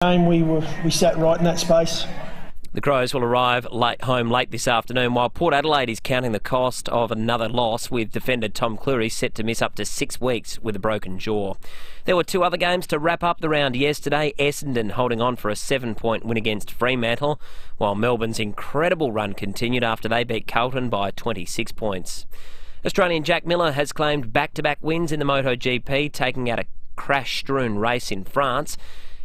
We sat right in that space. The Crows will arrive home late this afternoon, while Port Adelaide is counting the cost of another loss, with defender Tom Cleary set to miss up to 6 weeks with a broken jaw. There were two other games to wrap up the round yesterday. Essendon holding on for a 7-point win against Fremantle, while Melbourne's incredible run continued after they beat Carlton by 26 points. Australian Jack Miller has claimed back-to-back wins in the MotoGP, taking out a crash-strewn race in France.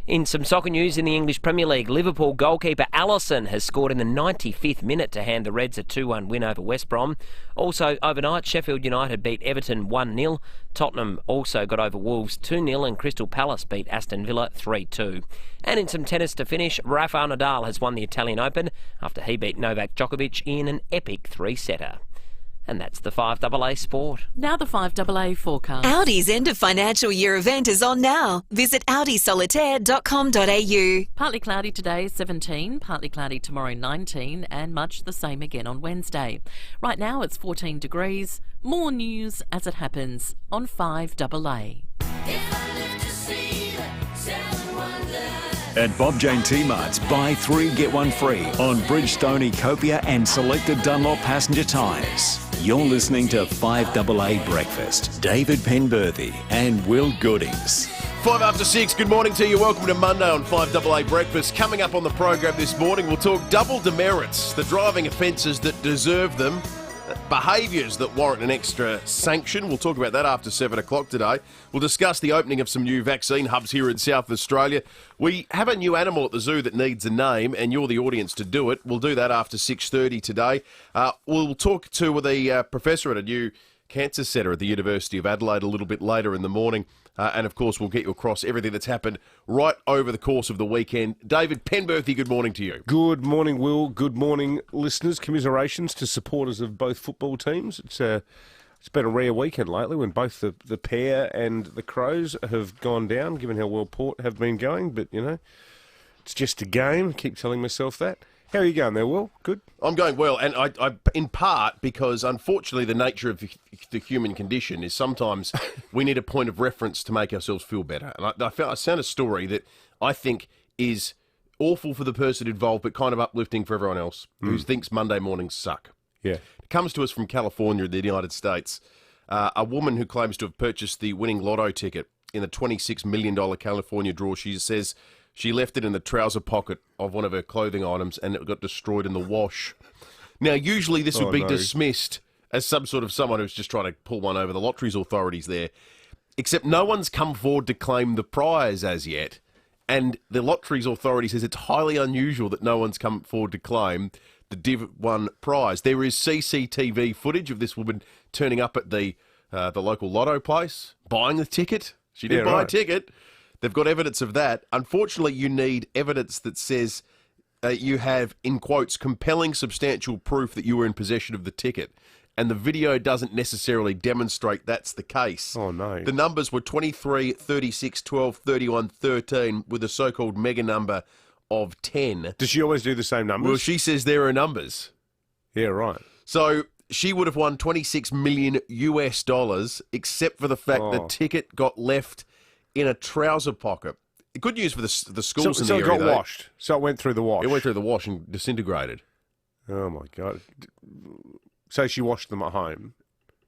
In some soccer news in the English Premier League, Liverpool goalkeeper Alisson has scored in the 95th minute to hand the Reds a 2-1 win over West Brom. Also, overnight, Sheffield United beat Everton 1-0. Tottenham also got over Wolves 2-0 and Crystal Palace beat Aston Villa 3-2. And in some tennis to finish, Rafael Nadal has won the Italian Open after he beat Novak Djokovic in an epic three-setter. And that's the FIVEaa Sport. Now the FIVEaa forecast. Audi's end of financial year event is on now. Visit audisolitaire.com.au. Partly cloudy today, 17. Partly cloudy tomorrow, 19. And much the same again on Wednesday. Right now it's 14 degrees. More news as it happens on FIVEaa. At Bob Jane T-Mart's, buy 3 get 1 free on Bridgestone, Copia and selected Dunlop passenger tyres. You're listening to FIVEaa Breakfast. David Penberthy and Will Goodings. 5 after 6, good morning to you. Welcome to Monday on FIVEaa Breakfast. Coming up on the program this morning, we'll talk double demerits, the driving offences that deserve them, behaviours that warrant an extra sanction. We'll talk about that after 7 o'clock today. We'll discuss the opening of some new vaccine hubs here in South Australia. We have a new animal at the zoo that needs a name, and you're the audience to do it. We'll do that after 6:30 today. We'll talk to the professor at a new cancer centre at the University of Adelaide a little bit later in the morning. And, of course, we'll get you across everything that's happened right over the course of the weekend. David Penberthy, good morning to you. Good morning, Will. Good morning, listeners. Commiserations to supporters of both football teams. It's been a rare weekend lately when both the Pair and the Crows have gone down, given how well Port have been going. But, you know, it's just a game. I keep telling myself that. How are you going there, Will? Good? I'm going well, and I in part because, unfortunately, the nature of the human condition is sometimes we need a point of reference to make ourselves feel better. And I found a story that I think is awful for the person involved, but kind of uplifting for everyone else who thinks Monday mornings suck. Yeah. It comes to us from California in the United States. A woman who claims to have purchased the winning lotto ticket in the $26 million California draw, she says she left it in the trouser pocket of one of her clothing items and it got destroyed in the wash. Now, usually this would be dismissed as some sort of someone who's just trying to pull one over the lotteries authorities there, except no one's come forward to claim the prize as yet. And the lotteries authority says it's highly unusual that no one's come forward to claim the Div 1 prize. There is CCTV footage of this woman turning up at the local lotto place, buying the ticket. She did buy a ticket. They've got evidence of that. Unfortunately, you need evidence that says you have, in quotes, compelling substantial proof that you were in possession of the ticket. And the video doesn't necessarily demonstrate that's the case. Oh, no. The numbers were 23, 36, 12, 31, 13 with a so-called mega number of 10. Does she always do the same numbers? Well, she says there are numbers. Yeah, right. So she would have won $26 million US, except for the fact the ticket got left in a trouser pocket. Good news for the schools in the area, So it got washed. So it went through the wash. It went through the wash and disintegrated. Oh, my God. So she washed them at home,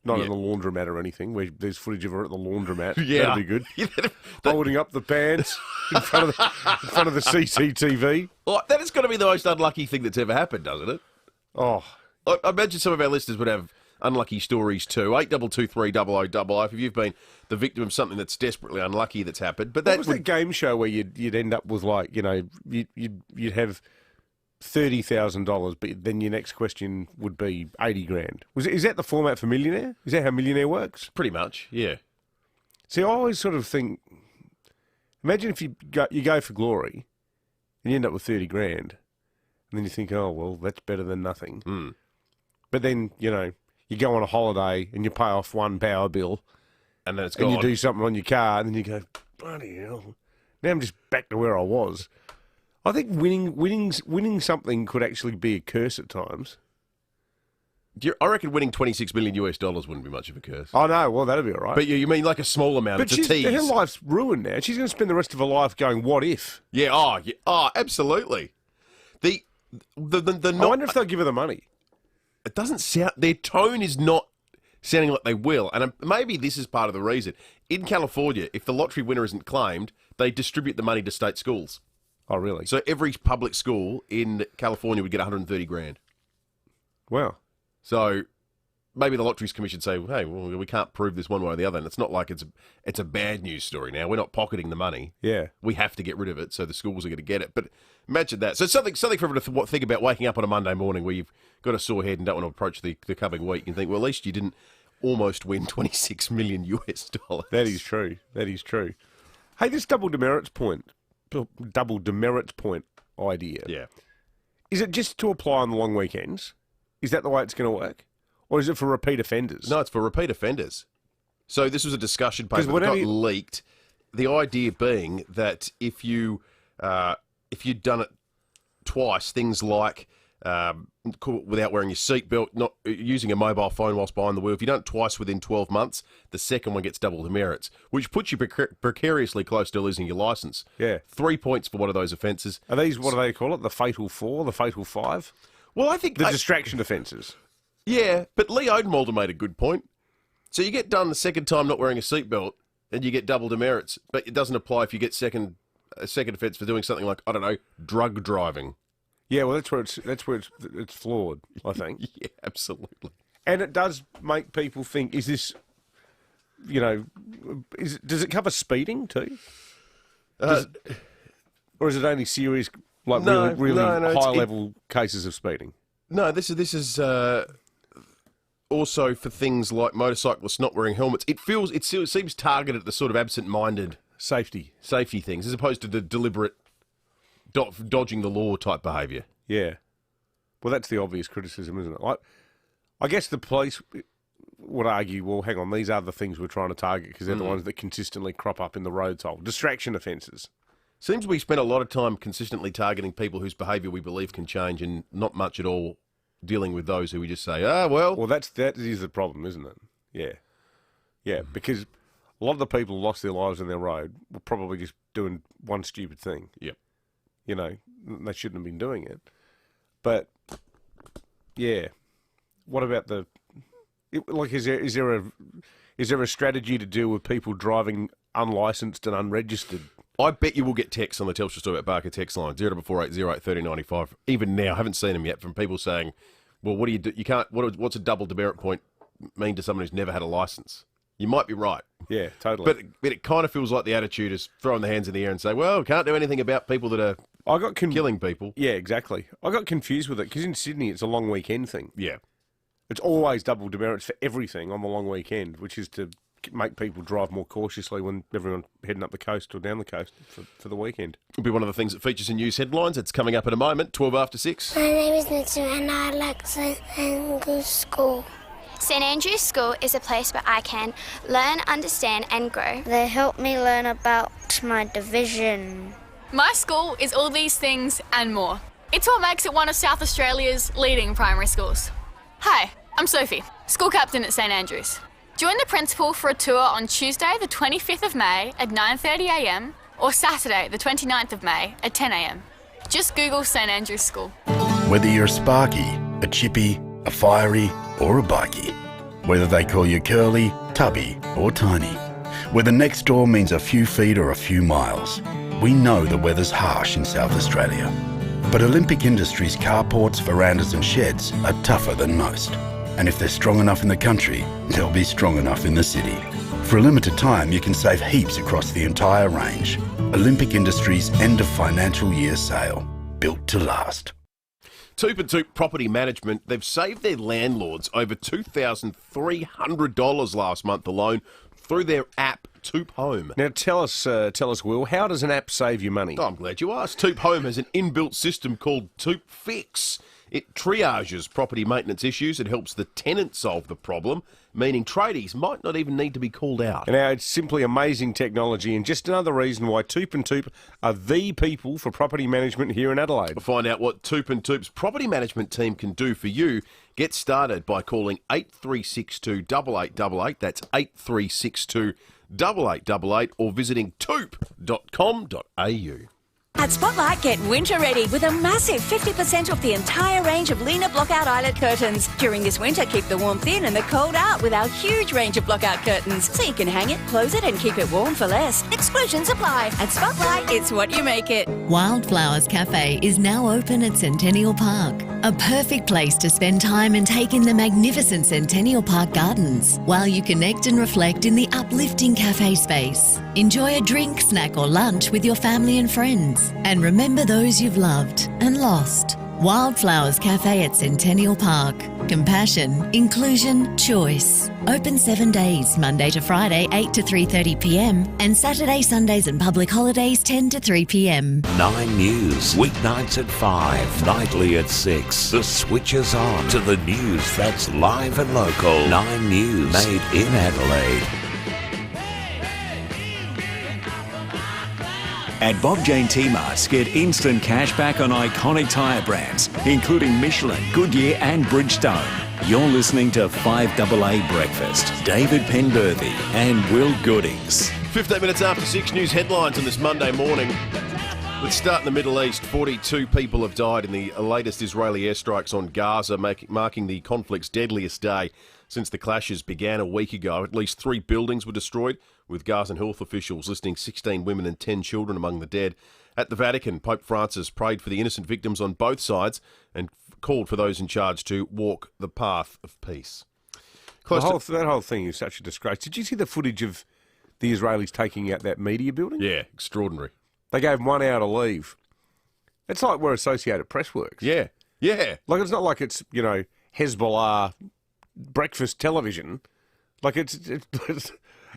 not in the laundromat or anything, where there's footage of her at the laundromat. Yeah. That'd be good. Holding up the pants in front of the CCTV. Oh, that has got to be the most unlucky thing that's ever happened, doesn't it? Oh. I imagine some of our listeners would have unlucky stories too. 8223 0000 if you've been the victim of something that's desperately unlucky that's happened. But that was that game show where you'd end up with, like, you know, you'd have $30,000, but then your next question would be 80 grand. Is that the format for Millionaire? Is that how Millionaire works? Pretty much, yeah. See, I always sort of think, imagine if you go for glory and you end up with 30 grand, and then you think, oh, well, that's better than nothing. But then, you know, you go on a holiday and you pay off one power bill, and then it's gone. And you do something on your car, and then you go, bloody hell, now I'm just back to where I was. I think winning something could actually be a curse at times. I reckon winning $26 million wouldn't be much of a curse. Oh, no, well, that'd be all right. But you mean like a small amount? But it's a tease. her life's ruined now. She's going to spend the rest of her life going, what if? Yeah, absolutely. I wonder if they'll give her the money. It doesn't sound... Their tone is not sounding like they will. And maybe this is part of the reason. In California, if the lottery winner isn't claimed, they distribute the money to state schools. Oh, really? So every public school in California would get 130 grand. Wow. So maybe the Lotteries Commission say, hey, well, we can't prove this one way or the other. And it's not like it's a bad news story now. We're not pocketing the money. Yeah. We have to get rid of it, so the schools are going to get it. But imagine that. So something for everyone to think about waking up on a Monday morning where you've got a sore head and don't want to approach the coming week and think, well, at least you didn't almost win $26 million. That is true. That is true. Hey, this double demerits point idea. Yeah. Is it just to apply on the long weekends? Is that the way it's going to work? Or is it for repeat offenders? No, it's for repeat offenders. So this was a discussion paper that got leaked. The idea being that if you'd done it twice, things like without wearing your seatbelt, not using a mobile phone whilst behind the wheel, if you've done it twice within 12 months, the second one gets double demerits, which puts you precariously close to losing your licence. Yeah. 3 points for one of those offences. Are these, what do they call it, the fatal 4, the fatal 5? Well, I think... The distraction offences. Yeah, but Lee Odenwalder made a good point. So you get done the second time not wearing a seatbelt, and you get double demerits, but it doesn't apply if you get a second offence for doing something like, I don't know, drug driving. Yeah, well, that's where it's flawed, I think. Yeah, absolutely. And it does make people think: is this, does it cover speeding too? Or is it only serious, like really high level cases of speeding? No, this is also for things like motorcyclists not wearing helmets. It seems targeted at the sort of absent-minded safety things, as opposed to the deliberate dodging the law type behaviour. Yeah. Well, that's the obvious criticism, isn't it? I guess the police would argue, well, hang on, these are the things we're trying to target because they're the ones that consistently crop up in the road toll. Distraction offences. Seems we spend a lot of time consistently targeting people whose behaviour we believe can change and not much at all dealing with those who we just say, well... Well, that is the problem, isn't it? Yeah. Yeah, because a lot of the people who lost their lives on their road were probably just doing one stupid thing. Yep. They shouldn't have been doing it. But, yeah. What about is there a strategy to deal with people driving unlicensed and unregistered? I bet you will get texts on the Telstra Store at Barker text line 044808 3095. Even now, I haven't seen them yet from people saying, "Well, what do you do? You can't. What's a double demerit point mean to someone who's never had a license?" You might be right. Yeah, totally. But it kind of feels like the attitude is throwing the hands in the air and say, "Well, we can't do anything about people that are killing people." Yeah, exactly. I got confused with it because in Sydney it's a long weekend thing. Yeah, it's always double demerits for everything on the long weekend, which is to make people drive more cautiously when everyone's heading up the coast or down the coast for the weekend. It'll be one of the things that features in news headlines. It's coming up in a moment, 12 after 6. My name is Mitchell and I like St Andrew's School. St Andrew's School is a place where I can learn, understand and grow. They help me learn about my division. My school is all these things and more. It's what makes it one of South Australia's leading primary schools. Hi, I'm Sophie, school captain at St Andrew's. Join the principal for a tour on Tuesday the 25th of May at 9:30am or Saturday the 29th of May at 10am. Just Google St Andrew's School. Whether you're a sparky, a chippy, a fiery or a bikey, whether they call you curly, tubby or tiny, whether next door means a few feet or a few miles, we know the weather's harsh in South Australia. But Olympic Industries carports, verandas and sheds are tougher than most. And if they're strong enough in the country, they'll be strong enough in the city. For a limited time, you can save heaps across the entire range. Olympic Industries end of financial year sale. Built to last. Toop and Toop Property Management, they've saved their landlords over $2,300 last month alone through their app, Toop Home. Now tell us, Will, how does an app save you money? Oh, I'm glad you asked. Toop Home has an inbuilt system called Toop Fix. It triages property maintenance issues. It helps the tenant solve the problem, meaning tradies might not even need to be called out. And now it's simply amazing technology and just another reason why Toop and Toop are the people for property management here in Adelaide. To find out what Toop and Toop's property management team can do for you, get started by calling 8362 8888. That's 8362 8888 or visiting toop.com.au. At Spotlight, get winter ready with a massive 50% off the entire range of Lena Blockout Eyelet curtains. During this winter, keep the warmth in and the cold out with our huge range of blockout curtains. So you can hang it, close it and keep it warm for less. Exclusions apply. At Spotlight, it's what you make it. Wildflowers Cafe is now open at Centennial Park. A perfect place to spend time and take in the magnificent Centennial Park gardens while you connect and reflect in the uplifting cafe space. Enjoy a drink, snack or lunch with your family and friends. And remember those you've loved and lost. Wildflowers Cafe at Centennial Park. Compassion, inclusion, choice. Open 7 days, Monday to Friday, 8 to 3:30 p.m. and Saturday, Sundays and public holidays, 10 to 3 p.m. 9 News, weeknights at 5, nightly at 6. The switch is on to the news that's live and local. 9 News, made in Adelaide. At Bob Jane T-Marts, get instant cash back on iconic tyre brands, including Michelin, Goodyear and Bridgestone. You're listening to 5AA Breakfast. David Penberthy and Will Goodings. 15 minutes after 6, news headlines on this Monday morning. Let's start in the Middle East. 42 people have died in the latest Israeli airstrikes on Gaza, marking the conflict's deadliest day since the clashes began a week ago. At least 3 buildings were destroyed, with Gazan health officials listing 16 women and 10 children among the dead. At the Vatican, Pope Francis prayed for the innocent victims on both sides and called for those in charge to walk the path of peace. That whole thing is such a disgrace. Did you see the footage of the Israelis taking out that media building? Yeah, extraordinary. They gave 1 hour to leave. It's like where Associated Press works. Yeah, yeah. Like, it's not like it's, Hezbollah breakfast television. Like, it's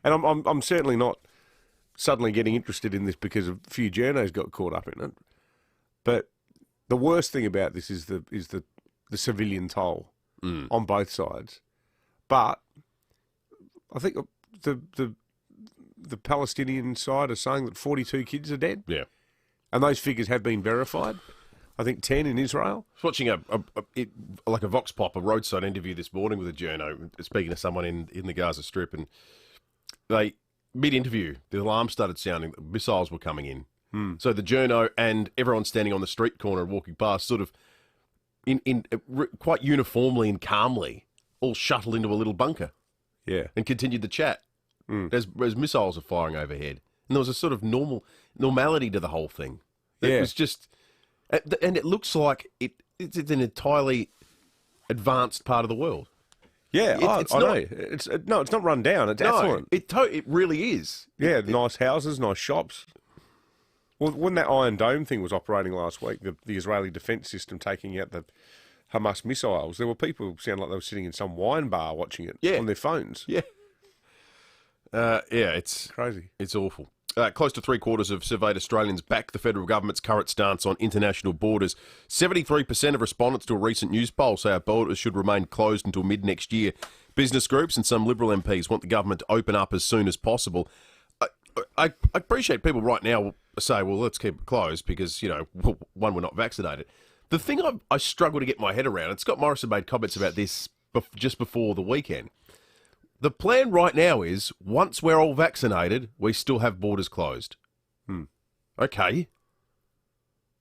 and I'm certainly not suddenly getting interested in this because a few journos got caught up in it. But the worst thing about this is the civilian toll on both sides. But I think the Palestinian side are saying that 42 kids are dead. Yeah. And those figures have been verified. I think 10 in Israel. I was watching a Vox Pop, a roadside interview this morning with a journo, speaking to someone in the Gaza Strip, and mid-interview, the alarm started sounding, missiles were coming in. So the journo and everyone standing on the street corner and walking past sort of quite uniformly and calmly all shuttled into a little bunker. Yeah. And continued the chat as missiles are firing overhead. And there was a sort of normality to the whole thing. It was just... And it looks like it's an entirely advanced part of the world. Yeah, I know. It's not run down. It's affluent. It really is. Yeah, nice houses, nice shops. Well, when that Iron Dome thing was operating last week, the Israeli defence system taking out the Hamas missiles, there were people who sounded like they were sitting in some wine bar watching it on their phones. Yeah. It's crazy. It's awful. Close to 3/4 of surveyed Australians back the federal government's current stance on international borders. 73% of respondents to a recent news poll say our borders should remain closed until mid-next year. Business groups and some Liberal MPs want the government to open up as soon as possible. I appreciate people right now say, well, let's keep it closed because, one, we're not vaccinated. The thing I struggle to get my head around, and Scott Morrison made comments about this just before the weekend. The plan right now is, once we're all vaccinated, we still have borders closed. Okay.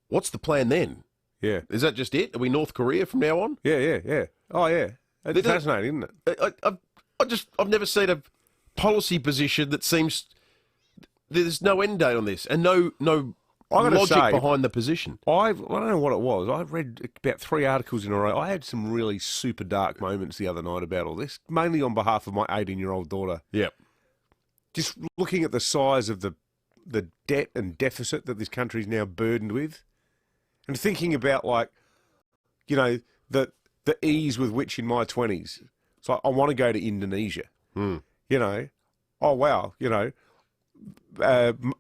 What's the plan then? Yeah. Is that just it? Are we North Korea from now on? Yeah. Oh, yeah. It's fascinating, isn't it? I've never seen a policy position that seems... There's no end date on this and no logic behind the position. I don't know what it was. I read about 3 articles in a row. I had some really super dark moments the other night about all this, mainly on behalf of my 18-year-old daughter. Yep. Just looking at the size of the debt and deficit that this country is now burdened with, and thinking about, the ease with which in my 20s, it's like, I want to go to Indonesia. Oh, wow,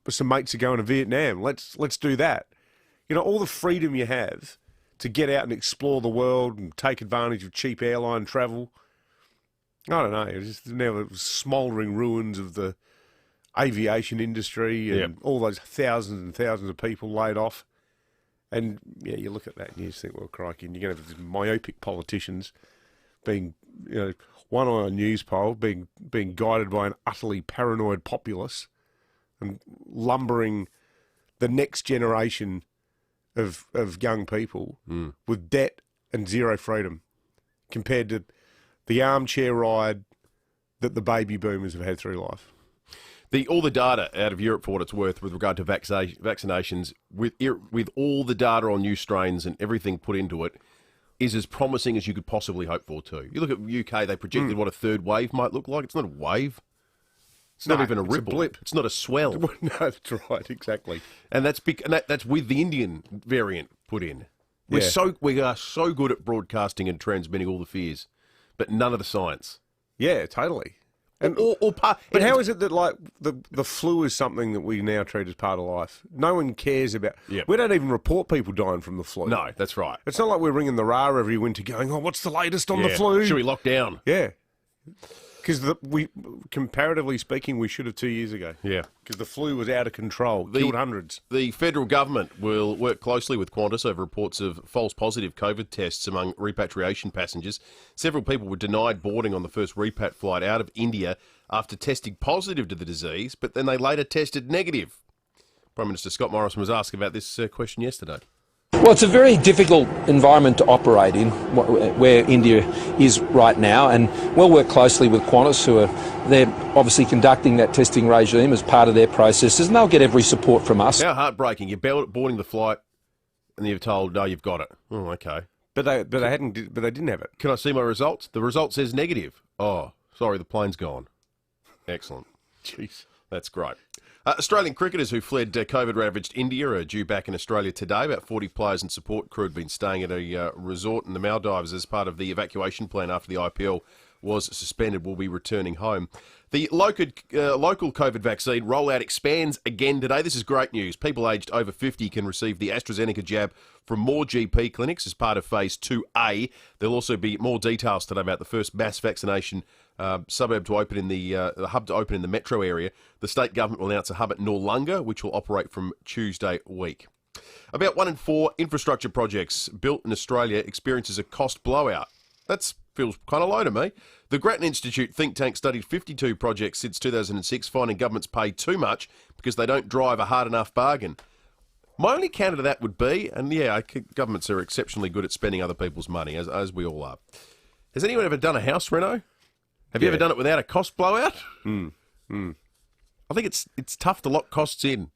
some mates are going to Vietnam. Let's do that. All the freedom you have to get out and explore the world and take advantage of cheap airline travel. I don't know. It's just now the smouldering ruins of the aviation industry and all those thousands and thousands of people laid off. And, yeah, you look at that and you just think, well, crikey, and you're going to have these myopic politicians being, one on a news poll, being guided by an utterly paranoid populace and lumbering the next generation of young people with debt and zero freedom compared to the armchair ride that the baby boomers have had through life. All the data out of Europe, for what it's worth, with regard to vaccinations, with all the data on new strains and everything put into it, is as promising as you could possibly hope for too. You look at the UK, they projected what a third wave might look like. It's not a wave. It's not even a ripple. A blip. It's not a swell. No, that's right, exactly. And that's that's with the Indian variant put in. We are so good at broadcasting and transmitting all the fears, but none of the science. Yeah, totally. And, but how is it that like the flu is something that we now treat as part of life? No one cares about. Yep. We don't even report people dying from the flu. No, that's right. It's not like we're ringing the RAR every winter going, "Oh, what's the latest on the flu? Should we lock down?" Yeah, because comparatively speaking, we should have 2 years ago. Yeah, because the flu was out of control, killed hundreds. The federal government will work closely with Qantas over reports of false positive COVID tests among repatriation passengers. Several people were denied boarding on the first repat flight out of India after testing positive to the disease, but then they later tested negative. Prime Minister Scott Morrison was asked about this question yesterday. Well, it's a very difficult environment to operate in, where India is right now, and we'll work closely with Qantas, they're obviously conducting that testing regime as part of their processes, and they'll get every support from us. How heartbreaking! You're boarding the flight, and you're told, "No, you've got it." Oh, okay. But they didn't have it. Can I see my results? The result says negative. Oh, sorry, the plane's gone. Excellent. Jeez, that's great. Australian cricketers who fled COVID-ravaged India are due back in Australia today. About 40 players and support crew had been staying at a resort in the Maldives as part of the evacuation plan after the IPL was suspended, will be returning home. The local COVID vaccine rollout expands again today. This is great news. People aged over 50 can receive the AstraZeneca jab from more GP clinics as part of Phase 2A. There'll also be more details today about the first mass vaccination suburb to open in the hub to open in the metro area. The state government will announce a hub at Noarlunga, which will operate from Tuesday week. About 1 in 4 infrastructure projects built in Australia experiences a cost blowout. That feels kind of low to me. The Grattan Institute think tank studied 52 projects since 2006, finding governments pay too much because they don't drive a hard enough bargain. My only counter to that would be, and governments are exceptionally good at spending other people's money, as we all are. Has anyone ever done a house reno? Have you ever done it without a cost blowout? I think it's tough to lock costs in.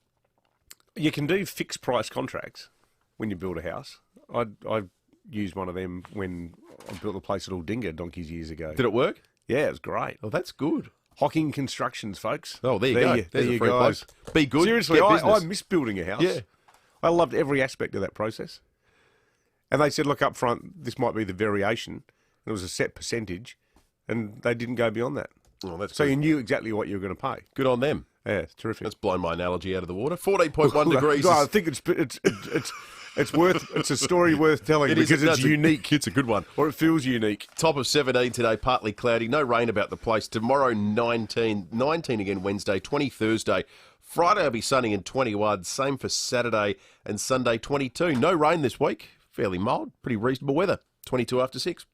You can do fixed price contracts when you build a house. I used one of them when I built a place at Aldinga donkeys years ago. Did it work? Yeah, it was great. Oh, that's good. Hocking Constructions, folks. Oh, there you go. There you guys. Be good. Seriously, I miss building a house. Yeah. I loved every aspect of that process. And they said, look, up front, this might be the variation. It was a set percentage, and they didn't go beyond that. Oh, that's so good. You knew exactly what you were going to pay. Good on them. Yeah, it's terrific. That's blown my analogy out of the water. 14.1 degrees. I think it's a story worth telling because it's unique. It's a good one. Or it feels unique. Top of 17 today, partly cloudy. No rain about the place. Tomorrow, 19 again Wednesday, 20 Thursday. Friday will be sunny and 21. Same for Saturday and Sunday, 22. No rain this week. Fairly mild. Pretty reasonable weather. 22 after 6.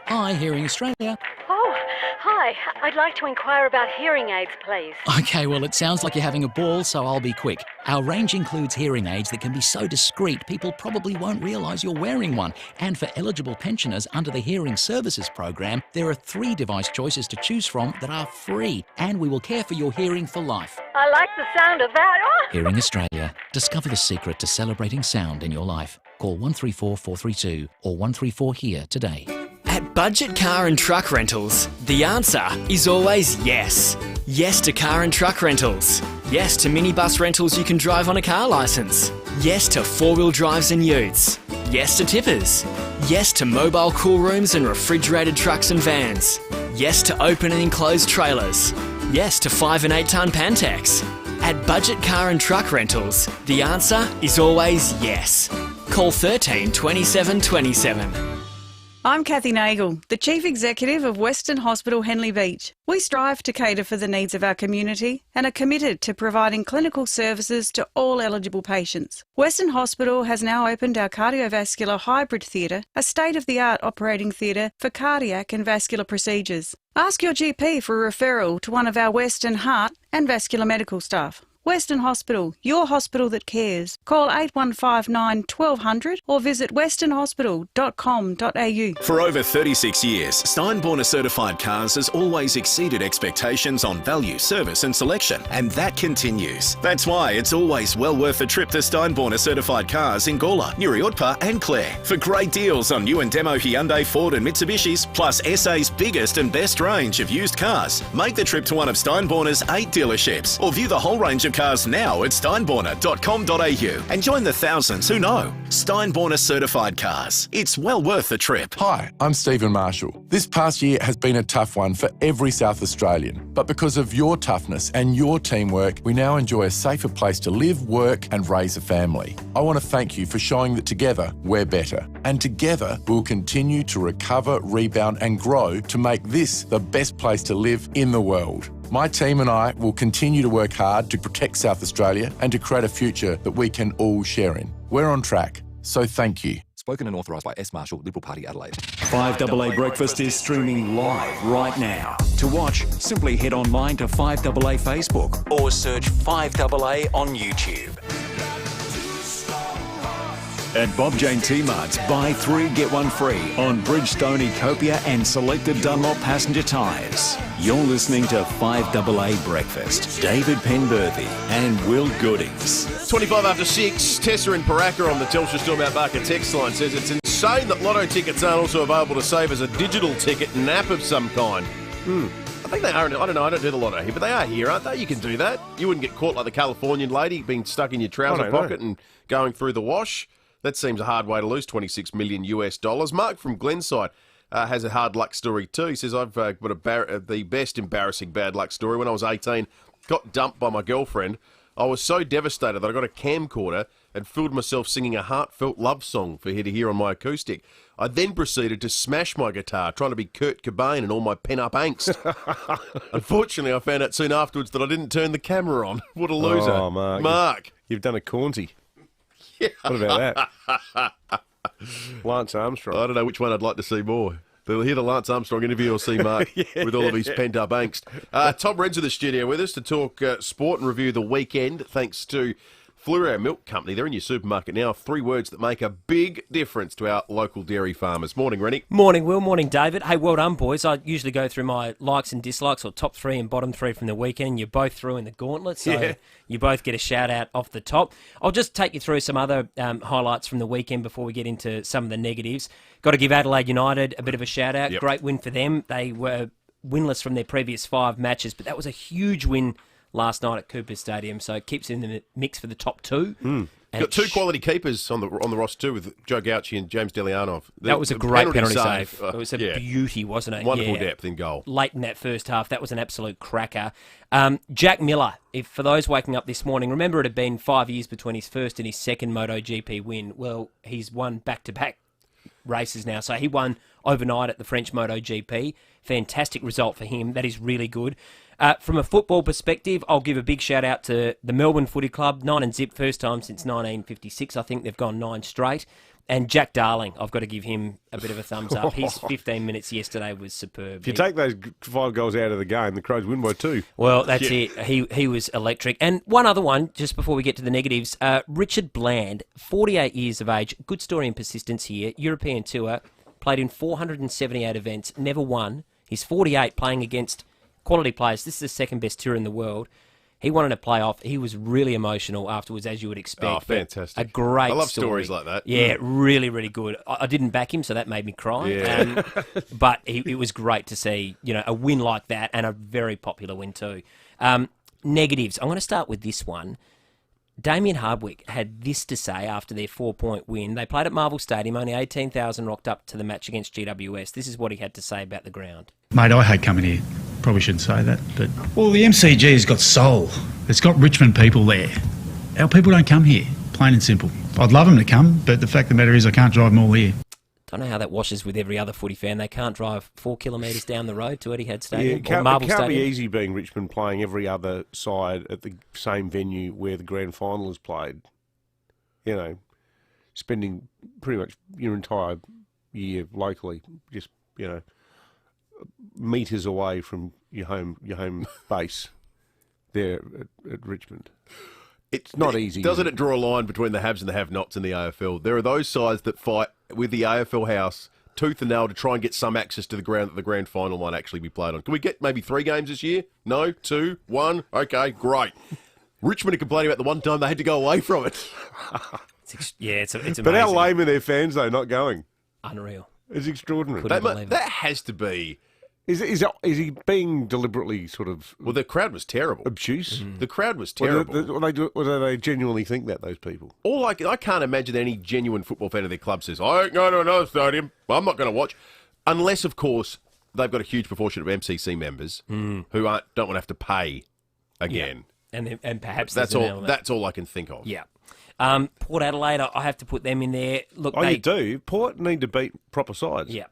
Hi, Hearing Australia. Oh, hi. I'd like to inquire about hearing aids, please. Okay, well, it sounds like you're having a ball, so I'll be quick. Our range includes hearing aids that can be so discreet people probably won't realise you're wearing one. And for eligible pensioners under the Hearing Services Program, there are 3 device choices to choose from that are free. And we will care for your hearing for life. I like the sound of that. Oh! Hearing Australia. Discover the secret to celebrating sound in your life. Call 134 432 or 134 HERE today. At Budget Car and Truck Rentals, the answer is always yes. Yes to car and truck rentals. Yes to minibus rentals you can drive on a car licence. Yes to 4-wheel drives and utes. Yes to tippers. Yes to mobile cool rooms and refrigerated trucks and vans. Yes to open and enclosed trailers. Yes to 5 and 8 tonne Pantex. At Budget Car and Truck Rentals, the answer is always yes. Call 13 27 27. I'm Kathy Nagel, the Chief Executive of Western Hospital Henley Beach. We strive to cater for the needs of our community and are committed to providing clinical services to all eligible patients. Western Hospital has now opened our cardiovascular hybrid theatre, a state-of-the-art operating theatre for cardiac and vascular procedures. Ask your GP for a referral to one of our Western heart and vascular medical staff. Western Hospital, your hospital that cares. Call 8159 1200 or visit westernhospital.com.au. For over 36 years, Steinborner certified cars has always exceeded expectations on value, service and selection, and that continues. That's why it's always well worth a trip to Steinborner certified cars in Gawler, Nuriutpa and Clare for great deals on new and demo Hyundai, Ford and Mitsubishis, plus SA's biggest and best range of used cars. Make the trip to one of Steinborner's 8 dealerships or view the whole range of cars now at steinborner.com.au and join the thousands who know. Steinborner certified cars. It's well worth the trip. Hi, I'm Stephen Marshall. This past year has been a tough one for every South Australian, but because of your toughness and your teamwork, we now enjoy a safer place to live, work and raise a family. I want to thank you for showing that together we're better, and together we'll continue to recover, rebound and grow to make this the best place to live in the world. My team and I will continue to work hard to protect South Australia and to create a future that we can all share in. We're on track, so thank you. Spoken and authorised by S. Marshall, Liberal Party, Adelaide. 5AA Breakfast is streaming live right now. To watch, simply head online to 5AA Facebook or search 5AA on YouTube. At Bob Jane T-Mart's, buy 3 get 1 free on Bridgestone, Copia and selected Dunlop passenger tyres. You're listening to 5AA Breakfast. David Penberthy and Will Goodings. 25 after 6, Tessa in Paraka on the Telstra Stormount Barker text line says it's insane that lotto tickets aren't also available to save as a digital ticket and app of some kind. I think they are. I don't know. I don't do the lotto here, but they are here, aren't they? You can do that. You wouldn't get caught like the Californian lady being stuck in your trouser pocket and going through the wash. That seems a hard way to lose $26 million US. Mark from Glenside has a hard luck story too. He says, I've got the best embarrassing bad luck story. When I was 18, got dumped by my girlfriend. I was so devastated that I got a camcorder and filmed myself singing a heartfelt love song for her to hear on my acoustic. I then proceeded to smash my guitar, trying to be Kurt Cobain and all my pent-up angst. Unfortunately, I found out soon afterwards that I didn't turn the camera on. What a loser. Oh, Mark. You've done a Cornsey. Yeah. What about that? Lance Armstrong. I don't know which one I'd like to see more. They'll hear the Lance Armstrong interview or see Mark with all of his pent-up angst. Tom Red's in the studio with us to talk sport and review the weekend, thanks to Fleurier Milk Company. They're in your supermarket now. 3 words that make a big difference to our local dairy farmers. Morning, Rennie. Morning, Will. Morning, David. Hey, well done, boys. I usually go through my likes and dislikes, or top 3 and bottom 3 from the weekend. You're both through in the gauntlet, so you both get a shout-out off the top. I'll just take you through some other highlights from the weekend before we get into some of the negatives. Got to give Adelaide United a bit of a shout-out. Yep. Great win for them. They were winless from their previous 5 matches, but that was a huge win last night at Cooper Stadium, so it keeps in the mix for the top 2. Got 2 quality keepers on the roster too, with Joe Gauci and James Delianov. That was a great penalty save. It was a beauty, wasn't it? Wonderful depth in goal. Late in that first half, that was an absolute cracker. Jack Miller, for those waking up this morning, remember it had been 5 years between his first and his second MotoGP win. Well, he's won back-to-back races now, so he won overnight at the French MotoGP. Fantastic result for him. That is really good. From a football perspective, I'll give a big shout out to the Melbourne Footy Club, 9-0, first time since 1956. I think they've gone 9 straight. And Jack Darling, I've got to give him a bit of a thumbs up. His 15 minutes yesterday was superb. If you take those 5 goals out of the game, the Crows win by 2. Well, that's it. He was electric. And one other one, just before we get to the negatives, Richard Bland, 48 years of age, good story and persistence here, European tour, played in 478 events, never won. He's 48, playing against quality players. This is the second best tour in the world. He wanted to play off. He was really emotional afterwards, as you would expect. Oh, fantastic. A great story. I love stories like that. Yeah, really, really good. I didn't back him, so that made me cry. Yeah. But it was great to see, a win like that, and a very popular win too. Negatives. I'm going to start with this one. Damien Hardwick had this to say after their 4-point win. They played at Marvel Stadium, only 18,000 rocked up to the match against GWS. This is what he had to say about the ground. Mate, I hate coming here. Probably shouldn't say that, but... Well, the MCG has got soul. It's got Richmond people there. Our people don't come here. plain and simple. I'd love them to come, but the fact of the matter is I can't drive them all here. Don't know how that washes with every other footy fan. They can't drive 4 kilometres down the road to Etihad Stadium Yeah, or Marble it can't Stadium. be easy being Richmond playing every other side at the same venue where the grand final is played. You know, spending pretty much your entire year locally, just, you know, metres away from your home base there at Richmond. It's not easy. Doesn't it draw a line between the haves and the have-nots in the AFL? There are those sides that fight with the AFL house tooth and nail to try and get some access to the ground that the grand final might actually be played on. Can we get maybe 3 games this year? No? 2? 1? Okay, great. Richmond are complaining about the one time they had to go away from it. It's amazing. But how lame are their fans, though, not going? Unreal. It's extraordinary. That has to be... Is he being deliberately sort of... Well, the crowd was terrible. Obtuse? The crowd was terrible. Or do they genuinely think that, those people? I can't imagine any genuine football fan of their club says, I ain't going to another stadium. I'm not going to watch. Unless, of course, they've got a huge proportion of MCC members who don't want to have to pay again. Yeah. And perhaps that's all I can think of. Yeah. Port Adelaide, I have to put them in there. Look, you do. Port need to beat proper sides. Yeah.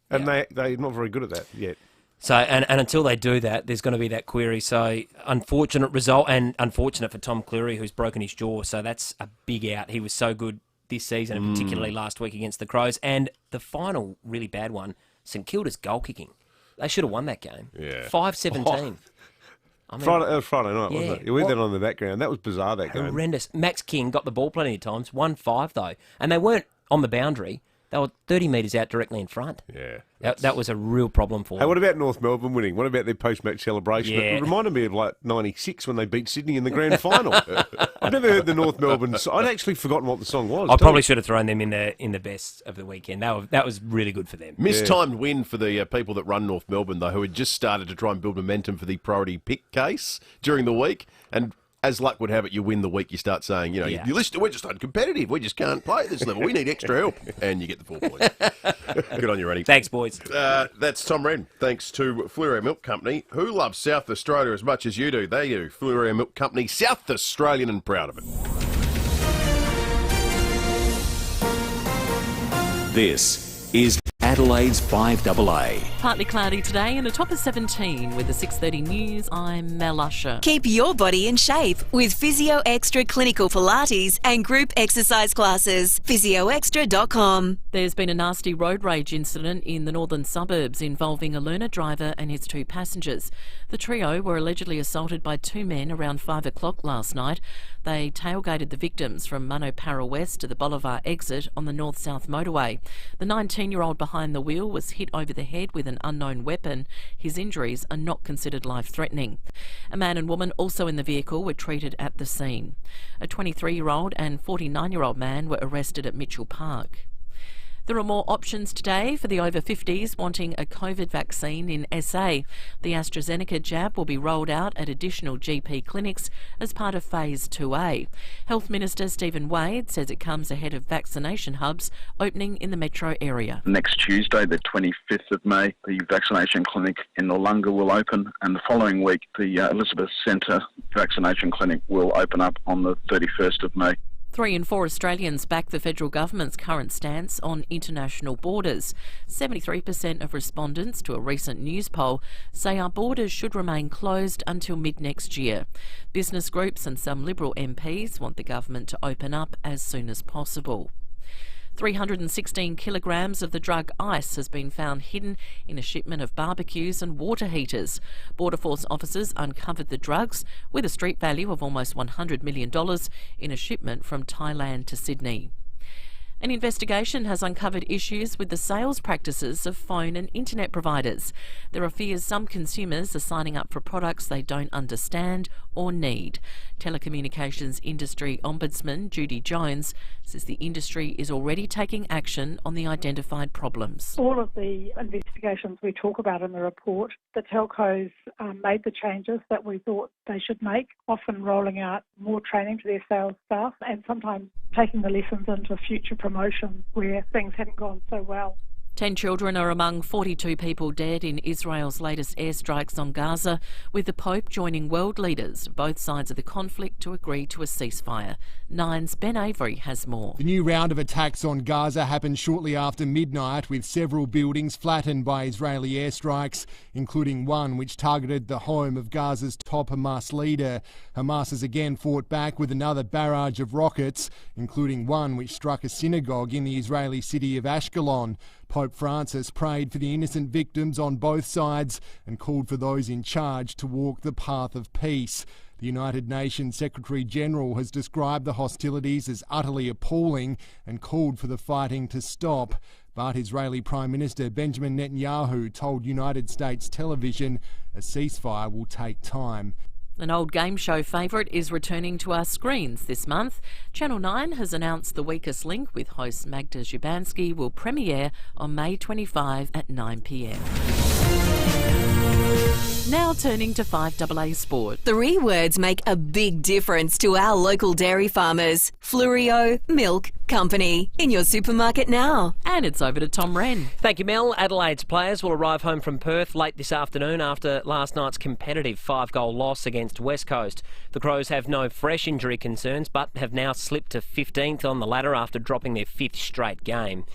And they're not very good at that yet. So, and until they do that, there's going to be that query. So, unfortunate result, and unfortunate for Tom Cleary, who's broken his jaw. So, that's a big out. He was so good this season, and particularly last week against the Crows. And the final really bad one, St Kilda's goal kicking. They should have won that game. Yeah. 5-17. Friday night, wasn't it? You went there on the background. That was bizarre, that game. Horrendous. Max King got the ball plenty of times, 1-5 though. And they weren't on the boundary. They were 30 metres out directly in front. Yeah. That was a real problem for them. Hey, what about North Melbourne winning? What about their post-match celebration? Yeah. It reminded me of like 96 when they beat Sydney in the grand final. I've never heard the North Melbourne... I'd actually forgotten what the song was. I probably should have thrown them in the best of the weekend. That was really good for them. Mistimed win for the people that run North Melbourne, though, who had just started to try and build momentum for the priority pick case during the week. And as luck would have it, you win the week, you start saying, you listen, we're just uncompetitive. We just can't play at this level. We need extra help. And you get the 4 points. Good on you, Rennie. Thanks, boys. That's Tom Wren. Thanks to FIVEaa Milk Company, who love South Australia as much as you do. They do. FIVEaa Milk Company, South Australian and proud of it. This is Adelaide's 5AA. Partly cloudy today and a top of 17 with the 6:30 news. I'm Mel Usher. Keep your body in shape with Physio Extra Clinical Pilates and group exercise classes. PhysioExtra.com. There's been a nasty road rage incident in the northern suburbs involving a learner driver and his 2 passengers. The trio were allegedly assaulted by 2 men around 5 o'clock last night. They tailgated the victims from Manopara West to the Bolivar exit on the north-south motorway. The 19-year-old behind the wheel was hit over the head with an unknown weapon. His injuries are not considered life-threatening. A man and woman also in the vehicle were treated at the scene. A 23-year-old and 49-year-old man were arrested at Mitchell Park. There are more options today for the over 50s wanting a COVID vaccine in SA. The AstraZeneca jab will be rolled out at additional GP clinics as part of FIVEaa. Health Minister Stephen Wade says it comes ahead of vaccination hubs opening in the metro area. Next Tuesday, the 25th of May, the vaccination clinic in Noarlunga will open, and the following week, the Elizabeth Centre vaccination clinic will open up on the 31st of May. 3 in 4 Australians back the federal government's current stance on international borders. 73% of respondents to a recent news poll say our borders should remain closed until mid-next year. Business groups and some Liberal MPs want the government to open up as soon as possible. 316 kilograms of the drug ice has been found hidden in a shipment of barbecues and water heaters. Border Force officers uncovered the drugs with a street value of almost $100 million in a shipment from Thailand to Sydney. An investigation has uncovered issues with the sales practices of phone and internet providers. There are fears some consumers are signing up for products they don't understand or need. Telecommunications Industry Ombudsman Judy Jones says the industry is already taking action on the identified problems. All of the investigations we talk about in the report, the telcos made the changes that we thought they should make, often rolling out more training to their sales staff and sometimes taking the lessons into future promotions where things hadn't gone so well. 10 children are among 42 people dead in Israel's latest airstrikes on Gaza, with the Pope joining world leaders, both sides of the conflict, to agree to a ceasefire. Nine's Ben Avery has more. The new round of attacks on Gaza happened shortly after midnight, with several buildings flattened by Israeli airstrikes, including one which targeted the home of Gaza's top Hamas leader. Hamas has again fought back with another barrage of rockets, including one which struck a synagogue in the Israeli city of Ashkelon. Pope Francis prayed for the innocent victims on both sides and called for those in charge to walk the path of peace. The United Nations Secretary-General has described the hostilities as utterly appalling and called for the fighting to stop. But Israeli Prime Minister Benjamin Netanyahu told United States television a ceasefire will take time. An old game show favourite is returning to our screens this month. Channel 9 has announced The Weakest Link with host Magda Szubanski will premiere on May 25 at 9 p.m. Now turning to 5AA Sport. 3 words make a big difference to our local dairy farmers. Flurio Milk Company. In your supermarket now. And it's over to Tom Wren. Thank you, Mel. Adelaide's players will arrive home from Perth late this afternoon after last night's competitive 5-goal loss against West Coast. The Crows have no fresh injury concerns but have now slipped to 15th on the ladder after dropping their 5th straight game.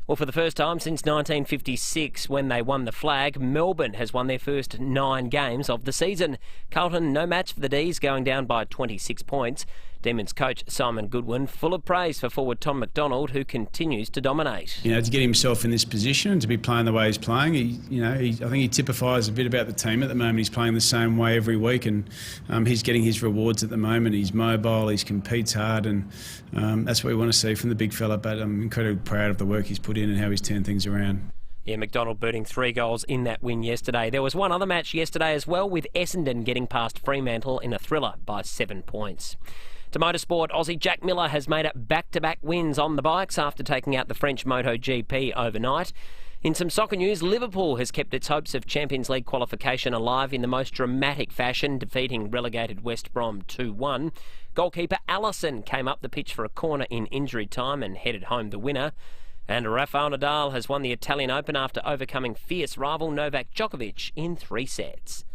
Well, for the first time since 1956, when they won the flag, Melbourne has won their first 9 games of the season. Carlton, no match for the D's, going down by 26 points. Demons coach Simon Goodwin full of praise for forward Tom McDonald, who continues to dominate. You know, to get himself in this position and to be playing the way he's playing, I think he typifies a bit about the team at the moment. He's playing the same way every week, and he's getting his rewards at the moment. He's mobile, he competes hard, and that's what we want to see from the big fella. But I'm incredibly proud of the work he's put in and how he's turned things around. Yeah, McDonald booting 3 goals in that win yesterday. There was one other match yesterday as well, with Essendon getting past Fremantle in a thriller by 7 points. To motorsport, Aussie Jack Miller has made it back-to-back wins on the bikes after taking out the French MotoGP overnight. In some soccer news, Liverpool has kept its hopes of Champions League qualification alive in the most dramatic fashion, defeating relegated West Brom 2-1. Goalkeeper Alisson came up the pitch for a corner in injury time and headed home the winner. And Rafael Nadal has won the Italian Open after overcoming fierce rival Novak Djokovic in 3 sets.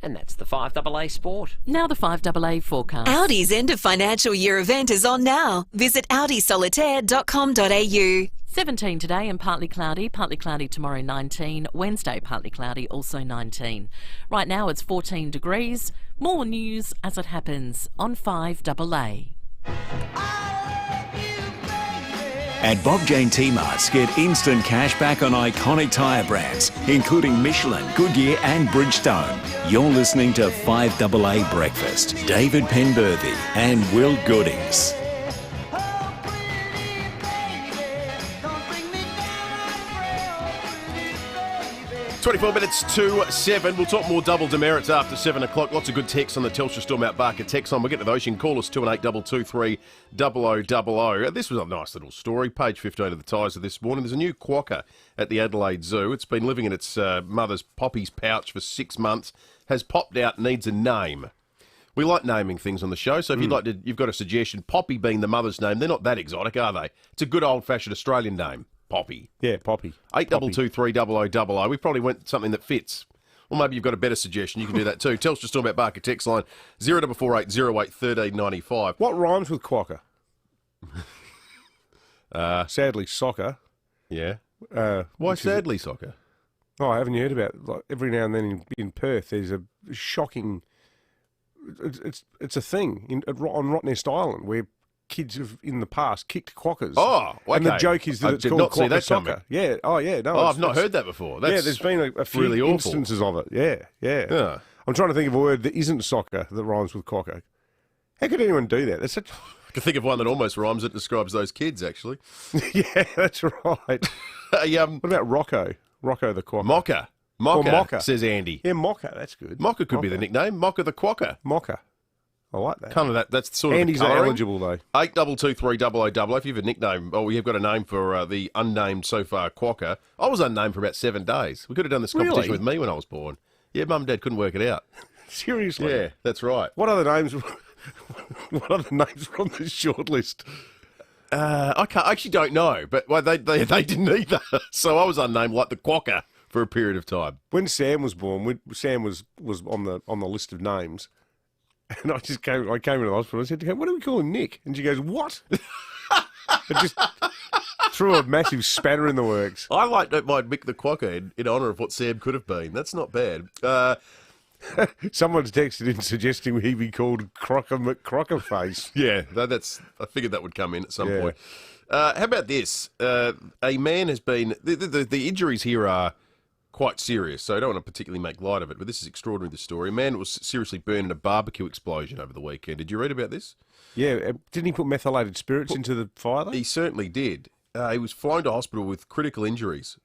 And that's the 5AA Sport. Now the 5AA forecast. Audi's end of financial year event is on now. Visit audisolitaire.com.au. 17 today and partly cloudy tomorrow 19, Wednesday partly cloudy, also 19. Right now it's 14 degrees. More news as it happens on 5AA. At Bob Jane T-Marts, get instant cash back on iconic tyre brands, including Michelin, Goodyear and Bridgestone. You're listening to 5AA Breakfast. David Penberthy and Will Goodings. 24 minutes to 7. We'll talk more double demerits after 7 o'clock. Lots of good texts on the Telstra Storm Out Barker text line. We'll get to those. You can call us 218-223-0000. This was a nice little story. Page 15 of the Tiser this morning. There's a new quokka at the Adelaide Zoo. It's been living in its mother's Poppy's pouch for 6 months. Has popped out, needs a name. We like naming things on the show, so if you've got a suggestion, Poppy being the mother's name, they're not that exotic, are they? It's a good old-fashioned Australian name. Poppy. Yeah, Poppy. 8223 We probably went something that fits. Or maybe you've got a better suggestion. You can do that too. Telstra Storm Out Barker text line 0448 08 1395. What rhymes with quokka? Sadly, soccer. Yeah. Why sadly soccer? Oh, I haven't heard about it. Like, every now and then in Perth, there's a shocking. It's a thing on Rottnest Island where kids have in the past kicked quokkas. Oh, okay. And the joke is that it's called quokka soccer. Coming. Yeah. Oh, yeah. No, I've not heard that before. That's there's been a few really instances of it. Yeah. I'm trying to think of a word that isn't soccer that rhymes with quokka. How could anyone do that? That's such. I can think of one that almost rhymes that describes those kids, actually. Yeah, that's right. What about Rocco? Rocco the quokka. Mocker, says Andy. Yeah, Mocker, that's good. Mocker could be the nickname. Mocker the quokka. Mocker. I like that. Kind of that's sort Andy's of not eligible, though. 8223 if you have a nickname, you've got a name for the unnamed so far quokka. I was unnamed for about 7 days. We could have done this competition with me when I was born. Yeah, Mum and Dad couldn't work it out. Seriously? Yeah, that's right. What other names were on the short list? I actually don't know, but they didn't either. So I was unnamed like the Quokka for a period of time. When Sam was born, Sam was on the list of names, and I came into the hospital. I said to her, "What do we call him, Nick?" And she goes, "What?" It just threw a massive spanner in the works. I don't mind Mick the Quokka in honour of what Sam could have been. That's not bad. Someone's texted in suggesting he be called Crocker McCrockerface. Yeah, I figured that would come in at some point. How about this? A man has been... The injuries here are quite serious, so I don't want to particularly make light of it, but this is extraordinary, the story. A man was seriously burned in a barbecue explosion over the weekend. Did you read about this? Yeah, didn't he put methylated spirits into the fire, though? He certainly did. He was flown to hospital with critical injuries.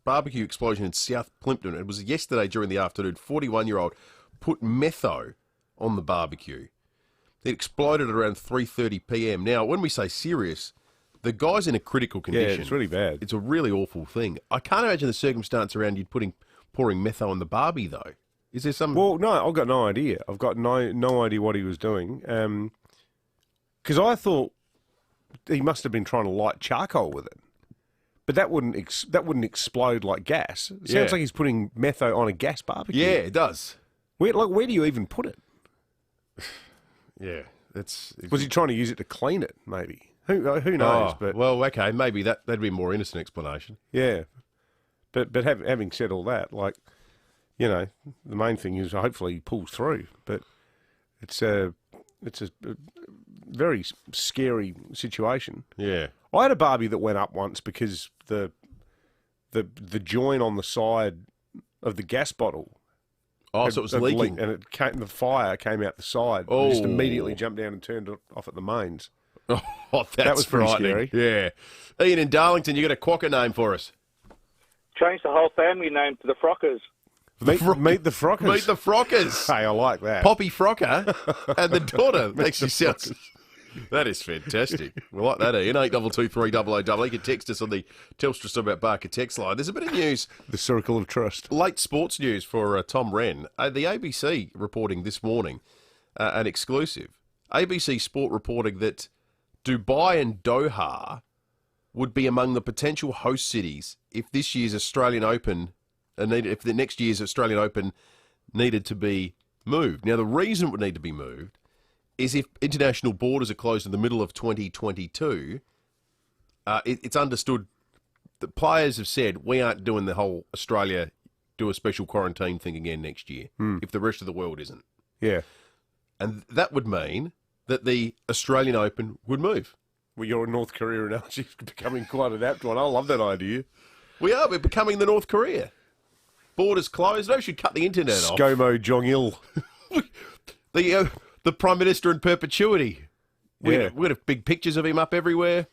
Barbecue explosion in South Plympton. It was yesterday during the afternoon. 41-year-old put metho on the barbecue. It exploded at around 3:30 p.m. Now, when we say serious, the guy's in a critical condition. Yeah, it's really bad. It's a really awful thing. I can't imagine the circumstance around you pouring metho on the barbie, though. Is there some... Well, no, I've got no idea. I've got no idea what he was doing. Because I thought he must have been trying to light charcoal with it. But that wouldn't explode like gas. It sounds like he's putting metho on a gas barbecue. Yeah, it does. Where do you even put it? Yeah, was he trying to use it to clean it? Maybe who knows? But well, okay, maybe that'd be a more innocent explanation. Yeah, but having said all that, the main thing is hopefully he pulls through. But it's a very scary situation. Yeah. I had a barbie that went up once because the join on the side of the gas bottle. Oh, so it was leaking, and the fire came out the side. Oh, and just immediately jumped down and turned it off at the mains. Oh, that was pretty scary. Yeah, Ian in Darlington, you got a Quokka name for us? Change the whole family name to the Frockers. Meet the Frockers. Meet the Frockers. Hey, I like that. Poppy Frocker and the daughter. Makes you sound. That is fantastic. We like that, Ian. 8223 You can text us on the Telstra Strawberry Barker text line. There's a bit of news. The circle of trust. Late sports news for Tom Wren. The ABC reporting this morning, an exclusive. ABC Sport reporting that Dubai and Doha would be among the potential host cities if this year's Australian Open, if the next year's Australian Open needed to be moved. Now, the reason it would need to be moved is if international borders are closed in the middle of 2022, it's understood that players have said, we aren't doing the whole Australia do a special quarantine thing again next year, if the rest of the world isn't. Yeah. And that would mean that the Australian Open would move. Well, your North Korea analogy is becoming quite an apt one. I love that idea. We're becoming the North Korea. Borders closed. They should cut the internet off. ScoMo Jong-il. The Prime Minister in perpetuity. We'd have big pictures of him up everywhere.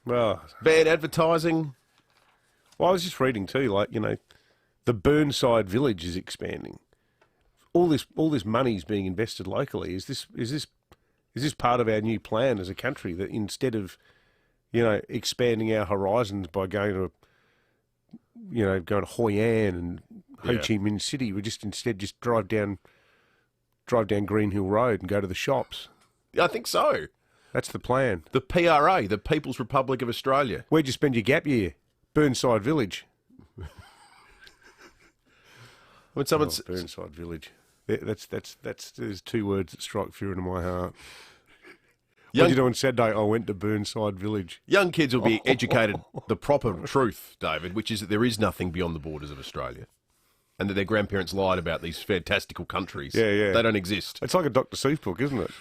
Well, bad advertising. Well, I was just reading too, the Burnside Village is expanding. All this money's being invested locally. Is this part of our new plan as a country that instead of, expanding our horizons by going to Hoi An and Ho Chi Minh City, we instead drive down Green Hill Road and go to the shops? Yeah, I think so. That's the plan. The PRA, the People's Republic of Australia. Where'd you spend your gap year? Burnside Village. When someone's Burnside Village. There's two words that strike fear into my heart. What did you do on Saturday? I went to Burnside Village. Young kids will be educated the proper truth, David, which is that there is nothing beyond the borders of Australia. And that their grandparents lied about these fantastical countries. Yeah. They don't exist. It's like a Dr. Seuss book, isn't it?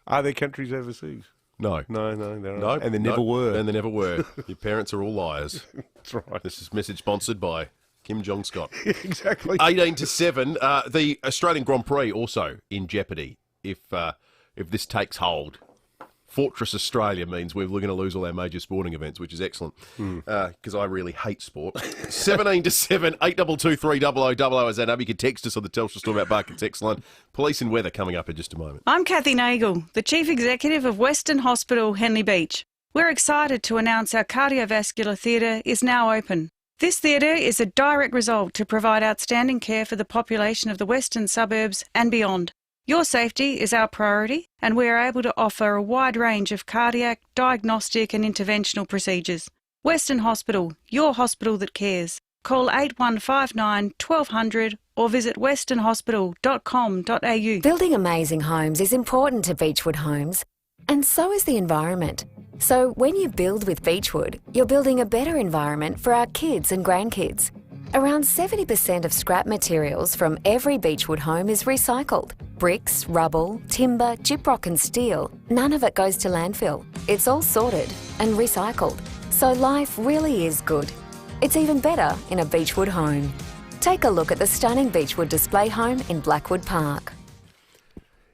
Are there countries overseas? No. No, there aren't. No. And there never were. And there never were. Your parents are all liars. That's right. This is message sponsored by Kim Jong-Scott. Exactly. 18-7. The Australian Grand Prix also in jeopardy if this takes hold. Fortress Australia means we're going to lose all our major sporting events, which is excellent, because I really hate sport. 17-7, 8223 is that number. You can text us on the Telstra Strawberry Barker text line. Police and weather coming up in just a moment. I'm Kathy Nagel, the Chief Executive of Western Hospital, Henley Beach. We're excited to announce our cardiovascular theatre is now open. This theatre is a direct result to provide outstanding care for the population of the western suburbs and beyond. Your safety is our priority, and we are able to offer a wide range of cardiac, diagnostic and interventional procedures. Western Hospital, your hospital that cares. Call 8159 1200 or visit westernhospital.com.au. Building amazing homes is important to Beechwood Homes, and so is the environment. So when you build with Beechwood, you're building a better environment for our kids and grandkids. Around 70% of scrap materials from every Beechwood home is recycled. Bricks, rubble, timber, gyprock and steel, none of it goes to landfill. It's all sorted and recycled. So life really is good. It's even better in a Beechwood home. Take a look at the stunning Beechwood display home in Blackwood Park.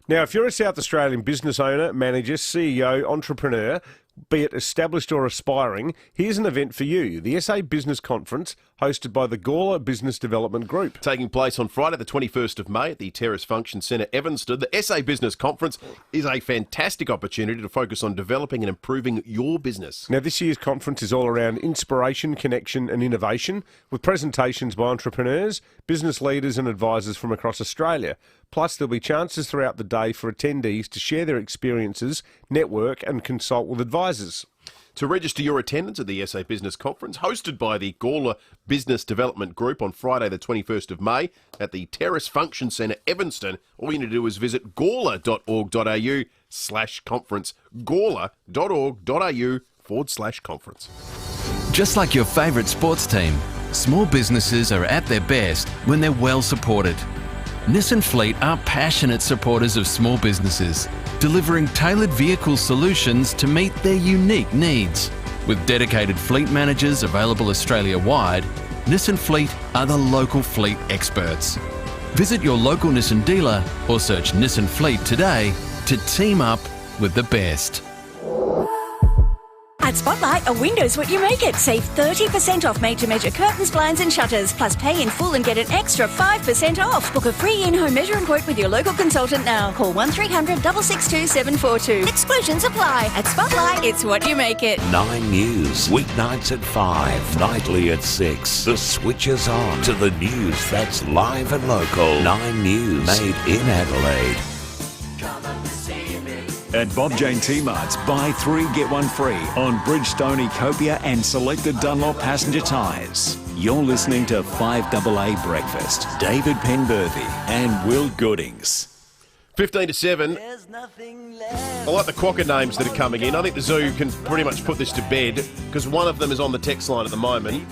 Now, if you're a South Australian business owner, manager, CEO, entrepreneur, be it established or aspiring, here's an event for you. The SA Business Conference, hosted by the Gawler Business Development Group. Taking place on Friday the 21st of May at the Terrace Function Centre, Evanston. The SA Business Conference is a fantastic opportunity to focus on developing and improving your business. Now, this year's conference is all around inspiration, connection and innovation, with presentations by entrepreneurs, business leaders and advisors from across Australia. Plus, there'll be chances throughout the day for attendees to share their experiences, network and consult with advisors. To register your attendance at the SA Business Conference, hosted by the Gawler Business Development Group on Friday the 21st of May at the Terrace Function Centre, Evanston, all you need to do is visit gawler.org.au/conference, gawler.org.au/conference. Just like your favourite sports team, small businesses are at their best when they're well supported. Nissan Fleet are passionate supporters of small businesses, delivering tailored vehicle solutions to meet their unique needs. With dedicated fleet managers available Australia-wide, Nissan Fleet are the local fleet experts. Visit your local Nissan dealer or search Nissan Fleet today to team up with the best. At Spotlight, a window's what you make it. Save 30% off made-to-measure curtains, blinds and shutters. Plus pay in full and get an extra 5% off. Book a free in-home measure and quote with your local consultant now. Call 1300 662 742. Exclusions apply. At Spotlight, it's what you make it. 9 News, weeknights at 5, nightly at 6. The switch is on to the news that's live and local. 9 News, made in Adelaide. At Bob Jane T-Mart's, buy 3 get 1 free on Bridgestone, Copia and selected Dunlop passenger tyres. You're listening to 5AA Breakfast. David Penberthy and Will Goodings. 15 to 7. I like the quokka names that are coming in. I think the Zoo can pretty much put this to bed because one of them is on the text line at the moment.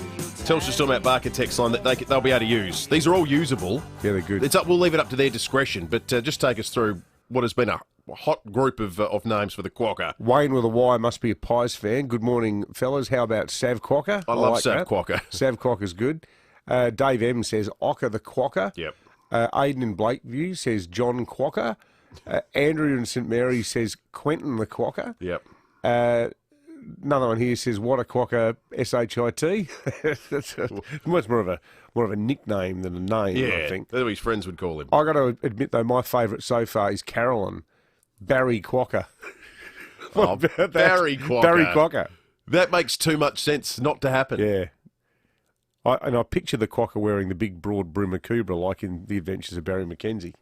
Telstra Stormont Barker text line that they'll be able to use. These are all usable. Yeah, they're good. We'll leave it up to their discretion, but just take us through what has been a hot group of names for the quokka. Wayne with a Y must be a Pies fan. Good morning, fellas. How about Sav Quokka? I love Sav Quokka. Sav Quokka's good. Dave M says Ocker the Quokka. Yep. Aidan in Blakeview says John Quokka. Andrew in St Mary says Quentin the Quokka. Yep. Another one here says what a Quokka, SHIT. That's much more of a nickname than a name. Yeah, I think that's what his friends would call him. I got to admit though, my favourite so far is Carolyn. Barry Quokka. Oh, Barry Quokka. Barry Quokka. That makes too much sense not to happen. Yeah. I picture the Quokka wearing the big broad brim Akubra like in The Adventures of Barry Mackenzie.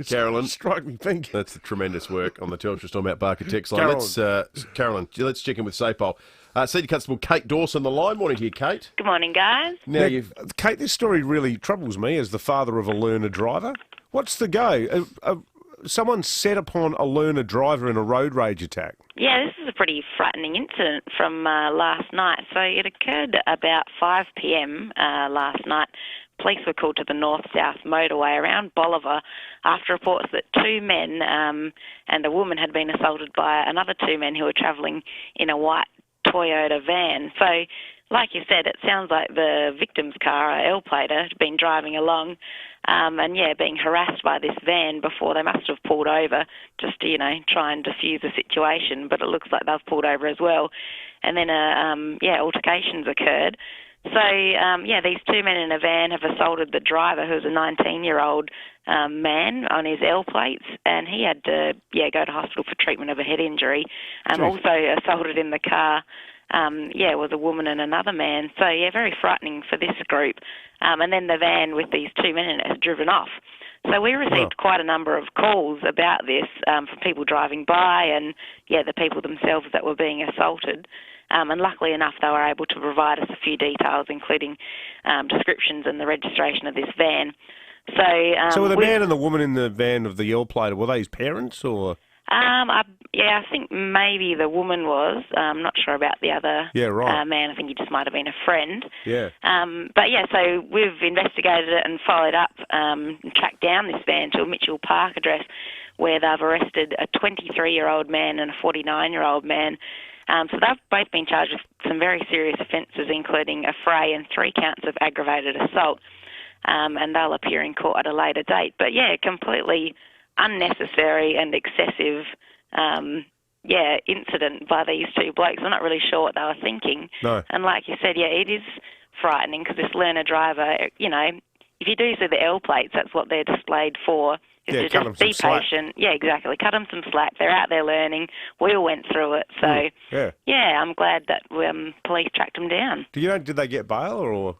Carolyn. Strike me pink. That's the tremendous work on the Telstra Stormont Barker text line. Carolyn, let's check in with SAPOL. Senior Constable Kate Dawson, the line. Morning to you, Kate. Good morning, guys. Now, Kate, this story really troubles me as the father of a learner driver. What's the go? Someone set upon a learner driver in a road rage attack. Yeah, this is a pretty frightening incident from last night. So it occurred about 5 p.m. Last night. Police were called to the north-south motorway around Bolivar after reports that 2 men and a woman had been assaulted by another 2 men who were travelling in a white Toyota van. So, like you said, it sounds like the victim's car, a L-plater, had been driving along being harassed by this van before. They must have pulled over just to, try and defuse the situation, but it looks like they've pulled over as well. And then, altercations occurred. So, these 2 men in a van have assaulted the driver, who's a 19-year-old man on his L plates, and he had to, go to hospital for treatment of a head injury. Also assaulted in the car, was a woman and another man. So, very frightening for this group. And then the van with these 2 men in it has driven off. So we received quite a number of calls about this from people driving by and, the people themselves that were being assaulted. And luckily enough, they were able to provide us a few details, including descriptions and the registration of this van. So were the man and the woman in the van of the L plate, were they his parents or? I think maybe the woman was. I'm not sure about the other man. I think he just might have been a friend. Yeah. So we've investigated it and followed up and tracked down this van to a Mitchell Park address where they've arrested a 23-year-old man and a 49-year-old man. So they've both been charged with some very serious offences, including a fray and 3 counts of aggravated assault. And they'll appear in court at a later date. But, completely unnecessary and excessive incident by these two blokes. I'm not really sure what they were thinking. No. And like you said, it is frightening because this learner driver, if you do see the L plates, that's what they're displayed for, is to just be patient. Yeah, exactly. Cut them some slack. They're out there learning. We all went through it. So, I'm glad that police tracked them down. Did they get bail or?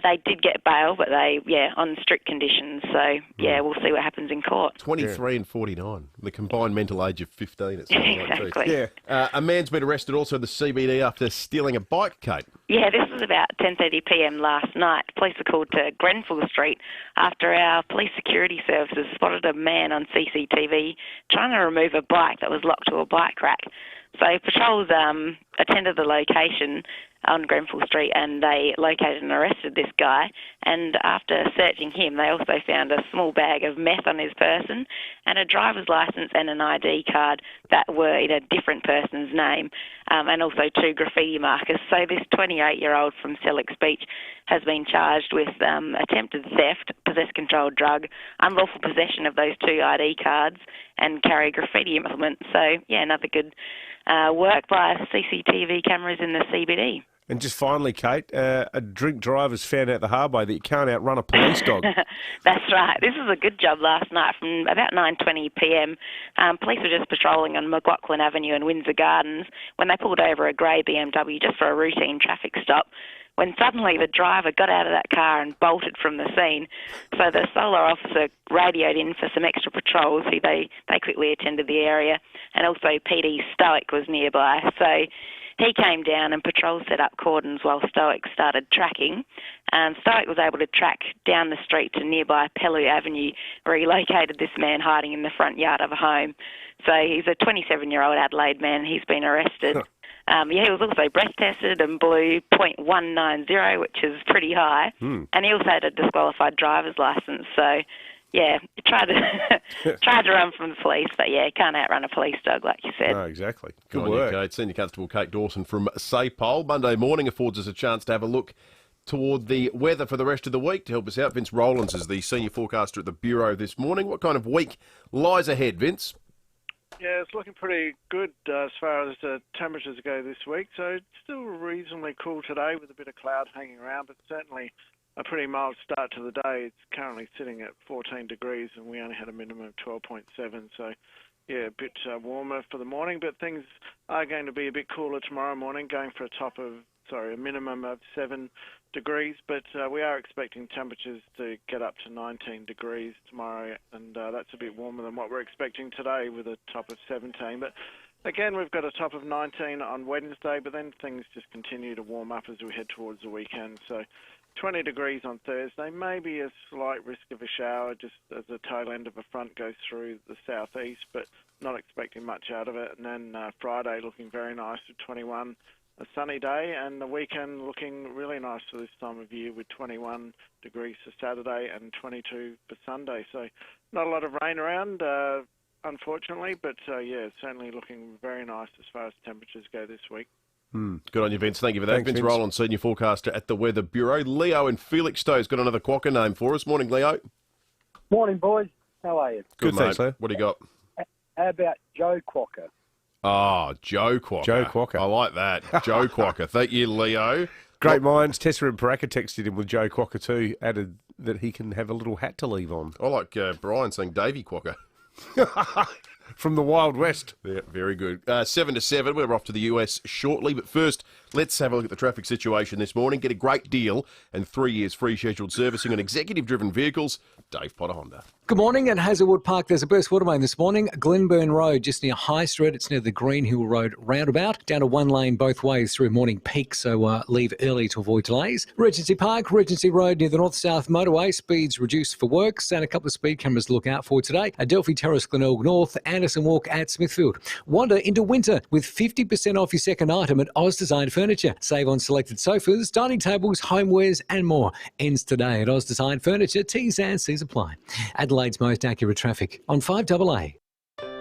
They did get bail, but they, on strict conditions. So, we'll see what happens in court. 23 and 49, the combined mental age of 15. It exactly. Like too. A man's been arrested also in the CBD after stealing a bike, Kate. Yeah, this was about 10:30 p.m. last night. Police were called to Grenfell Street after our police security services spotted a man on CCTV trying to remove a bike that was locked to a bike rack. So patrols attended the location on Grenfell Street and they located and arrested this guy. And after searching him, they also found a small bag of meth on his person and a driver's licence and an ID card that were in a different person's name, and also 2 graffiti markers. So this 28-year-old from Selleck's Beach has been charged with attempted theft, possess controlled drug, unlawful possession of those 2 ID cards, and carry graffiti implements. So, another good work by CCTV cameras in the CBD. And just finally, Kate, a drink driver's found out the hard way that you can't outrun a police dog. That's right. This was a good job last night from about 9:20 p.m. Police were just patrolling on McLaughlin Avenue and Windsor Gardens when they pulled over a grey BMW just for a routine traffic stop, when suddenly the driver got out of that car and bolted from the scene. So the solar officer radioed in for some extra patrols. They quickly attended the area, and also PD Stoic was nearby. So he came down and patrols set up cordons while Stoic started tracking. Stoic was able to track down the street to nearby Pellew Avenue where he located this man hiding in the front yard of a home. So he's a 27-year-old Adelaide man. He's been arrested. He was also breath tested and blew .190, which is pretty high. And he also had a disqualified driver's licence. So, tried to run from the police, but can't outrun a police dog, like you said. No, exactly. Good work, Kate. Senior Constable Kate Dawson from SAPOL. Monday morning affords us a chance to have a look toward the weather for the rest of the week. To help us out, Vince Rowlands is the senior forecaster at the Bureau this morning. What kind of week lies ahead, Vince? Yeah, it's looking pretty good as far as temperatures go this week. So it's still reasonably cool today with a bit of cloud hanging around, but certainly a pretty mild start to the day. It's currently sitting at 14 degrees and we only had a minimum of 12.7. So, a bit warmer for the morning, but things are going to be a bit cooler tomorrow morning, going for a minimum of 7 degrees, but we are expecting temperatures to get up to 19 degrees tomorrow, and that's a bit warmer than what we're expecting today with a top of 17. But again, we've got a top of 19 on Wednesday, but then things just continue to warm up as we head towards the weekend. So 20 degrees on Thursday, maybe a slight risk of a shower just as the tail end of a front goes through the southeast, but not expecting much out of it. And then Friday looking very nice with 21, a sunny day, and the weekend looking really nice for this time of year with 21 degrees for Saturday and 22 for Sunday. So not a lot of rain around, unfortunately, but certainly looking very nice as far as temperatures go this week. Good on you, Vince. Thank you for that. Thanks, Vince Vince. Rowland, senior forecaster at the Weather Bureau. Leo in Felixstowe's got another quokka name for us. Morning, Leo. Morning, boys. How are you? Good, thanks, mate. Leo. What do you got? How about Joe Quokka? Oh, Joe Quokka. Joe Quokka. I like that. Joe Quokka. Thank you, Leo. Great minds. Tessa and Paraka texted him with Joe Quokka too, added that he can have a little hat to leave on. I like Brian saying Davey Quokka. From the Wild West. Yeah, very good. 7 to 7. We're off to the US shortly, but first, Let's have a look at the traffic situation this morning. Get a great deal and 3 years free scheduled servicing on executive-driven vehicles. Dave Potter Honda. Good morning. At Hazelwood Park, there's a burst water main this morning. Glenburn Road, just near High Street. It's near the Green Hill Road roundabout. Down to one lane both ways through morning peak, so leave early to avoid delays. Regency Park, Regency Road near the north-south motorway. Speeds reduced for works and a couple of speed cameras to look out for today. Adelphi Terrace, Glenelg North, Anderson Walk at Smithfield. Wander into winter with 50% off your second item at Oz Design Furniture. Save on selected sofas, dining tables, homewares and more. Ends today at Oz Design Furniture. T's and C's apply. Adelaide's most accurate traffic on 5AA.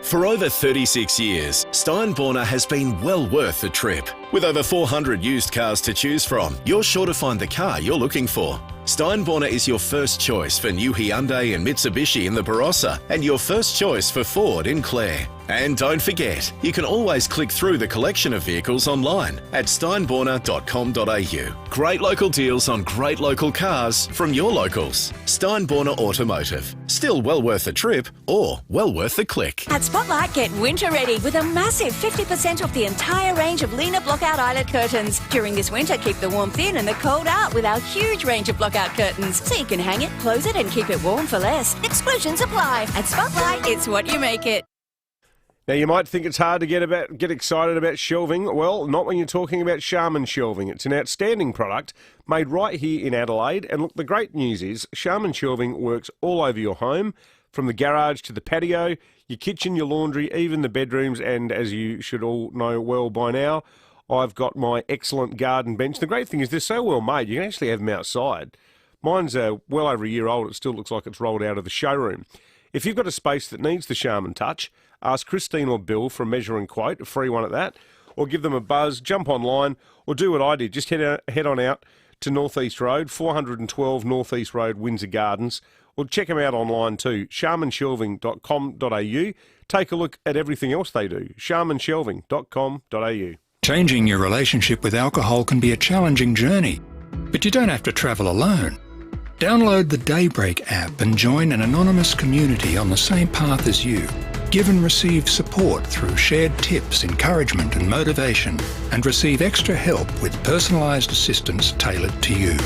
For over 36 years, Steinborner has been well worth the trip. With over 400 used cars to choose from, you're sure to find the car you're looking for. Steinborner is your first choice for new Hyundai and Mitsubishi in the Barossa, and your first choice for Ford in Clare. And don't forget, you can always click through the collection of vehicles online at steinborner.com.au. Great local deals on great local cars from your locals. Steinborner Automotive. Still well worth the trip or well worth the click. At Spotlight, get winter ready with a massive 50% off the entire range of Lena Blockout Eyelet curtains. During this winter, keep the warmth in and the cold out with our huge range of blockout curtains, so you can hang it, close it and keep it warm for less. Exclusions apply. At Spotlight, it's what you make it. Now, you might think it's hard to get excited about shelving. Well, not when you're talking about Charmin shelving. It's an outstanding product made right here in Adelaide. And look, the great news is Charmin shelving works all over your home, from the garage to the patio, your kitchen, your laundry, even the bedrooms. And as you should all know well by now, I've got my excellent garden bench. The great thing is they're so well made, you can actually have them outside. Mine's well over a year old. It still looks like it's rolled out of the showroom. If you've got a space that needs the Charmin touch, ask Christine or Bill for a measure and quote, a free one at that, or give them a buzz, jump online, or do what I did. Just head on out to North East Road, 412 North East Road, Windsor Gardens, or check them out online too, charminshelving.com.au. Take a look at everything else they do, charminshelving.com.au. Changing your relationship with alcohol can be a challenging journey, but you don't have to travel alone. Download the Daybreak app and join an anonymous community on the same path as you. Give and receive support through shared tips, encouragement and motivation, and receive extra help with personalised assistance tailored to you.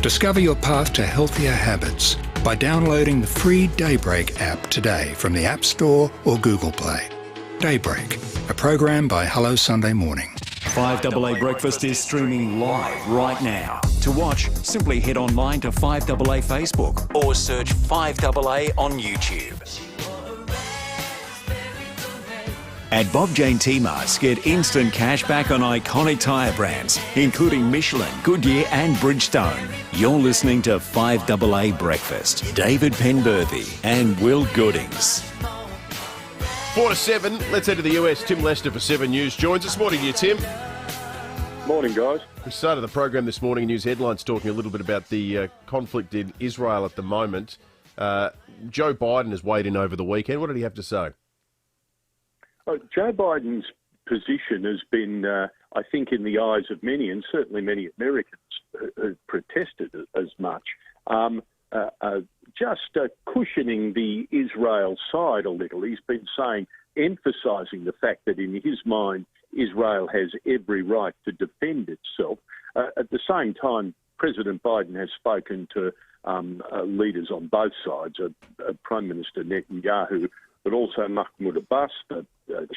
Discover your path to healthier habits by downloading the free Daybreak app today from the App Store or Google Play. Daybreak, a program by Hello Sunday Morning. 5AA Breakfast is streaming live right now. To watch, simply head online to 5AA Facebook or search 5AA on YouTube. At Bob Jane T-Marts, get instant cash back on iconic tyre brands, including Michelin, Goodyear and Bridgestone. You're listening to 5AA Breakfast. David Penberthy and Will Goodings. 4 to 7, let's head to the US. Tim Lester for 7 News joins us. Morning to you, Tim. Morning, guys. We started the program this morning in news headlines talking a little bit about the conflict in Israel at the moment. Joe Biden has weighed in over the weekend. What did he have to say? Joe Biden's position has been, I think, in the eyes of many, and certainly many Americans who protested as much, just cushioning the Israel side a little. He's been emphasising the fact that in his mind, Israel has every right to defend itself. At the same time, President Biden has spoken to leaders on both sides, Prime Minister Netanyahu, but also Mahmoud Abbas, the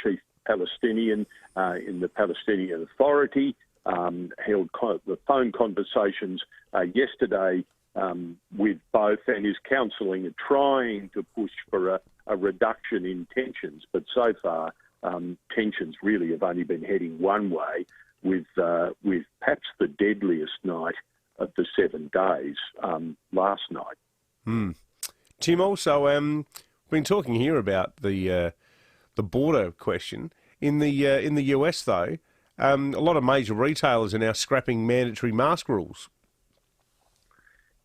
chief Palestinian in the Palestinian Authority, held the phone conversations yesterday with both, and is counselling and trying to push for a reduction in tensions. But so far, tensions really have only been heading one way, with perhaps the deadliest night of the 7 days last night. Tim, also, we've been talking here about the border question. In the US, though, a lot of major retailers are now scrapping mandatory mask rules.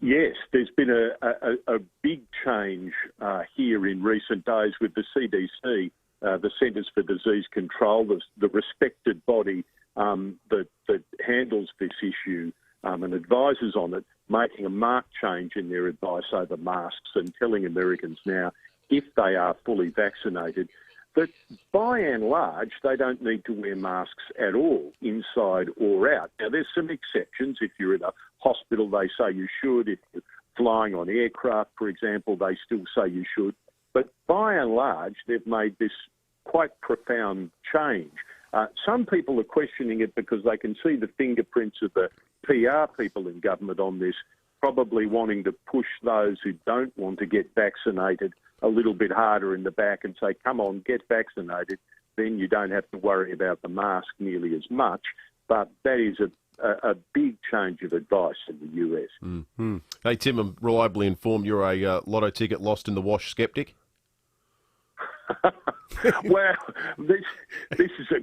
Yes, there's been a big change here in recent days with the CDC, the Centres for Disease Control, the respected body that handles this issue and advises on it, making a marked change in their advice over masks and telling Americans now, if they are fully vaccinated, But by and large, they don't need to wear masks at all, inside or out. Now, there's some exceptions. If you're in a hospital, they say you should. If you're flying on aircraft, for example, they still say you should. But by and large, they've made this quite profound change. Some people are questioning it because they can see the fingerprints of the PR people in government on this, probably wanting to push those who don't want to get vaccinated a little bit harder in the back and say, come on, get vaccinated. Then you don't have to worry about the mask nearly as much. But that is a big change of advice in the US. Mm-hmm. Hey, Tim, I'm reliably informed you're a lotto ticket lost in the wash skeptic. Well, this is a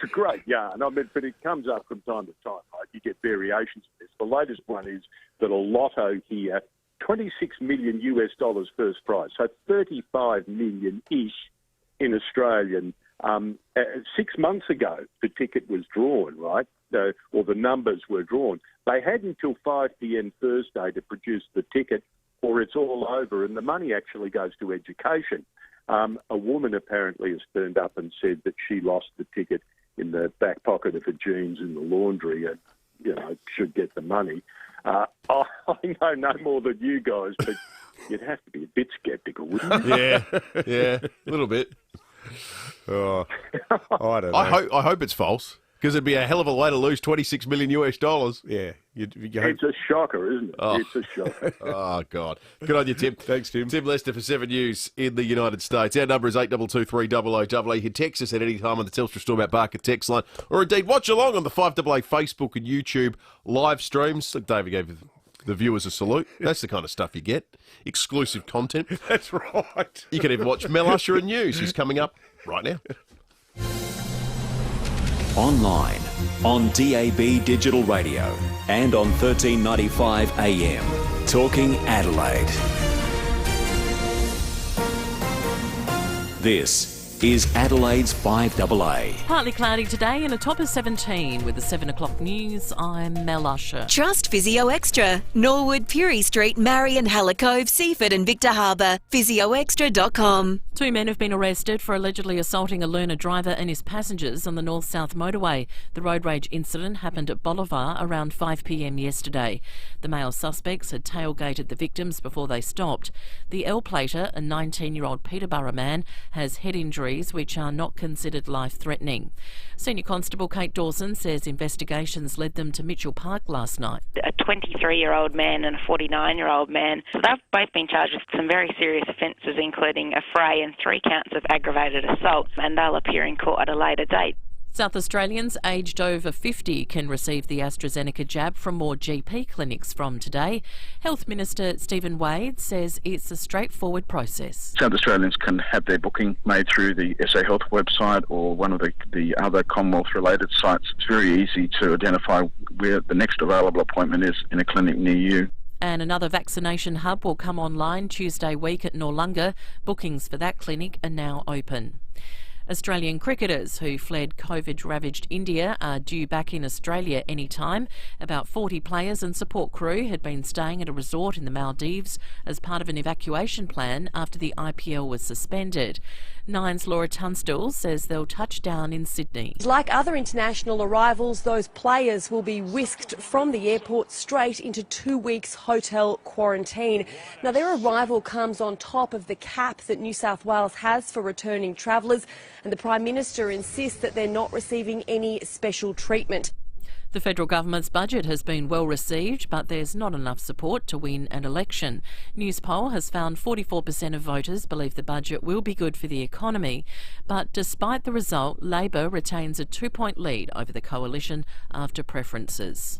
great yarn. I mean, but it comes up from time to time. Right? You get variations of this. The latest one is that a lotto here, $26 million first prize, so 35 million-ish in Australian. 6 months ago, the ticket was drawn, right? Or the numbers were drawn. They had until 5 p.m. Thursday to produce the ticket, or it's all over, and the money actually goes to education. A woman apparently has turned up and said that she lost the ticket in the back pocket of her jeans in the laundry and, should get the money. I know no more than you guys, but you'd have to be a bit sceptical, wouldn't you? Yeah, a little bit. Oh, I don't know. I hope it's false, because it'd be a hell of a way to lose $26 million. Yeah. It's a shocker, isn't it? Oh. It's a shocker. Oh, God. Good on you, Tim. Thanks, Tim. Tim Lester for 7 News in the United States. Our number is 8223000. You can text us at any time on the Telstra Stormont Barker text line, or indeed watch along on the 5AA Facebook and YouTube live streams. Look, David gave the viewers a salute. That's the kind of stuff you get. Exclusive content. That's right. You can even watch Mel Usher and News, who's coming up right now. Online, on DAB Digital Radio, and on 1395 AM. Talking Adelaide. This is Adelaide's 5AA. Partly cloudy today and a top of 17 with the 7 o'clock news. I'm Mel Usher. Trust Physio Extra. Norwood, Purie Street, Marion, Hallicove, Seaford and Victor Harbour. PhysioExtra.com. 2 men have been arrested for allegedly assaulting a learner driver and his passengers on the north-south motorway. The road rage incident happened at Bolivar around 5 p.m. yesterday. The male suspects had tailgated the victims before they stopped. The L-plater, a 19-year-old Peterborough man, has head injuries which are not considered life-threatening. Senior Constable Kate Dawson says investigations led them to Mitchell Park last night. A 23-year-old man and a 49-year-old man. So they've both been charged with some very serious offences, including a fray and 3 counts of aggravated assault, and they'll appear in court at a later date. South Australians aged over 50 can receive the AstraZeneca jab from more GP clinics from today. Health Minister Stephen Wade says it's a straightforward process. South Australians can have their booking made through the SA Health website or one of the other Commonwealth-related sites. It's very easy to identify where the next available appointment is in a clinic near you. And another vaccination hub will come online Tuesday week at Noarlunga. Bookings for that clinic are now open. Australian cricketers who fled COVID-ravaged India are due back in Australia any time. About 40 players and support crew had been staying at a resort in the Maldives as part of an evacuation plan after the IPL was suspended. Nine's Laura Tunstall says they'll touch down in Sydney. Like other international arrivals, those players will be whisked from the airport straight into 2 weeks hotel quarantine. Now, their arrival comes on top of the cap that New South Wales has for returning travellers, and the Prime Minister insists that they're not receiving any special treatment. The federal government's budget has been well received, but there's not enough support to win an election. Newspoll has found 44% of voters believe the budget will be good for the economy. But despite the result, Labor retains a 2-point lead over the coalition after preferences.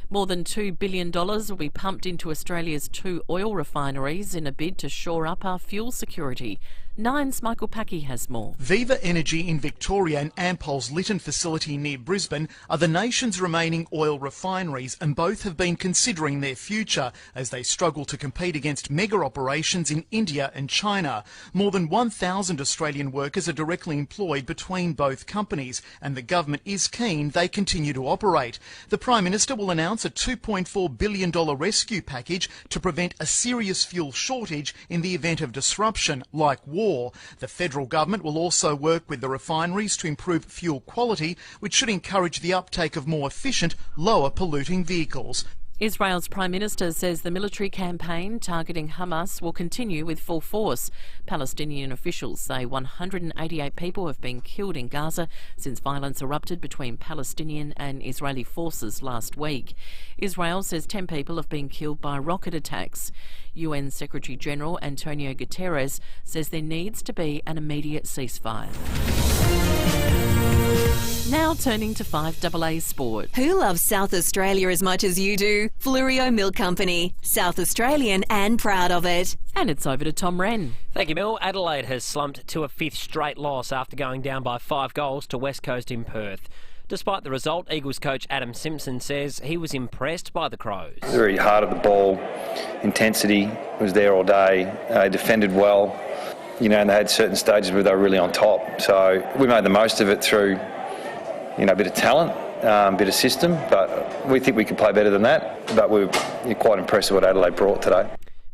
More than $2 billion will be pumped into Australia's 2 oil refineries in a bid to shore up our fuel security. Nine's Michael Packy has more. Viva Energy in Victoria and Ampol's Lytton facility near Brisbane are the nation's remaining oil refineries, and both have been considering their future as they struggle to compete against mega operations in India and China. More than 1,000 Australian workers are directly employed between both companies, and the government is keen they continue to operate. The Prime Minister will announce a $2.4 billion rescue package to prevent a serious fuel shortage in the event of disruption like war. war. The federal government will also work with the refineries to improve fuel quality, which should encourage the uptake of more efficient, lower polluting vehicles. Israel's Prime Minister says the military campaign targeting Hamas will continue with full force. Palestinian officials say 188 people have been killed in Gaza since violence erupted between Palestinian and Israeli forces last week. Israel says 10 people have been killed by rocket attacks. UN Secretary-General Antonio Guterres says there needs to be an immediate ceasefire. Now turning to 5AA Sport. Who loves South Australia as much as you do? Flurio Milk Company. South Australian and proud of it. And it's over to Tom Wren. Thank you, Mel. Adelaide has slumped to a fifth straight loss after going down by 5 goals to West Coast in Perth. Despite the result, Eagles coach Adam Simpson says he was impressed by the Crows. Very hard at the ball, intensity was there all day, defended well, and they had certain stages where they were really on top. So we made the most of it through, a bit of talent, a bit of system, but we think we could play better than that. But we're quite impressed with what Adelaide brought today.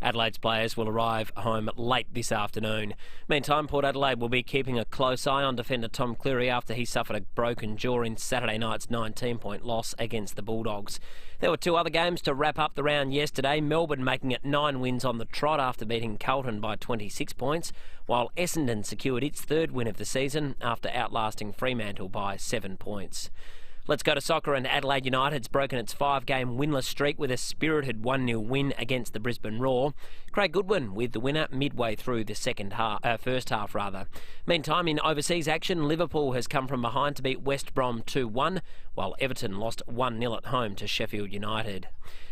Adelaide's players will arrive home late this afternoon. Meantime, Port Adelaide will be keeping a close eye on defender Tom Cleary after he suffered a broken jaw in Saturday night's 19-point loss against the Bulldogs. There were 2 other games to wrap up the round yesterday. Melbourne making it 9 wins on the trot after beating Carlton by 26 points, while Essendon secured its 3rd win of the season after outlasting Fremantle by 7 points. Let's go to soccer, and Adelaide United's broken its 5-game winless streak with a spirited 1-0 win against the Brisbane Roar. Craig Goodwin with the winner midway through the first half. Meantime, in overseas action, Liverpool has come from behind to beat West Brom 2-1, while Everton lost 1-0 at home to Sheffield United.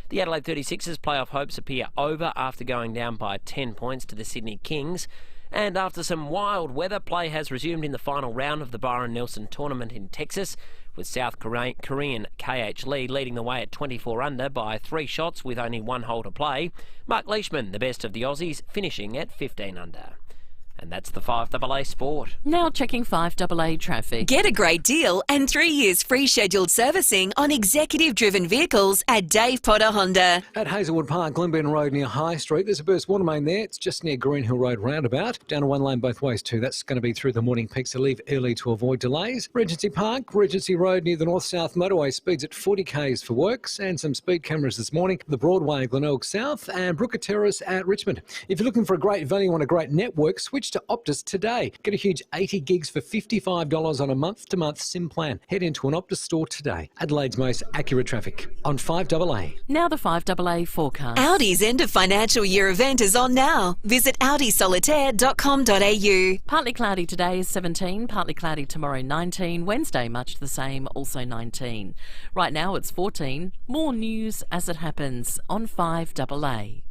The Adelaide 36ers' playoff hopes appear over after going down by 10 points to the Sydney Kings. And after some wild weather, play has resumed in the final round of the Byron Nelson tournament in Texas, with South Korean KH Lee leading the way at 24 under by 3 shots with only 1 hole to play. Mark Leishman, the best of the Aussies, finishing at 15 under. And that's the 5AA Sport. Now checking 5AA traffic. Get a great deal and 3 years free scheduled servicing on executive-driven vehicles at Dave Potter Honda. At Hazelwood Park, Glenburn Road near High Street, there's a burst water main there. It's just near Green Hill Road roundabout. Down to 1 lane both ways too. That's going to be through the morning peaks, so leave early to avoid delays. Regency Park, Regency Road near the North-South motorway, speeds at 40 k's for works, and some speed cameras this morning. The Broadway, Glenelg South, and Brooker Terrace at Richmond. If you're looking for a great value on a great network, switch to Optus today. Get a huge 80 gigs for $55 on a month-to-month SIM plan. Head into an Optus store today. Adelaide's most accurate traffic on 5AA. Now the 5AA forecast. Audi's end of financial year event is on now. Visit audisolitaire.com.au. Partly cloudy today is 17, partly cloudy tomorrow 19, Wednesday much the same, also 19. Right now it's 14. More news as it happens on 5AA.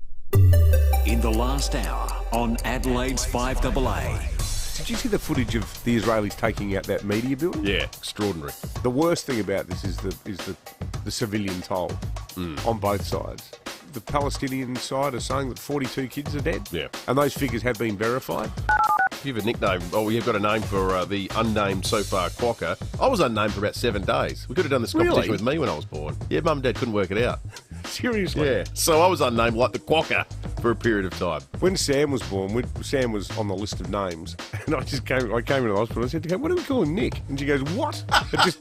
In the last hour on Adelaide's 5AA. Did you see the footage of the Israelis taking out that media building? Yeah, extraordinary. The worst thing about this is the civilian toll on both sides. The Palestinian side are saying that 42 kids are dead. Yeah. And those figures have been verified. You have a nickname. Oh, you've got a name for the unnamed so far quokka. I was unnamed for about 7 days. We could have done this competition with me when I was born. Yeah, Mum and Dad couldn't work it out. Seriously? Yeah. So I was unnamed like the quokka for a period of time. When Sam was born, Sam was on the list of names, and I came into the hospital and I said to her, "What do we call him, Nick?" And she goes, "What?" It just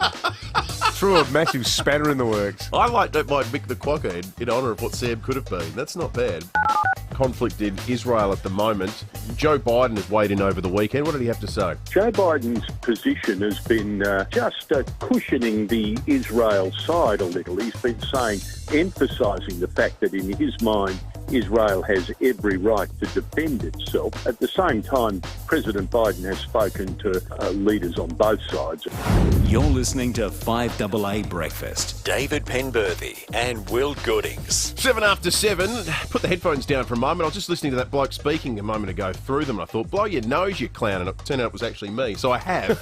threw a massive spanner in the works. I don't mind Mick the quokka in honour of what Sam could have been. That's not bad. Conflict in Israel at the moment. Joe Biden has weighed in over the weekend. What did he have to say? Joe Biden's position has been just cushioning the Israel side a little. He's been emphasising the fact that in his mind, Israel has every right to defend itself. At the same time, President Biden has spoken to leaders on both sides. You're listening to 5AA Breakfast. David Penberthy and Will Goodings. 7 after 7. Put the headphones down for a moment. I was just listening to that bloke speaking a moment ago through them, and I thought, blow your nose, you clown. And it turned out it was actually me. So I have.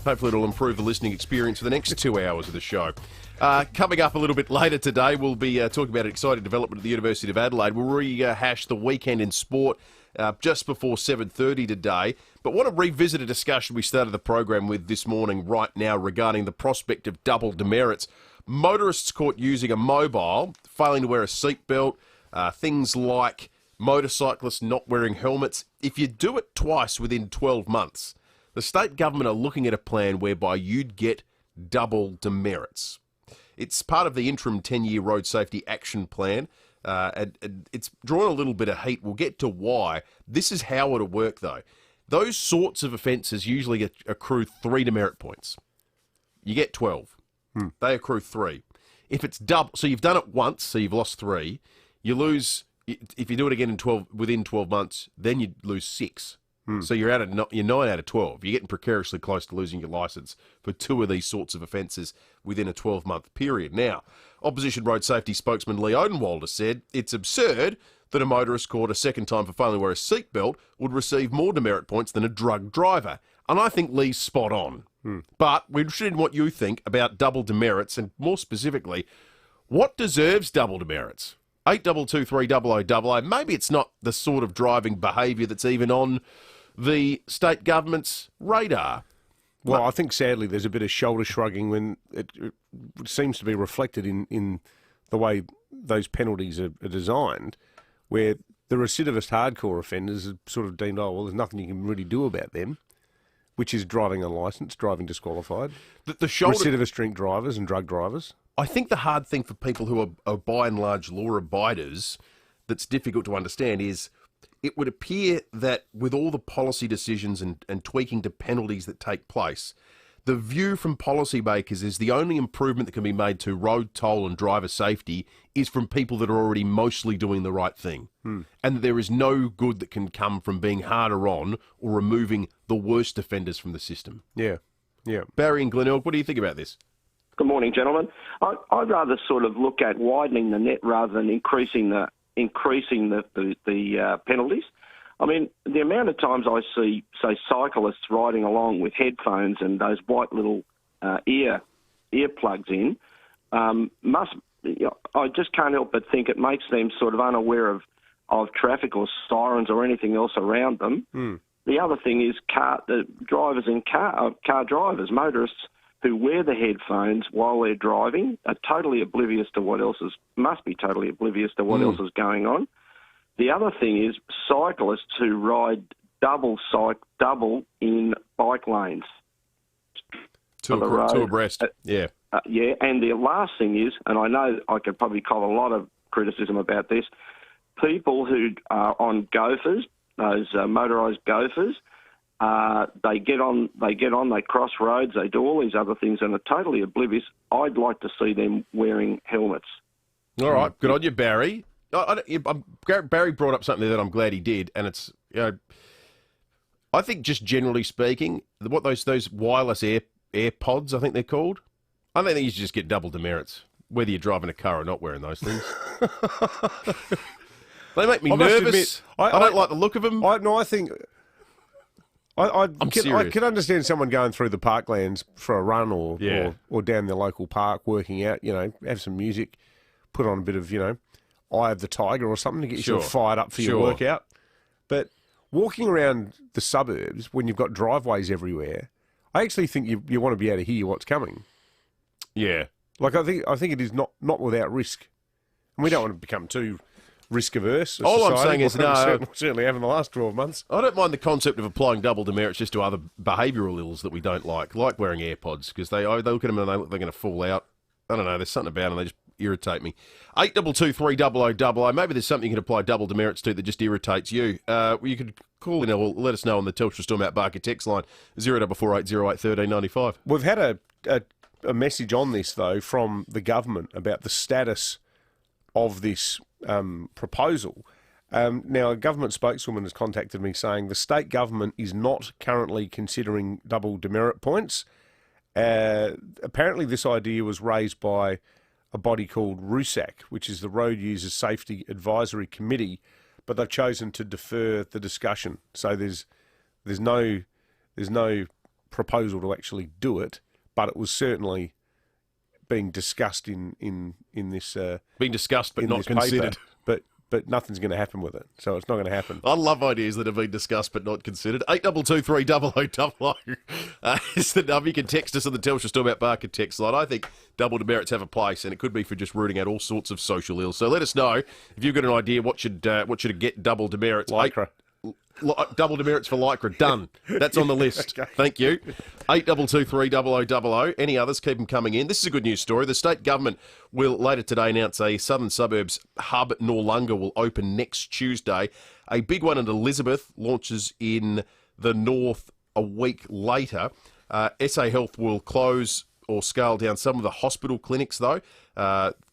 Hopefully it'll improve the listening experience for the next 2 hours of the show. Coming up a little bit later today, we'll be talking about an exciting development at the University of Adelaide. We'll rehash the weekend in sport just before 7:30 today. But want to revisit a discussion we started the program with this morning right now regarding the prospect of double demerits. Motorists caught using a mobile, failing to wear a seatbelt, things like motorcyclists not wearing helmets. If you do it twice within 12 months, the state government are looking at a plan whereby you'd get double demerits. It's part of the interim 10-year road safety action plan. And it's drawn a little bit of heat. We'll get to why. This is how it'll work, though. Those sorts of offences usually accrue 3 demerit points. You get 12. They accrue 3. If it's double, so you've done it once, so you've lost 3. You lose, if you do it again within 12 months, then you lose 6. So you're you're 9 out of 12. You're getting precariously close to losing your licence for 2 of these sorts of offences within a 12-month period. Now, Opposition Road Safety spokesman Lee Odenwalder said it's absurd that a motorist caught a second time for failing to wear a seatbelt would receive more demerit points than a drug driver. And I think Lee's spot on. But we're interested in what you think about double demerits, and more specifically, what deserves double demerits? 82230000. Maybe it's not the sort of driving behaviour that's even on the state government's radar. Well, I think sadly there's a bit of shoulder shrugging when it seems to be reflected in the way those penalties are designed, where the recidivist hardcore offenders are sort of deemed, oh, well, there's nothing you can really do about them, which is driving unlicensed, driving disqualified. The recidivist drink drivers and drug drivers. I think the hard thing for people who are by and large law abiders that's difficult to understand is it would appear that with all the policy decisions and tweaking to penalties that take place, the view from policymakers is the only improvement that can be made to road, toll and driver safety is from people that are already mostly doing the right thing. And there is no good that can come from being harder on or removing the worst offenders from the system. Yeah. Barry and Glenelg, what do you think about this? Good morning, gentlemen. I'd rather sort of look at widening the net rather than increasing the penalties. I mean, the amount of times I see, say, cyclists riding along with headphones and those white little ear plugs in, I just can't help but think it makes them sort of unaware of traffic or sirens or anything else around them. The other thing is car drivers, motorists who wear the headphones while they're driving are totally oblivious to what else must be totally oblivious to what else is going on. The other thing is cyclists who ride double in bike lanes. Two abreast, yeah. And the last thing is, and I know I could probably call a lot of criticism about this, people who are on gophers, those motorised gophers, they get on, they cross roads, they do all these other things and are totally oblivious. I'd like to see them wearing helmets. All right, good on you, Barry. Barry brought up something that I'm glad he did, and it's, I think just generally speaking, what those wireless AirPods, I think they're called, I think you should just get double demerits, whether you're driving a car or not wearing those things. They make me nervous. I don't like the look of them. I think... I can understand someone going through the parklands for a run or down the local park working out, have some music, put on a bit of, Eye of the Tiger or something to get yourself fired up for your workout. But walking around the suburbs when you've got driveways everywhere, I actually think you want to be able to hear what's coming. Yeah. Like I think it is not without risk. And we don't want to become too risk averse. All I'm saying is certainly have in the last 12 months. I don't mind the concept of applying double demerits just to other behavioural ills that we don't like wearing AirPods, because they look at them and they look they're going to fall out. I don't know, there's something about them, they just irritate me. 82230000. Maybe there's something you can apply double demerits to that just irritates you. You could call in or let us know on the Telstra Storm Out Barker text line 0448081395. We've had a message on this though from the government about the status of this proposal. Now, a government spokeswoman has contacted me saying the state government is not currently considering double demerit points. Apparently this idea was raised by a body called RUSAC, which is the Road Users Safety Advisory Committee, but they've chosen to defer the discussion. So there's no proposal to actually do it, but it was certainly being discussed in this being discussed but not considered. But but nothing's going to happen with it. So it's not going to happen. I love ideas that have been discussed but not considered. 8223 is the number. You can text us on the Telstra Stormont Barker text line. I think double demerits have a place, and it could be for just rooting out all sorts of social ills. So let us know if you've got an idea what should get double demerits. Lycra. Double demerits for Lycra. Done. That's on the list. Okay. Thank you. 8223 Any others, keep them coming in. This is a good news story. The state government will later today announce a southern suburbs hub, Noarlunga, will open next Tuesday. A big one in Elizabeth launches in the north a week later. SA Health will close or scale down some of the hospital clinics, though.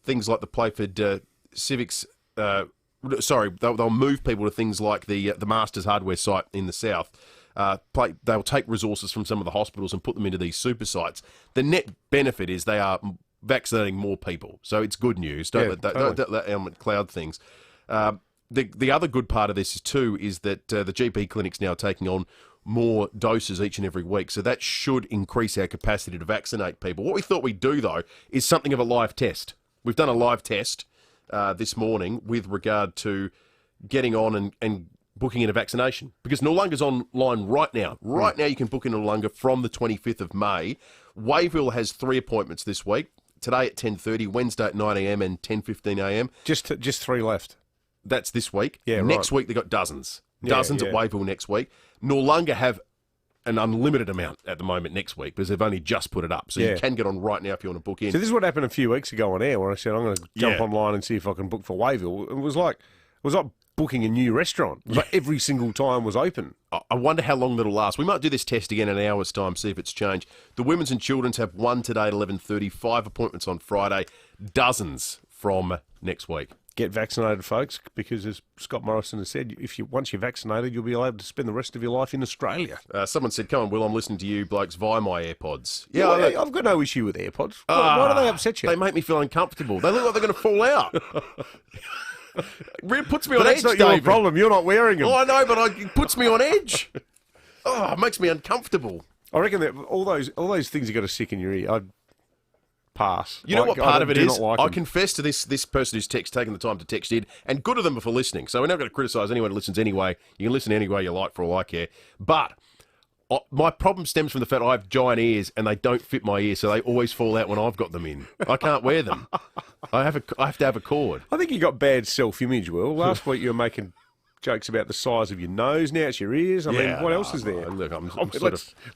Things like the Playford Civics... they'll move people to things like the Masters hardware site in the south. They'll take resources from some of the hospitals and put them into these super sites. The net benefit is they are vaccinating more people, so it's good news. Don't let that element cloud things. The other good part of this is that the GP clinic's now taking on more doses each and every week, so that should increase our capacity to vaccinate people. What we thought we'd do, though, is something of a live test. We've done a live test this morning with regard to getting on and booking in a vaccination, because Noarlunga's online right now. Right now you can book in Noarlunga from the 25th of May. Wayville has 3 appointments this week, today at 10:30, Wednesday at 9am and 10:15am. Just 3 left. That's this week. Yeah, next right. week they've got dozens. Yeah, Dozens at Wayville next week. Noarlunga have an unlimited amount at the moment next week because they've only just put it up. So you can get on right now if you want to book in. So this is what happened a few weeks ago on air when I said I'm going to jump online and see if I can book for Wayville. It was like booking a new restaurant. It was like every single time was open. I wonder how long that'll last. We might do this test again in an hour's time, see if it's changed. The Women's and Children's have one today at 11:30, 5 appointments on Friday, dozens from next week. Get vaccinated, folks, because as Scott Morrison has said, once you're vaccinated, you'll be able to spend the rest of your life in Australia. Someone said, come on, Will, I'm listening to you blokes via my AirPods. Yeah, I've got no issue with AirPods. Why do they upset you? They make me feel uncomfortable. They look like they're going to fall out. It puts me on edge, That's not David. your problem. You're not wearing them. Oh, I know, but it puts me on edge. It makes me uncomfortable. I reckon that all those things you got to stick in your ear. I'd pass. You know what part of it is? Like I confess to this person who's taking the time to text in, and good of them for listening. So we're not going to criticise anyone who listens anyway. You can listen any way you like for all I care. But my problem stems from the fact I have giant ears and they don't fit my ears, so they always fall out when I've got them in. I can't wear them. I have to have a cord. I think you got bad self-image, Will. Last week you were making jokes about the size of your nose. Now it's your ears. I mean, what else is there? Look,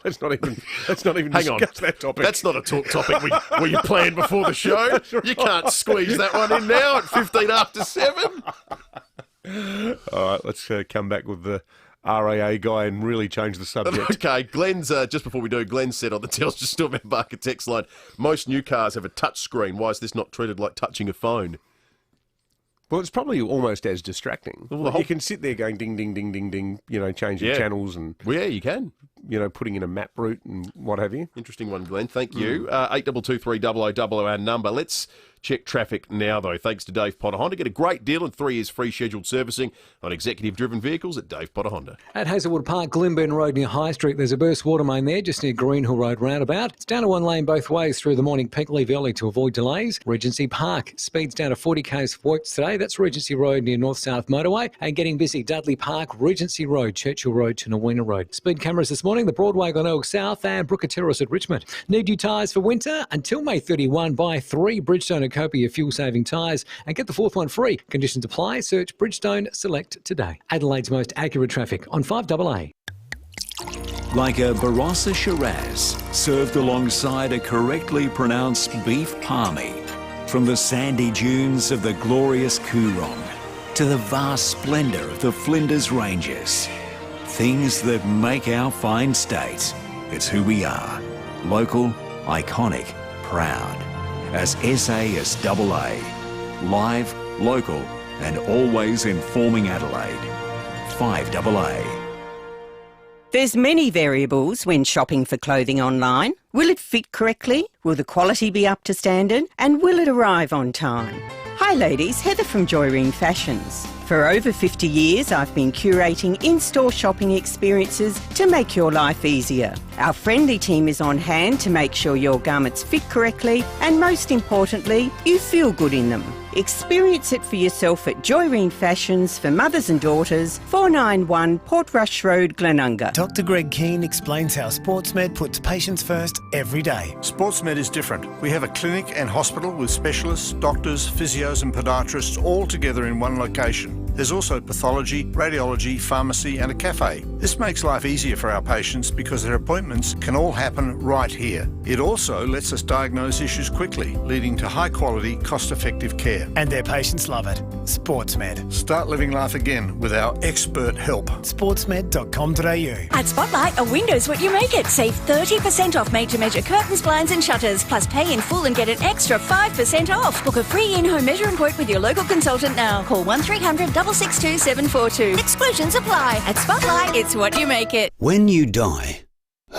let's not even hang on. discuss that topic. That's not a topic we planned before the show. Right. You can't squeeze that one in now at 15 after 7. All right, let's come back with the RAA guy and really change the subject. Okay, Glenn's, just before we do, Glenn said on the Telstra Stormont Barker text line, most new cars have a touch screen. Why is this not treated like touching a phone? Well, it's probably almost as distracting. Well, you can sit there going ding, ding, ding, ding, ding, changing channels and... Well, yeah, you can. Putting in a map route and what have you. Interesting one, Glenn. Thank you. 8223 0000 our number. Let's check traffic now, though, thanks to Dave Potter Honda. Get a great deal and 3 years free scheduled servicing on executive-driven vehicles at Dave Potter Honda. At Hazelwood Park, Glenburn Road near High Street, there's a burst water main there just near Greenhill Road roundabout. It's down to one lane both ways through the morning peak. Leave early to avoid delays. Regency Park, speeds down to 40 k's for works today. That's Regency Road near North-South Motorway. And getting busy, Dudley Park, Regency Road, Churchill Road to Nowina Road. Speed cameras this morning, the Broadway on Oak South and Brooker Terrace at Richmond. Need new tyres for winter? Until May 31, buy 3 Bridgestone and Copia fuel-saving tyres and get the 4th one free. Conditions apply. Search Bridgestone Select today. Adelaide's most accurate traffic on 5AA. Like a Barossa Shiraz, served alongside a correctly pronounced beef palmy. From the sandy dunes of the glorious Coorong to the vast splendour of the Flinders Ranges. Things that make our fine state. It's who we are. Local, iconic, proud. As SASAA. Live, local, and always informing Adelaide. 5AA. There's many variables when shopping for clothing online. Will it fit correctly? Will the quality be up to standard? And will it arrive on time? Hi ladies, Heather from Joyreen Fashions. For over 50 years, I've been curating in-store shopping experiences to make your life easier. Our friendly team is on hand to make sure your garments fit correctly and most importantly, you feel good in them. Experience it for yourself at Joyreen Fashions for mothers and daughters, 491 Portrush Road, Glenunga. Dr. Greg Keane explains how SportsMed puts patients first every day. SportsMed is different. We have a clinic and hospital with specialists, doctors, physios and podiatrists all together in one location. There's also pathology, radiology, pharmacy and a cafe. This makes life easier for our patients because their appointments can all happen right here. It also lets us diagnose issues quickly, leading to high quality, cost-effective care. And their patients love it. SportsMed. Start living life again with our expert help. Sportsmed.com.au. At Spotlight, a window's what you make it. Save 30% off made-to-measure curtains, blinds and shutters. Plus pay in full and get an extra 5% off. Book a free in-home measure and quote with your local consultant now. Call 1300 662 742. Exclusions apply. At Spotlight, it's what you make it. When you die,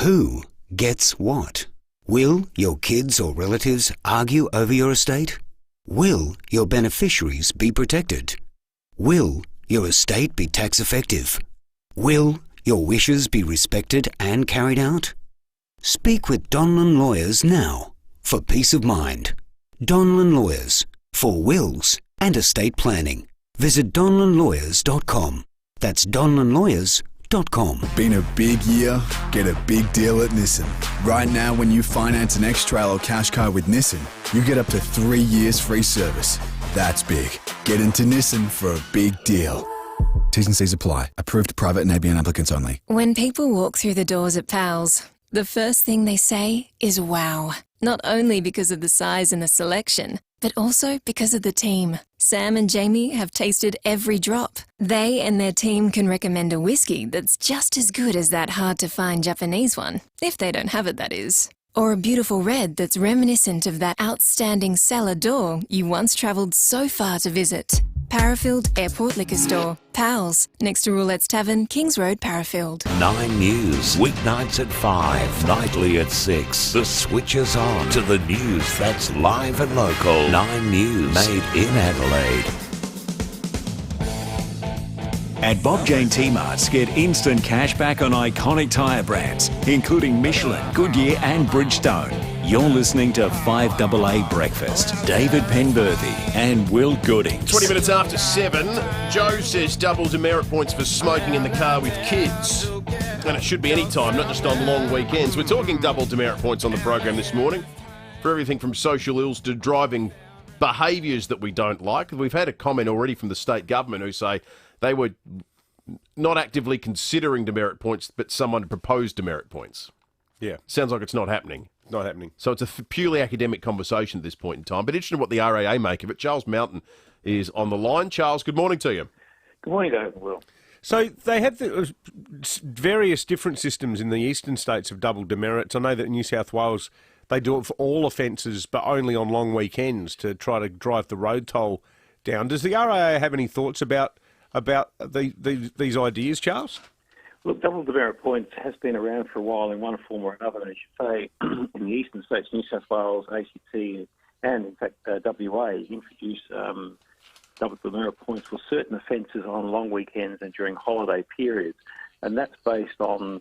who gets what? Will your kids or relatives argue over your estate? Will your beneficiaries be protected? Will your estate be tax effective? Will your wishes be respected and carried out? Speak with Donlan Lawyers now for peace of mind. Donlan Lawyers for wills and estate planning. Visit donlanlawyers.com. That's donlanlawyers.com. Been a big year? Get a big deal at Nissan. Right now, when you finance an X-Trail or cash car with Nissan, you get up to 3 years free service. That's big. Get into Nissan for a big deal. T's and C's apply. Approved private and ABN applicants only. When people walk through the doors at Pals, the first thing they say is wow. Not only because of the size and the selection, but also because of the team. Sam and Jamie have tasted every drop. They and their team can recommend a whiskey that's just as good as that hard-to-find Japanese one, if they don't have it, that is. Or a beautiful red that's reminiscent of that outstanding cellar door you once travelled so far to visit. Parafield Airport Liquor Store. Pals, next to Roulette's Tavern, Kings Road, Parafield. 9 News, weeknights at 5, nightly at 6. The switch is on to the news that's live and local. 9 News, made in Adelaide. At Bob Jane T-Marts, get instant cash back on iconic tyre brands, including Michelin, Goodyear and Bridgestone. You're listening to 5AA Breakfast. David Penberthy and Will Goodings. 20 minutes after 7, Joe says double demerit points for smoking in the car with kids. And it should be any time, not just on long weekends. We're talking double demerit points on the program this morning for everything from social ills to driving behaviours that we don't like. We've had a comment already from the state government who say they were not actively considering demerit points, but someone proposed demerit points. Yeah. Sounds like it's not happening. Not happening. So it's a purely academic conversation at this point in time. But interested in what the RAA make of it. Charles Mountain is on the line. Charles, good morning to you. Good morning, David. Will. So they have various different systems in the eastern states of double demerits. I know that in New South Wales they do it for all offences, but only on long weekends to try to drive the road toll down. Does the RAA have any thoughts about these ideas, Charles? Look, double demerit points has been around for a while in one form or another, and I should say in the eastern states, New South Wales, ACT, and in fact WA introduced double demerit points for certain offences on long weekends and during holiday periods, and that's based on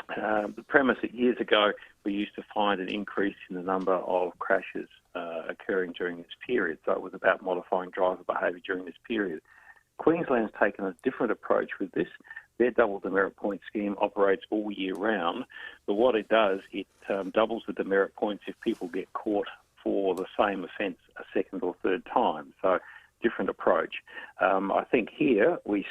the premise that years ago we used to find an increase in the number of crashes occurring during this period, so it was about modifying driver behaviour during this period. Queensland's taken a different approach with this. Their double demerit point scheme operates all year round, but what it does, it doubles the demerit points if people get caught for the same offence a second or third time. So, different approach. I think here the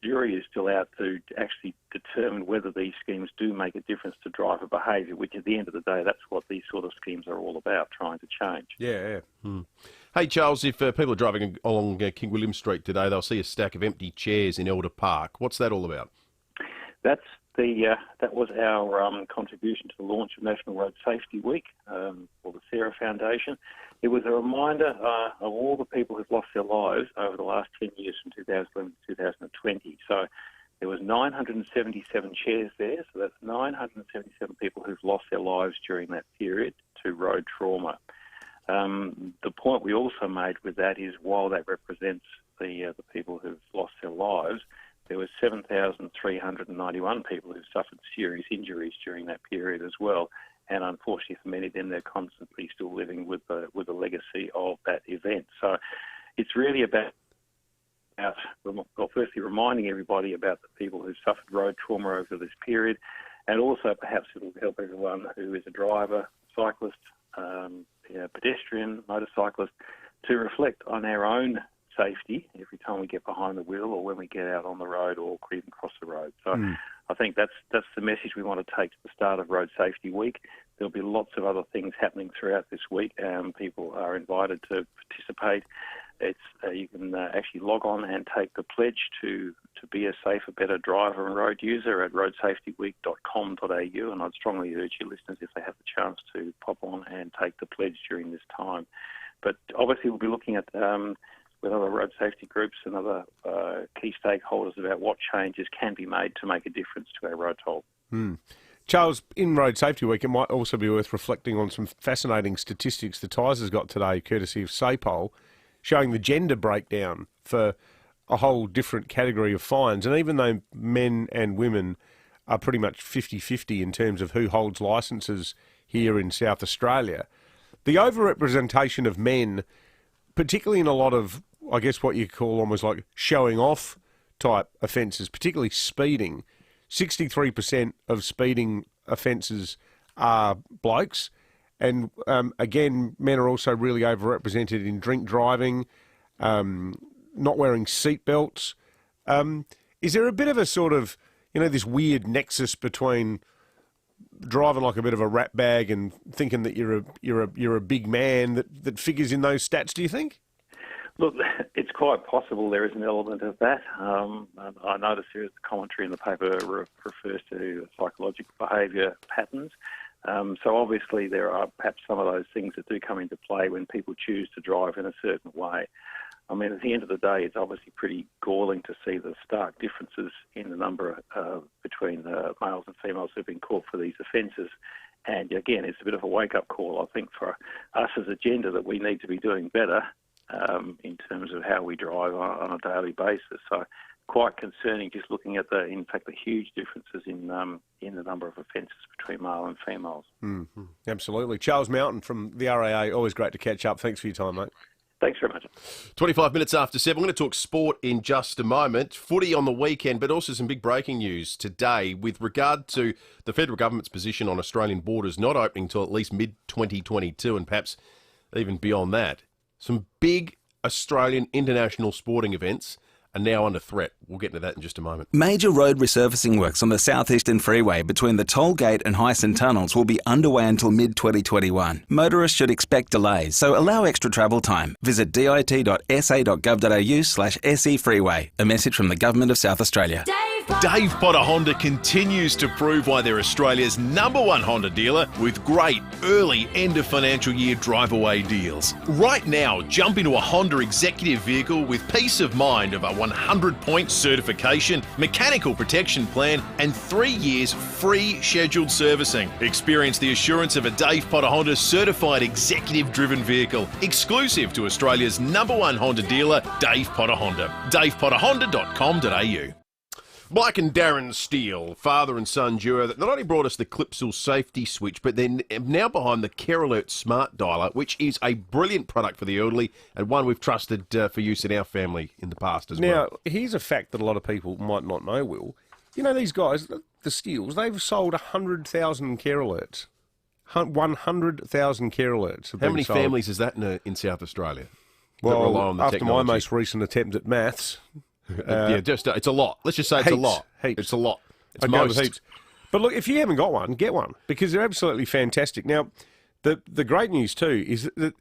jury is still out to actually determine whether these schemes do make a difference to driver behaviour, which at the end of the day, that's what these sort of schemes are all about, trying to change. Yeah. Hey, Charles, if people are driving along King William Street today, they'll see a stack of empty chairs in Elder Park. What's that all about? That was our contribution to the launch of National Road Safety Week, or the Sarah Foundation. It was a reminder of all the people who've lost their lives over the last 10 years from 2011 to 2020. So there was 977 chairs there, so that's 977 people who've lost their lives during that period to road trauma. The point we also made with that is while that represents the people who've lost their lives, there were 7,391 people who suffered serious injuries during that period as well. And unfortunately for many of them, they're constantly still living with the legacy of that event. So it's really about firstly reminding everybody about the people who've suffered road trauma over this period, and also perhaps it'll help everyone who is a driver, cyclist, pedestrian, motorcyclist, to reflect on our own safety every time we get behind the wheel or when we get out on the road or even cross the road. So I think that's the message we want to take to the start of Road Safety Week. There'll be lots of other things happening throughout this week. People are invited to participate. You can actually log on and take the pledge to be a safer, better driver and road user at roadsafetyweek.com.au, and I'd strongly urge your listeners, if they have the chance, to pop on and take the pledge during this time. But obviously we'll be looking at with other road safety groups and other key stakeholders about what changes can be made to make a difference to our road toll. Charles, in Road Safety Week, it might also be worth reflecting on some fascinating statistics the Tigers has got today, courtesy of SAPOL, showing the gender breakdown for a whole different category of fines. And even though men and women are pretty much 50-50 in terms of who holds licences here in South Australia, the overrepresentation of men, particularly in a lot of, I guess, what you call almost like showing off type offences, particularly speeding, 63% of speeding offences are blokes. And again, men are also really overrepresented in drink driving, not wearing seatbelts. Is there a bit of a sort of, this weird nexus between driving like a bit of a rat bag and thinking that you're a big man that figures in those stats, do you think? Look, it's quite possible there is an element of that. I notice there is a commentary in the paper refers to psychological behaviour patterns. So obviously there are perhaps some of those things that do come into play when people choose to drive in a certain way. I mean, at the end of the day, it's obviously pretty galling to see the stark differences in the number between males and females who've been caught for these offences. And again, it's a bit of a wake-up call, I think, for us as a gender, that we need to be doing better in terms of how we drive on a daily basis. So quite concerning, just looking at the huge differences in the number of offences between male and females. Mm-hmm. Absolutely. Charles Mountain from the RAA, always great to catch up. Thanks for your time, mate. Thanks very much. 25 minutes after 7. We're going to talk sport in just a moment. Footy on the weekend, but also some big breaking news today with regard to the federal government's position on Australian borders not opening until at least mid-2022 and perhaps even beyond that. Some big Australian international sporting events are now under threat. We'll get into that in just a moment. Major road resurfacing works on the southeastern freeway between the toll gate and Hyson tunnels will be underway until mid-2021. Motorists should expect delays, so allow extra travel time. Visit dit.sa.gov.au/SE Freeway. A message from the Government of South Australia. Dave Potter Honda continues to prove why they're Australia's #1 Honda dealer with great early end of financial year drive-away deals. Right now, jump into a Honda executive vehicle with peace of mind of a 100-point certification, mechanical protection plan and 3 years free scheduled servicing. Experience the assurance of a Dave Potter Honda certified executive-driven vehicle, exclusive to Australia's #1 Honda dealer, Dave Potter Honda. DavePotterHonda.com.au. Mike and Darren Steele, father and son duo, that not only brought us the Clipsal safety switch, but they're now behind the Care Alert Smart Dialer, which is a brilliant product for the elderly and one we've trusted for use in our family in the past as well. Now, here's a fact that a lot of people might not know, Will. You know, these guys, the Steeles, they've sold 100,000 Care Alerts. 100,000 Care Alerts. How many families is that in South Australia? Well, after my most recent attempt at maths... it's a lot. Let's just say it's a lot. It's a lot. It's most. Heaps. But look, if you haven't got one, get one, because they're absolutely fantastic. Now, the great news too is that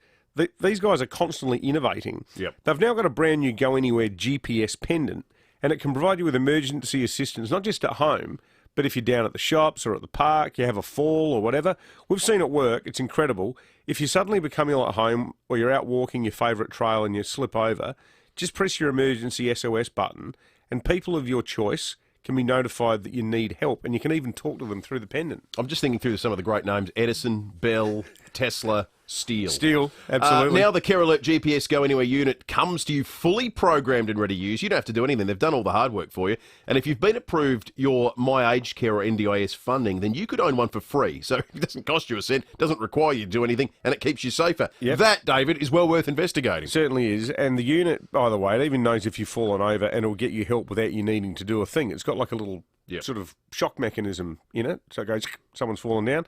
these guys are constantly innovating. Yep. They've now got a brand new Go Anywhere GPS pendant, and it can provide you with emergency assistance, not just at home, but if you're down at the shops or at the park, you have a fall or whatever. We've seen it work. It's incredible. If you suddenly become ill at home or you're out walking your favourite trail and you slip over, just press your emergency SOS button and people of your choice can be notified that you need help, and you can even talk to them through the pendant. I'm just thinking through some of the great names: Edison, Bell, Tesla, Steel, absolutely. Now the Care Alert GPS Go Anywhere unit comes to you fully programmed and ready to use. You don't have to do anything. They've done all the hard work for you. And if you've been approved your My Aged Care or NDIS funding, then you could own one for free. So it doesn't cost you a cent, doesn't require you to do anything, and it keeps you safer. Yep. That, David, is well worth investigating. Certainly is. And the unit, by the way, it even knows if you've fallen over, and it'll get you help without you needing to do a thing. It's got like a little sort of shock mechanism in it. So it goes, someone's fallen down.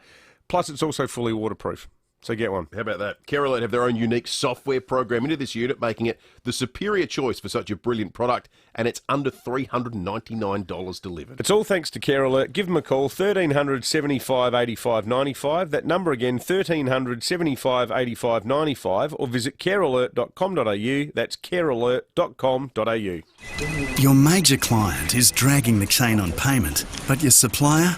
Plus, it's also fully waterproof. So get one. How about that? Care Alert have their own unique software program into this unit, making it the superior choice for such a brilliant product, and it's under $399 delivered. It's all thanks to Care Alert. Give them a call, 1300 75 85 95. That number again, 1300 75 85 95, or visit carealert.com.au. That's carealert.com.au. Your major client is dragging the chain on payment, but your supplier,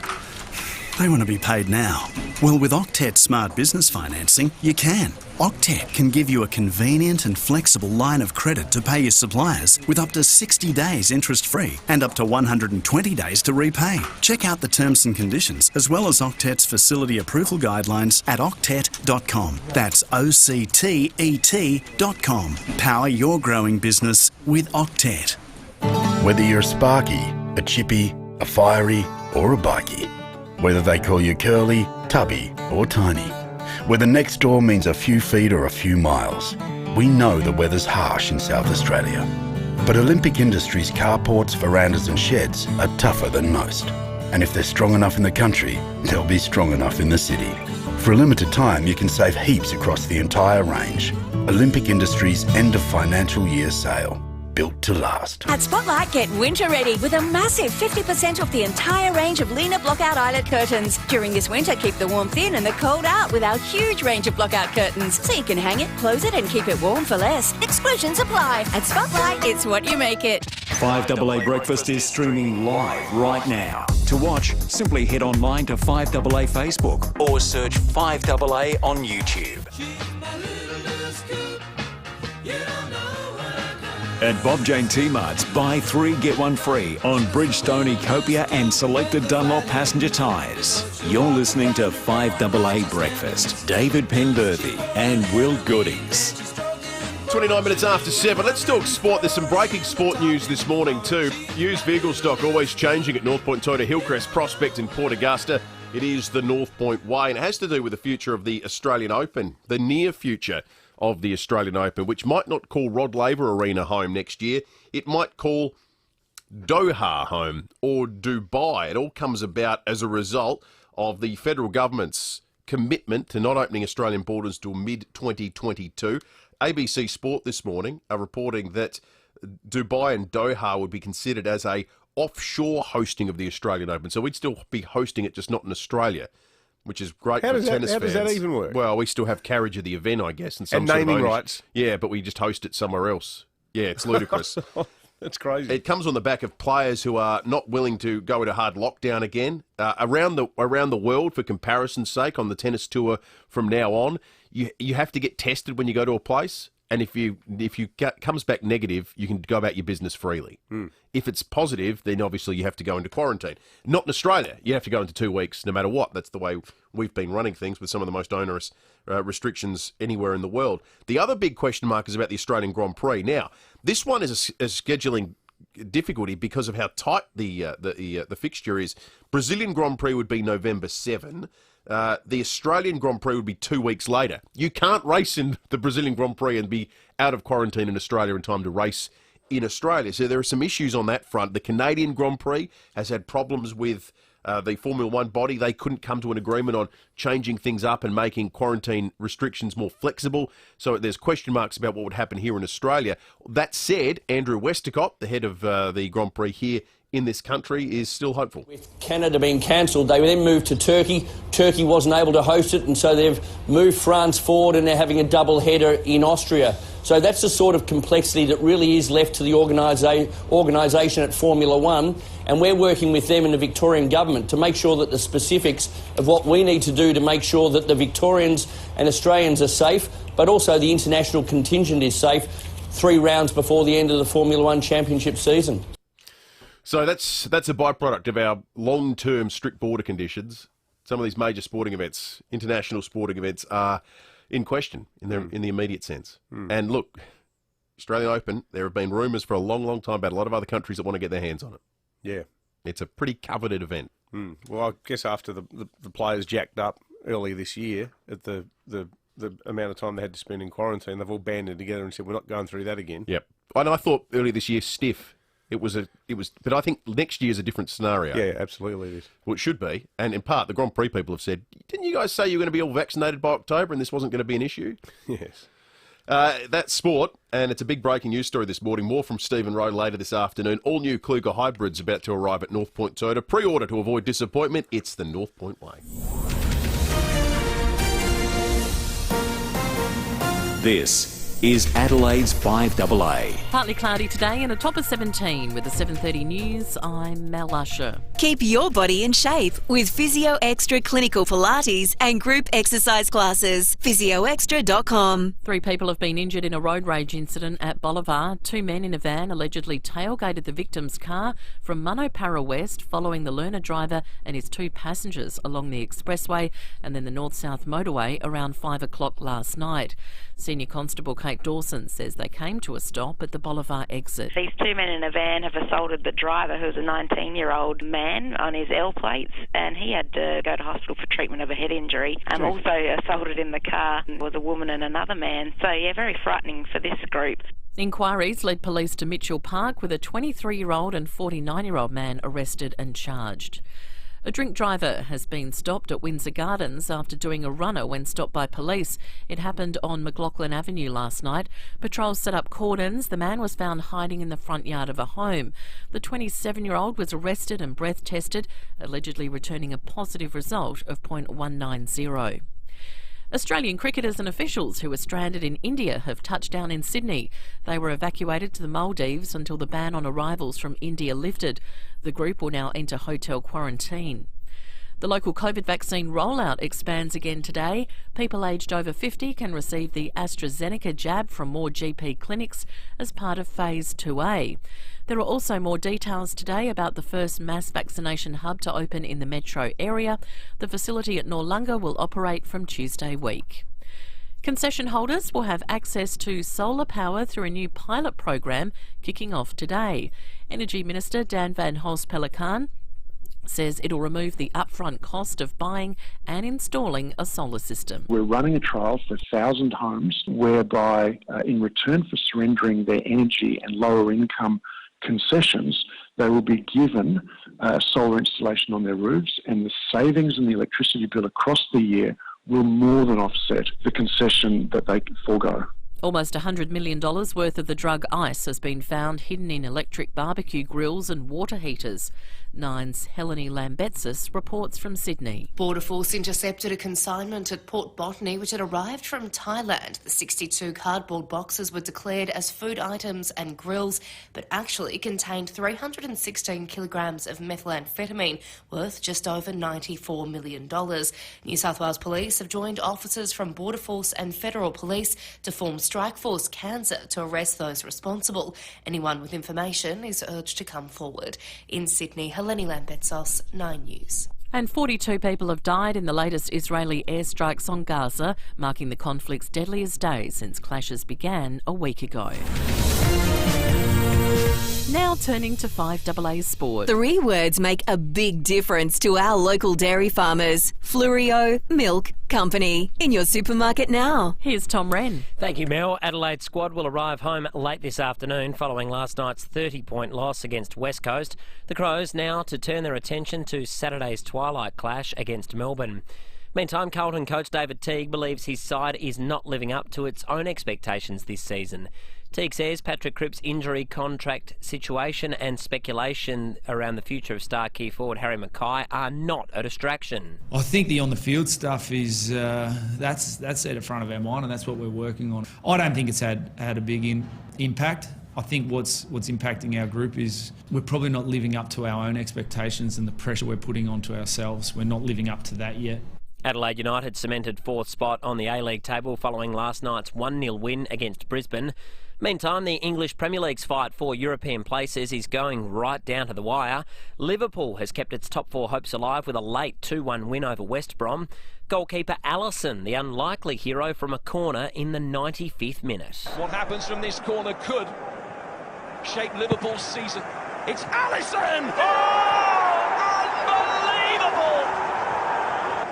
they want to be paid now. Well, with Octet Smart Business Financing, you can. Octet can give you a convenient and flexible line of credit to pay your suppliers with up to 60 days interest-free and up to 120 days to repay. Check out the terms and conditions as well as Octet's facility approval guidelines at octet.com. That's OCTET.com. Power your growing business with Octet. Whether you're a sparky, a chippy, a fiery or a bikey. Whether they call you curly, tubby or tiny. Whether next door means a few feet or a few miles. We know the weather's harsh in South Australia. But Olympic Industries carports, verandas and sheds are tougher than most. And if they're strong enough in the country, they'll be strong enough in the city. For a limited time, you can save heaps across the entire range. Olympic Industries end of financial year sale. Built to last. At Spotlight, get winter ready with a massive 50% off the entire range of Lena Blockout Eyelet curtains. During this winter, keep the warmth in and the cold out with our huge range of blockout curtains. So you can hang it, close it and keep it warm for less. Exclusions apply. At Spotlight, it's what you make it. 5AA Breakfast is streaming live right now. To watch, simply head online to 5AA Facebook or search 5AA on YouTube. At Bob Jane T-Mart's, buy 3 get 1 free on Bridgestone, Copia and selected Dunlop passenger tyres. You're listening to 5AA Breakfast. David Penberthy and Will Goodings. 29 minutes after 7. Let's talk sport. There's some breaking sport news this morning too. Used vehicle stock always changing at North Point Toyota Hillcrest Prospect in Port Augusta. It is the North Point Way, and it has to do with the future of the Australian Open, the near future of the Australian Open, which might not call Rod Laver Arena home next year. It might call Doha home or Dubai. It all comes about as a result of the federal government's commitment to not opening Australian borders till mid-2022. ABC Sport this morning are reporting that Dubai and Doha would be considered as a offshore hosting of the Australian Open. So we'd still be hosting it, just not in Australia, which is great for tennis fans. How does that even work? Well, we still have carriage of the event, I guess, and some and sort of naming ownership. rights. Yeah, but we just host it somewhere else. Yeah, it's ludicrous. That's crazy. It comes on the back of players who are not willing to go into hard lockdown again. Around the world, for comparison's sake, on the tennis tour from now on, you have to get tested when you go to a place. And if you comes back negative, you can go about your business freely. If it's positive, then obviously you have to go into quarantine. Not in Australia. You have to go into 2 weeks no matter what. That's the way we've been running things, with some of the most onerous restrictions anywhere in the world. The other big question mark is about the Australian Grand Prix. Now, this one is a scheduling difficulty because of how tight the fixture is. Brazilian Grand Prix would be November 7. The Australian Grand Prix would be 2 weeks later. You can't race in the Brazilian Grand Prix and be out of quarantine in Australia in time to race in Australia. So there are some issues on that front. The Canadian Grand Prix has had problems with the Formula One body. They couldn't come to an agreement on changing things up and making quarantine restrictions more flexible. So there's question marks about what would happen here in Australia. That said, Andrew Westacott, the head of the Grand Prix here in this country, is still hopeful. With Canada being cancelled, they then moved to Turkey. Turkey wasn't able to host it, and so they've moved France forward, and they're having a double header in Austria. So that's the sort of complexity that really is left to the organisation at Formula One, and we're working with them in the Victorian government to make sure that the specifics of what we need to do to make sure that the Victorians and Australians are safe, but also the international contingent is safe 3 rounds before the end of the Formula One championship season. So that's a byproduct of our long-term strict border conditions. Some of these major sporting events, international sporting events, are in question in the immediate sense. And look, Australian Open, there have been rumours for a long, long time about a lot of other countries that want to get their hands on it. Yeah. It's a pretty coveted event. Well, I guess after the players jacked up earlier this year at the amount of time they had to spend in quarantine, they've all banded together and said, we're not going through that again. Yep. And I thought earlier this year, stiff. It was, but I think next year's a different scenario. Yeah, absolutely it is. Well, it should be. And in part, the Grand Prix people have said, didn't you guys say you were going to be all vaccinated by October and this wasn't going to be an issue? Yes. That's sport, and it's a big breaking news story this morning. More from Stephen Rowe later this afternoon. All new Kluger hybrids about to arrive at North Point Toyota. Pre-order to avoid disappointment. It's the North Point way. This is Adelaide's 5AA. Partly cloudy today and a top of 17 with the 7:30 news. I'm Mel Usher. Keep your body in shape with Physio Extra Clinical Pilates and group exercise classes. PhysioExtra.com. 3 people have been injured in a road rage incident at Bolivar. 2 men in a van allegedly tailgated the victim's car from Munopara West, following the learner driver and his 2 passengers along the expressway and then the north-south motorway around 5 o'clock last night. Senior Constable Kate Dawson says they came to a stop at the Bolivar exit. These 2 men in a van have assaulted the driver, who's a 19-year-old man, on his L plates, and he had to go to hospital for treatment of a head injury. Also assaulted in the car was a woman and another man. So, yeah, very frightening for this group. Inquiries led police to Mitchell Park with a 23-year-old and 49-year-old man arrested and charged. A drink driver has been stopped at Windsor Gardens after doing a runner when stopped by police. It happened on McLaughlin Avenue last night. Patrols set up cordons. The man was found hiding in the front yard of a home. The 27-year-old was arrested and breath tested, allegedly returning a positive result of .190. Australian cricketers and officials who were stranded in India have touched down in Sydney. They were evacuated to the Maldives until the ban on arrivals from India lifted. The group will now enter hotel quarantine. The local COVID vaccine rollout expands again today. People aged over 50 can receive the AstraZeneca jab from more GP clinics as part of FIVEaa. There are also more details today about the first mass vaccination hub to open in the metro area. The facility at Noarlunga will operate from Tuesday week. Concession holders will have access to solar power through a new pilot program kicking off today. Energy Minister Dan Van Hulst-Pellekaan says it'll remove the upfront cost of buying and installing a solar system. We're running a trial for 1,000 homes whereby in return for surrendering their energy and lower income concessions, they will be given solar installation on their roofs, and the savings in the electricity bill across the year will more than offset the concession that they forego. Almost $100 million worth of the drug ice has been found hidden in electric barbecue grills and water heaters. Nine's Helene Lambetsis reports from Sydney. Border Force intercepted a consignment at Port Botany which had arrived from Thailand. The 62 cardboard boxes were declared as food items and grills, but actually contained 316 kilograms of methamphetamine worth just over $94 million. New South Wales Police have joined officers from Border Force and Federal Police to form Strike Force Cancer to arrest those responsible. Anyone with information is urged to come forward. In Sydney, Helene Lambetsos, 9 News. And 42 people have died in the latest Israeli airstrikes on Gaza, marking the conflict's deadliest day since clashes began a week ago. Now turning to 5AA Sport. 3 words make a big difference to our local dairy farmers. Flurio Milk Company. In your supermarket now. Here's Tom Wren. Thank you, Mel. Adelaide's squad will arrive home late this afternoon following last night's 30-point loss against West Coast. The Crows now to turn their attention to Saturday's twilight clash against Melbourne. Meantime, Carlton coach David Teague believes his side is not living up to its own expectations this season. Teague says Patrick Cripps' injury, contract situation and speculation around the future of star key forward Harry Mackay are not a distraction. I think the on-the-field stuff is that's at the front of our mind, and that's what we're working on. I don't think it's had a big impact. I think what's impacting our group is we're probably not living up to our own expectations and the pressure we're putting onto ourselves. We're not living up to that yet. Adelaide United cemented fourth spot on the A-League table following last night's 1-0 win against Brisbane. Meantime, the English Premier League's fight for European places is going right down to the wire. Liverpool has kept its top four hopes alive with a late 2-1 win over West Brom. Goalkeeper Alisson, the unlikely hero from a corner in the 95th minute. What happens from this corner could shape Liverpool's season. It's Alisson! Oh,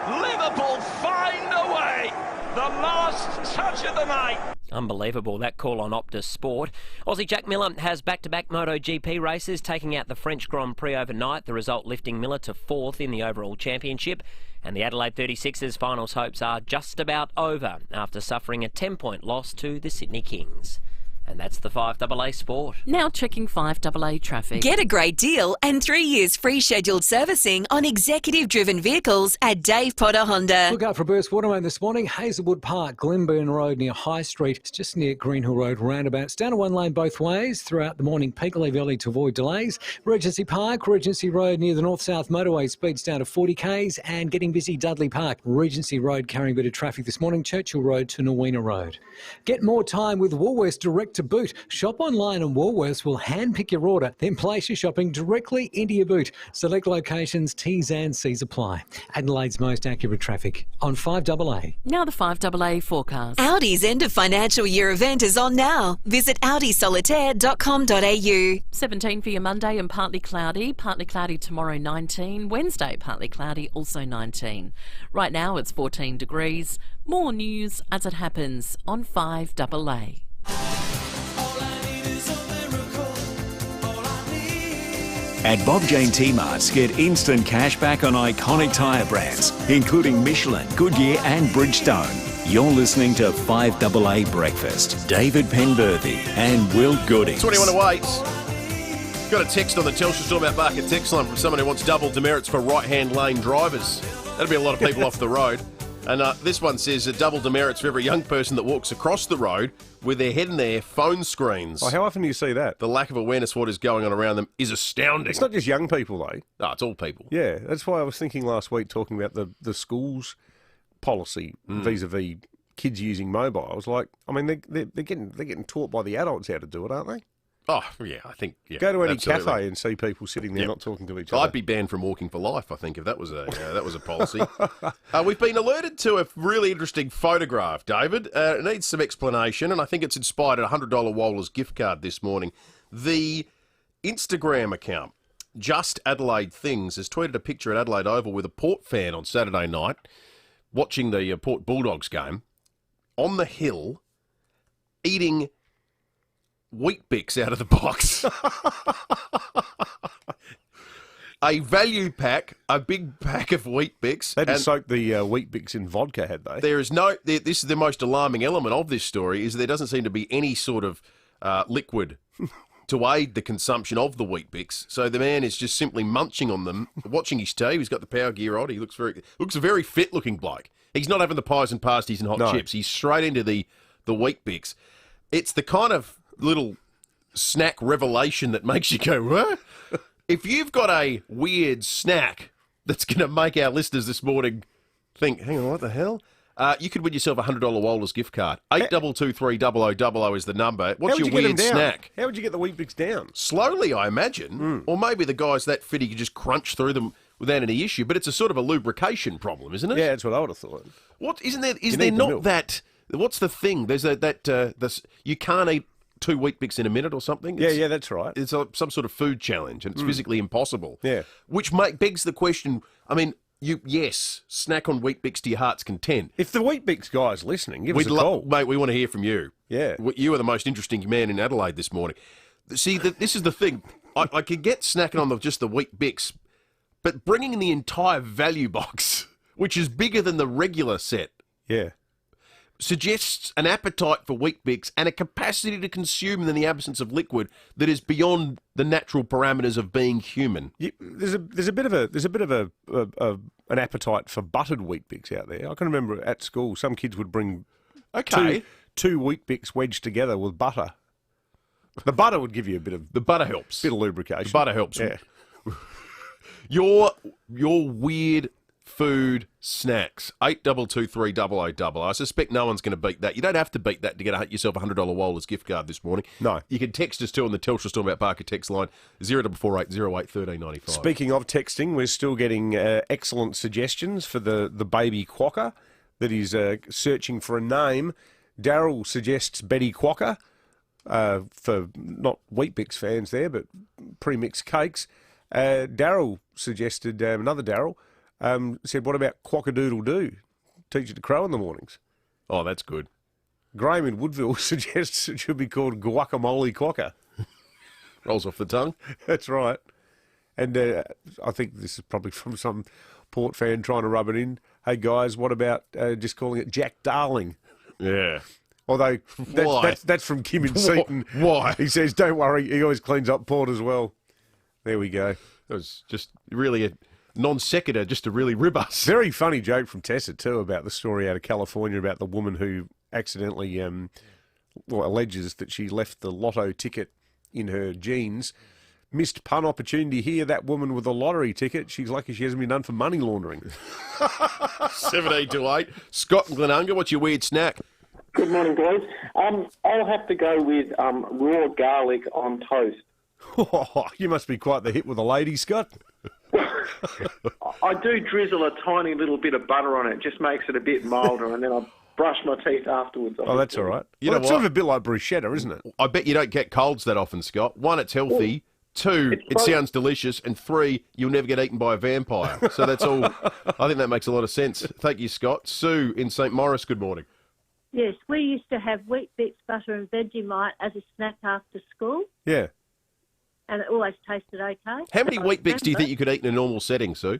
unbelievable! Liverpool find a way. The last touch of the night. Unbelievable, that call on Optus Sport. Aussie Jack Miller has back-to-back MotoGP races, taking out the French Grand Prix overnight, the result lifting Miller to fourth in the overall championship. And the Adelaide 36ers' finals hopes are just about over after suffering a 10-point loss to the Sydney Kings. And that's the 5AA Sport. Now checking 5AA traffic. Get a great deal and 3 years free scheduled servicing on executive-driven vehicles at Dave Potter Honda. Look out for a burst watermain this morning. Hazelwood Park, Glenburn Road near High Street. It's just near Greenhill Road roundabouts. Down to one lane both ways throughout the morning peak. Leave early to avoid delays. Regency Park, Regency Road near the North-South motorway. Speeds down to 40 k's and getting busy Dudley Park. Regency Road carrying a bit of traffic this morning. Churchill Road to Norweena Road. Get more time with Woolworths Direct to Boot. Shop online and Woolworths will handpick your order, then place your shopping directly into your boot. Select locations, T's and C's apply. Adelaide's most accurate traffic on 5AA. Now the 5AA forecast. Audi's end of financial year event is on now. Visit audisolitaire.com.au. 17 for your Monday and partly cloudy tomorrow 19. Wednesday partly cloudy, also 19. Right now it's 14 degrees. More news as it happens on 5AA. At Bob Jane T-Marts, get instant cash back on iconic tyre brands, including Michelin, Goodyear and Bridgestone. You're listening to 5AA Breakfast. David Penberthy and Will Goodings. 21 away. Got a text on the Telstra Store about Barker text line from someone who wants double demerits for right-hand lane drivers. That'll be a lot of people off the road. And this one says double demerits for every young person that walks across the road with their head in their phone screens. Oh, how often do you see that? The lack of awareness of what is going on around them is astounding. It's not just young people, though. No, it's all people. Yeah, that's why I was thinking last week, talking about the schools policy vis-a-vis kids using mobiles. Like, I mean, they're getting taught by the adults how to do it, aren't they? Oh, yeah, I think... Yeah, go to any absolutely. cafe and see people sitting there not talking to each other. I'd be banned from walking for life, I think, if that was a policy. We've been alerted to a really interesting photograph, David. It needs some explanation, and I think it's inspired a $100 Waller's gift card this morning. The Instagram account, Just Adelaide Things, has tweeted a picture at Adelaide Oval with a Port fan on Saturday night watching the Port Bulldogs game on the hill, eating Wheat Bix out of the box. A value pack, a big pack of Wheat Bix. They just soaked the Wheat Bix in vodka, had they? There is this is the most alarming element of this story, is there doesn't seem to be any sort of liquid to aid the consumption of the Wheat Bix. So the man is just simply munching on them, watching his tea. He's got the power gear on. He looks a very fit-looking bloke. He's not having the pies and pasties and hot chips. He's straight into the Wheat Bix. It's the kind of little snack revelation that makes you go, what? If you've got a weird snack that's going to make our listeners this morning think, hang on, what the hell? You could win yourself a $100 Waller's gift card. 8223 is the number. What's your weird snack? How would you get the Wheat Bix down? Slowly, I imagine. Or maybe the guy's that fit he could just crunch through them without any issue. But it's a sort of a lubrication problem, isn't it? Yeah, that's what I would have thought. What isn't there? Is there not that? What's the thing? There's you can't eat 2 Wheat Bix in a minute or something. Yeah, that's right. It's some sort of food challenge, and it's physically impossible. Yeah. Which begs the question, I mean, snack on Wheat Bix to your heart's content. If the Wheat Bix guy's listening, give us a call. Mate, we want to hear from you. Yeah. You are the most interesting man in Adelaide this morning. See, this is the thing. I could get snacking on just the Wheat Bix, but bringing in the entire value box, which is bigger than the regular set. Yeah. Suggests an appetite for Wheat Bix and a capacity to consume in the absence of liquid that is beyond the natural parameters of being human. There's a bit of an appetite for buttered Wheat Bix out there. I can remember at school some kids would bring two Wheat Bix wedged together with butter. The butter would give you the butter helps. Bit of lubrication. The butter helps. Yeah. Your weird food, snacks. 8223 I suspect no one's going to beat that. You don't have to beat that to get yourself a $100 Waller's gift card this morning. No. You can text us too on the Telstra Stormont Parker text line 0448 08 1395. Speaking of texting, we're still getting excellent suggestions for the baby quokka that is searching for a name. Daryl suggests Betty Quokka, for not Weet-Bix fans there, but pre-mixed cakes. Daryl suggested, another Daryl, said, what about Quokka-Doodle-Doo? Teach it to crow in the mornings. Oh, that's good. Graham in Woodville suggests it should be called Guacamole Quokka. Rolls off the tongue. That's right. And I think this is probably from some Port fan trying to rub it in. Hey, guys, what about just calling it Jack Darling? Yeah. Although that's from Kim in Seaton. Why? He says, don't worry, he always cleans up Port as well. There we go. It was just really a non sequitur, just to really rib us. Very funny joke from Tessa, too, about the story out of California about the woman who accidentally alleges that she left the lotto ticket in her jeans. Missed pun opportunity here. That woman with a lottery ticket, she's lucky she hasn't been done for money laundering. 17 to 8. Scott and Glenunga, what's your weird snack? Good morning, guys. I'll have to go with raw garlic on toast. Oh, you must be quite the hit with a lady, Scott. I do drizzle a tiny little bit of butter on it. Just makes it a bit milder, and then I brush my teeth afterwards. Oh, that's all right. You know it's sort of a bit like bruschetta, isn't it? I bet you don't get colds that often, Scott. 1, it's healthy. 2, it sounds delicious. And 3, you'll never get eaten by a vampire. So that's all. I think that makes a lot of sense. Thank you, Scott. Sue in St. Maurice, good morning. Yes, we used to have Weet-Bix butter and Vegemite as a snack after school. Yeah. And it always tasted okay. How many Weet-Bix do you think you could eat in a normal setting, Sue?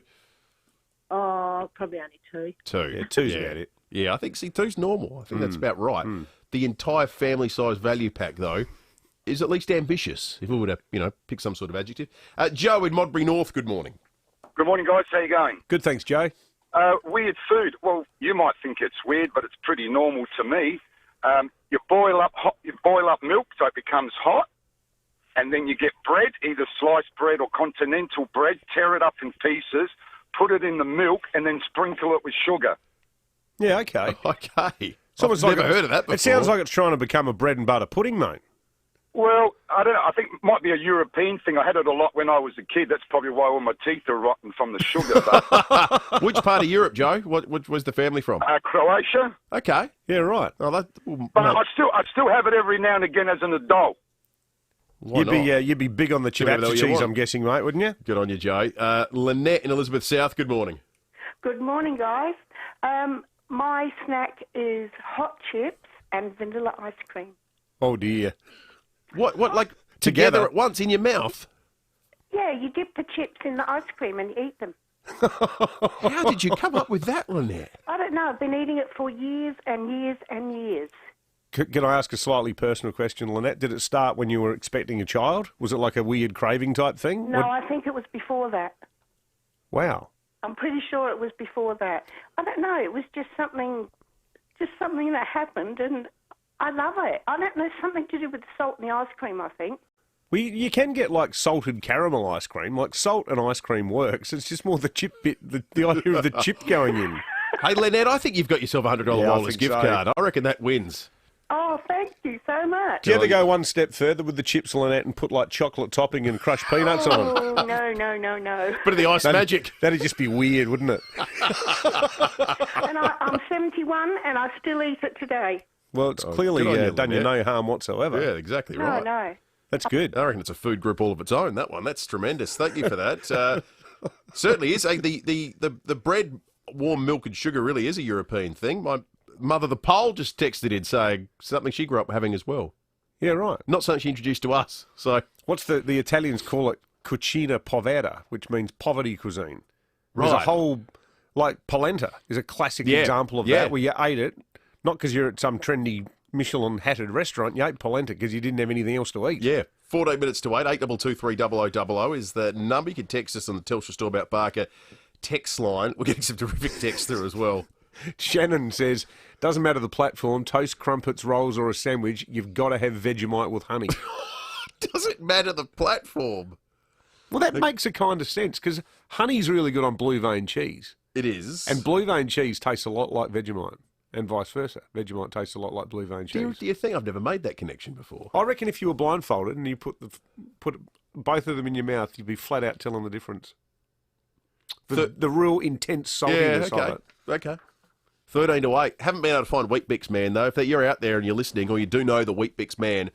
Oh, probably only 2. 2. Yeah, 2's about it. Yeah, I think, 2's normal. I think that's about right. The entire family-size value pack, though, is at least ambitious, if we were to, pick some sort of adjective. Joe in Modbury North, good morning. Good morning, guys. How you going? Good, thanks, Joe. Weird food. Well, you might think it's weird, but it's pretty normal to me. You boil up milk so it becomes hot, and then you get bread, either sliced bread or continental bread, tear it up in pieces, put it in the milk, and then sprinkle it with sugar. Yeah, okay. Okay. I've never heard of that before. It sounds like it's trying to become a bread and butter pudding, mate. Well, I don't know. I think it might be a European thing. I had it a lot when I was a kid. That's probably why all my teeth are rotten from the sugar. But Which part of Europe, Joe? What was the family from? Croatia. Okay. Yeah, right. Oh, But I still have it every now and again as an adult. You'd be big on the chibata cheese, I'm guessing, mate, wouldn't you? Good on you, Joe. Lynette in Elizabeth South, good morning. Good morning, guys. My snack is hot chips and vanilla ice cream. Oh, dear. What, like together at once in your mouth? Yeah, you dip the chips in the ice cream and you eat them. How did you come up with that, Lynette? I don't know. I've been eating it for years and years and years. Can I ask a slightly personal question, Lynette? Did it start when you were expecting a child? Was it like a weird craving type thing? No, I think it was before that. Wow. I'm pretty sure it was before that. I don't know. It was just something that happened, and I love it. I don't know, something to do with the salt in the ice cream, I think. Well, you can get like salted caramel ice cream. Like salt and ice cream works. It's just more the chip bit, the idea of the chip going in. Hey, Lynette, I think you've got yourself a $100 Waller's gift card. I reckon that wins. Oh, thank you so much. Do you ever go one step further with the chips, Lynette, and put like chocolate topping and crushed peanuts on them? Oh, no. Bit of the ice magic. That'd just be weird, wouldn't it? And I'm 71 and I still eat it today. Well, it's clearly done you no harm whatsoever. Yeah, exactly right. No. That's good. I reckon it's a food group all of its own, that one. That's tremendous. Thank you for that. Certainly is. The bread, warm milk and sugar really is a European thing. My mother, the Pole, just texted in saying something she grew up having as well. Yeah, right. Not something she introduced to us. So what's the Italians call it? Cucina povera, which means poverty cuisine. Right. There's a whole, like polenta is a classic example of that, where you ate it, not because you're at some trendy Michelin-hatted restaurant, you ate polenta because you didn't have anything else to eat. Yeah. 14 minutes to 8, 8223 is the number. You can text us on the Telstra Stormont Parker text line. We're getting some terrific text through as well. Shannon says, doesn't matter the platform, toast, crumpets, rolls or a sandwich, you've got to have Vegemite with honey. Doesn't matter the platform. Well, that makes a kind of sense because honey's really good on blue vein cheese. It is. And blue vein cheese tastes a lot like Vegemite, and vice versa. Vegemite tastes a lot like blue vein cheese. Do you think? I've never made that connection before. I reckon if you were blindfolded and you put both of them in your mouth, you'd be flat out telling the difference. The real intense saltiness of it. Okay. 13 to 8. Haven't been able to find Weet-Bix Man, though. If you're out there and you're listening, or you do know the Weet-Bix Man,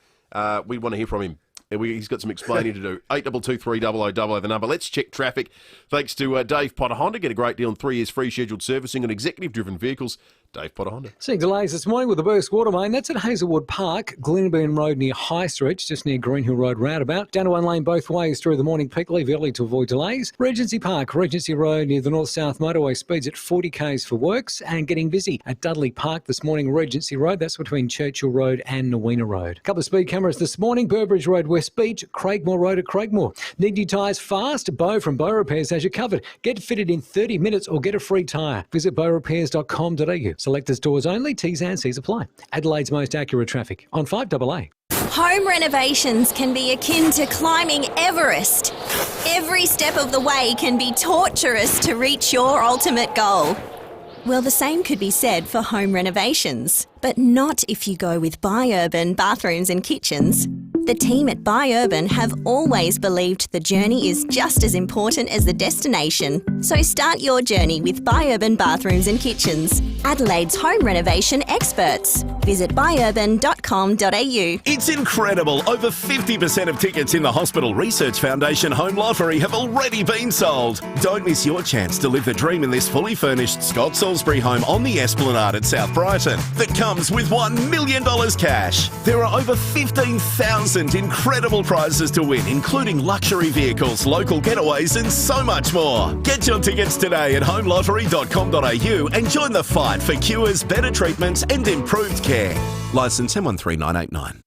we want to hear from him. He's got some explaining to do. 8223 the number. Let's check traffic. Thanks to Dave Potter Honda. Get a great deal on 3 years free scheduled servicing on executive-driven vehicles. Dave Potter Honda. Seeing delays this morning with the burst water main. That's at Hazelwood Park, Glenburn Road near High Street, just near Greenhill Road roundabout. Down to one lane both ways through the morning peak. Leave early to avoid delays. Regency Park, Regency Road near the North-South motorway. Speeds at 40 k's for works and getting busy at Dudley Park this morning. Regency Road, that's between Churchill Road and Nowina Road. A couple of speed cameras this morning. Burbridge Road, West Beach, Craigmore Road at Craigmore. Need new tyres fast? Bow from Bow Repairs has you covered. Get fitted in 30 minutes or get a free tyre. Visit bowrepairs.com.au. Selected stores only. T's and C's apply. Adelaide's most accurate traffic on 5AA. Home renovations can be akin to climbing Everest. Every step of the way can be torturous to reach your ultimate goal. Well, the same could be said for home renovations, but not if you go with Buy-Urban Bathrooms and Kitchens. The team at Buy-Urban have always believed the journey is just as important as the destination. So start your journey with Buy-Urban Bathrooms and Kitchens, Adelaide's home renovation experts. Visit buyurban.com.au. It's incredible. Over 50% of tickets in the Hospital Research Foundation Home Lottery have already been sold. Don't miss your chance to live the dream in this fully furnished Scott Salisbury home on the Esplanade at South Brighton that comes with $1 million cash. There are over 15,000 incredible prizes to win, including luxury vehicles, local getaways and so much more. Get your tickets today at homelottery.com.au and join the fight for cures, better treatments and improved care. Licence M13989.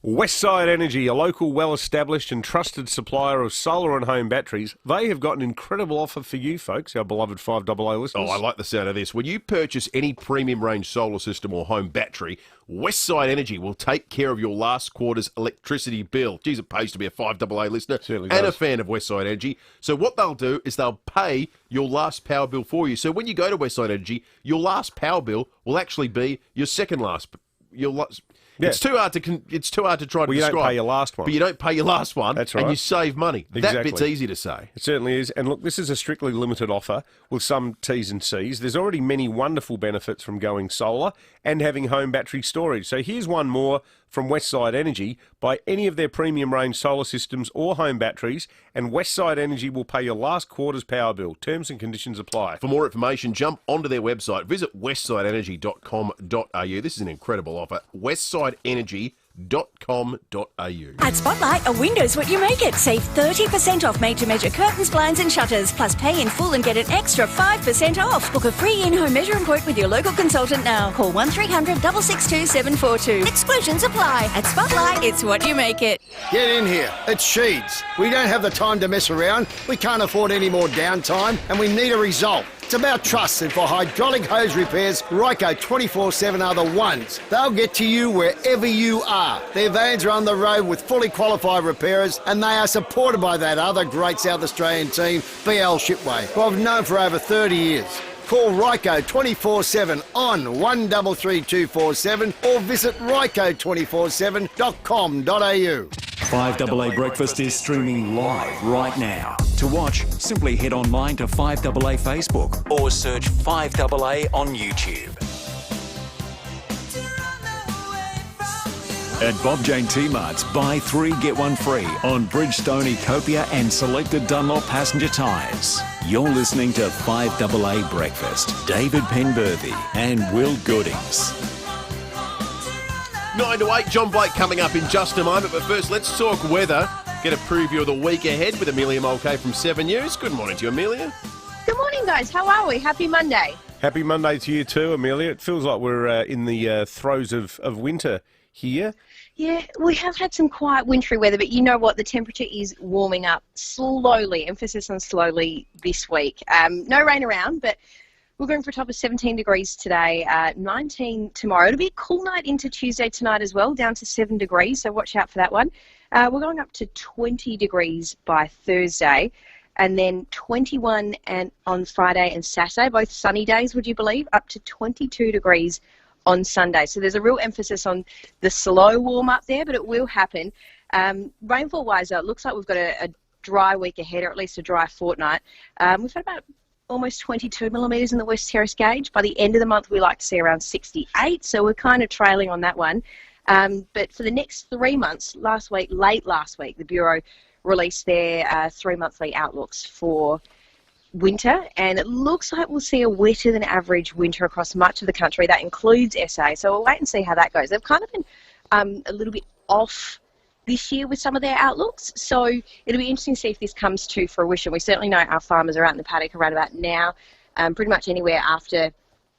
Westside Energy, a local, well-established and trusted supplier of solar and home batteries. They have got an incredible offer for you folks, our beloved 5AA listeners. Oh, I like the sound of this. When you purchase any premium range solar system or home battery, Westside Energy will take care of your last quarter's electricity bill. Geez, it pays to be a 5AA listener and a fan of Westside Energy. So what they'll do is they'll pay your last power bill for you. So when you go to Westside Energy, your last power bill will actually be your second last. Yeah. It's too hard to try to describe. You don't pay your last one. But you don't pay your last one. That's right. And you save money. Exactly. That bit's easy to say. It certainly is. And look, this is a strictly limited offer with some T's and C's. There's already many wonderful benefits from going solar and having home battery storage. So here's one more from Westside Energy. Buy any of their premium range solar systems or home batteries, and Westside Energy will pay your last quarter's power bill. Terms and conditions apply. For more information, jump onto their website. Visit westsideenergy.com.au. This is an incredible offer. westsideenergy.com.au. At Spotlight, a window's what you make it. Save 30% off made-to-measure curtains, blinds and shutters. Plus pay in full and get an extra 5% off. Book a free in-home measure and quote with your local consultant now. Call 1300 662 742. Exclusions apply. At Spotlight, it's what you make it. Get in here. It's Sheeds. We don't have the time to mess around. We can't afford any more downtime, and we need a result. It's about trust, and for hydraulic hose repairs, Ryco 24/7 are the ones. They'll get to you wherever you are. Their vans are on the road with fully qualified repairers, and they are supported by that other great South Australian team, BL Shipway, who I've known for over 30 years. Call Ryco 24/7 on 133247 or visit ryco247.com.au. 5AA Breakfast is streaming live right now. To watch, simply head online to 5AA Facebook or search 5AA on YouTube. At Bob Jane T-Mart's, buy 3 get 1 free on Bridgestone, Copia and selected Dunlop passenger tyres. You're listening to 5AA Breakfast. David Penberthy and Will Goodings. 9 to 8, John Blake coming up in just a moment. But first, let's talk weather. Get a preview of the week ahead with Amelia Mulcahy from 7 News. Good morning to you, Amelia. Good morning, guys. How are we? Happy Monday. Happy Monday to you too, Amelia. It feels like we're in the throes of winter here. Yeah, we have had some quiet wintry weather, but you know what? The temperature is warming up slowly, emphasis on slowly this week. No rain around, but we're going for a top of 17 degrees today, 19 tomorrow. It'll be a cool night into Tuesday tonight as well, down to 7 degrees, so watch out for that one. We're going up to 20 degrees by Thursday. And then 21 and on Friday and Saturday, both sunny days, would you believe, up to 22 degrees on Sunday. So there's a real emphasis on the slow warm-up there, but it will happen. Rainfall-wise, though, it looks like we've got a dry week ahead, or at least a dry fortnight. We've had about almost 22 millimetres in the West Terrace gauge. By the end of the month, we like to see around 68, so we're kind of trailing on that one. But for the next 3 months, late last week, the Bureau released their 3-monthly outlooks for winter, and it looks like we'll see a wetter than average winter across much of the country. That includes SA, so we'll wait and see how that goes. They've kind of been a little bit off this year with some of their outlooks, so it'll be interesting to see if this comes to fruition. We certainly know our farmers are out in the paddock around about now, pretty much anywhere after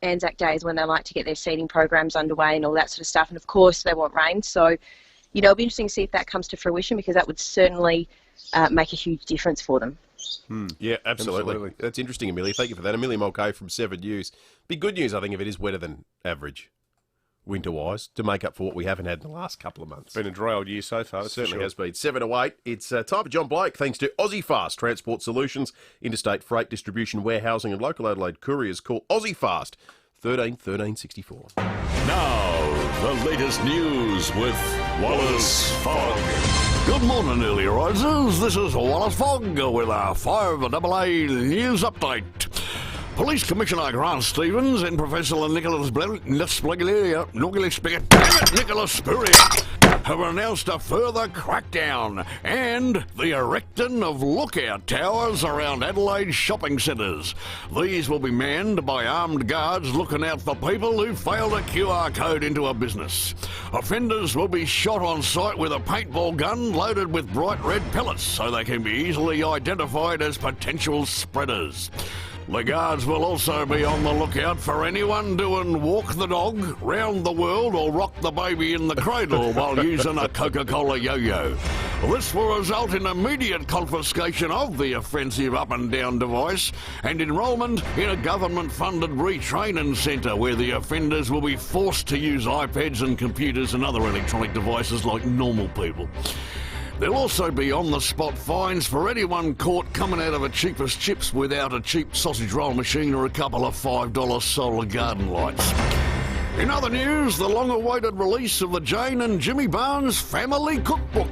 Anzac Day is when they like to get their seeding programs underway and all that sort of stuff, and of course they want rain, so it'll be interesting to see if that comes to fruition, because that would certainly make a huge difference for them. Yeah, absolutely. That's interesting, Amelia. Thank you for that. Amelia Mulcahy from 7 News. Be good news, I think, if it is wetter than average, winter-wise, to make up for what we haven't had in the last couple of months. It's been a dry old year so far. It certainly has been. 7 to 8. It's time for John Blake, thanks to Aussie Fast Transport Solutions, interstate freight distribution, warehousing and local Adelaide couriers. Call Aussie Fast 13 13 64. Now, the latest news with Wallace Fogg. Good morning, early risers. This is Wallace Fogg with our FIVEaa news update. Police Commissioner Grant Stevens and Professor Nicholas Spurrier have announced a further crackdown and the erecting of lookout towers around Adelaide shopping centres. These will be manned by armed guards looking out for people who fail to QR code into a business. Offenders will be shot on sight with a paintball gun loaded with bright red pellets so they can be easily identified as potential spreaders. The guards will also be on the lookout for anyone doing walk the dog, round the world or rock the baby in the cradle while using a Coca-Cola yo-yo. This will result in immediate confiscation of the offensive up and down device and enrolment in a government-funded retraining centre where the offenders will be forced to use iPads and computers and other electronic devices like normal people. There'll also be on-the-spot fines for anyone caught coming out of a Cheapest Chips without a cheap sausage roll machine or a couple of $5 solar garden lights. In other news, the long-awaited release of the Jane and Jimmy Barnes family cookbook.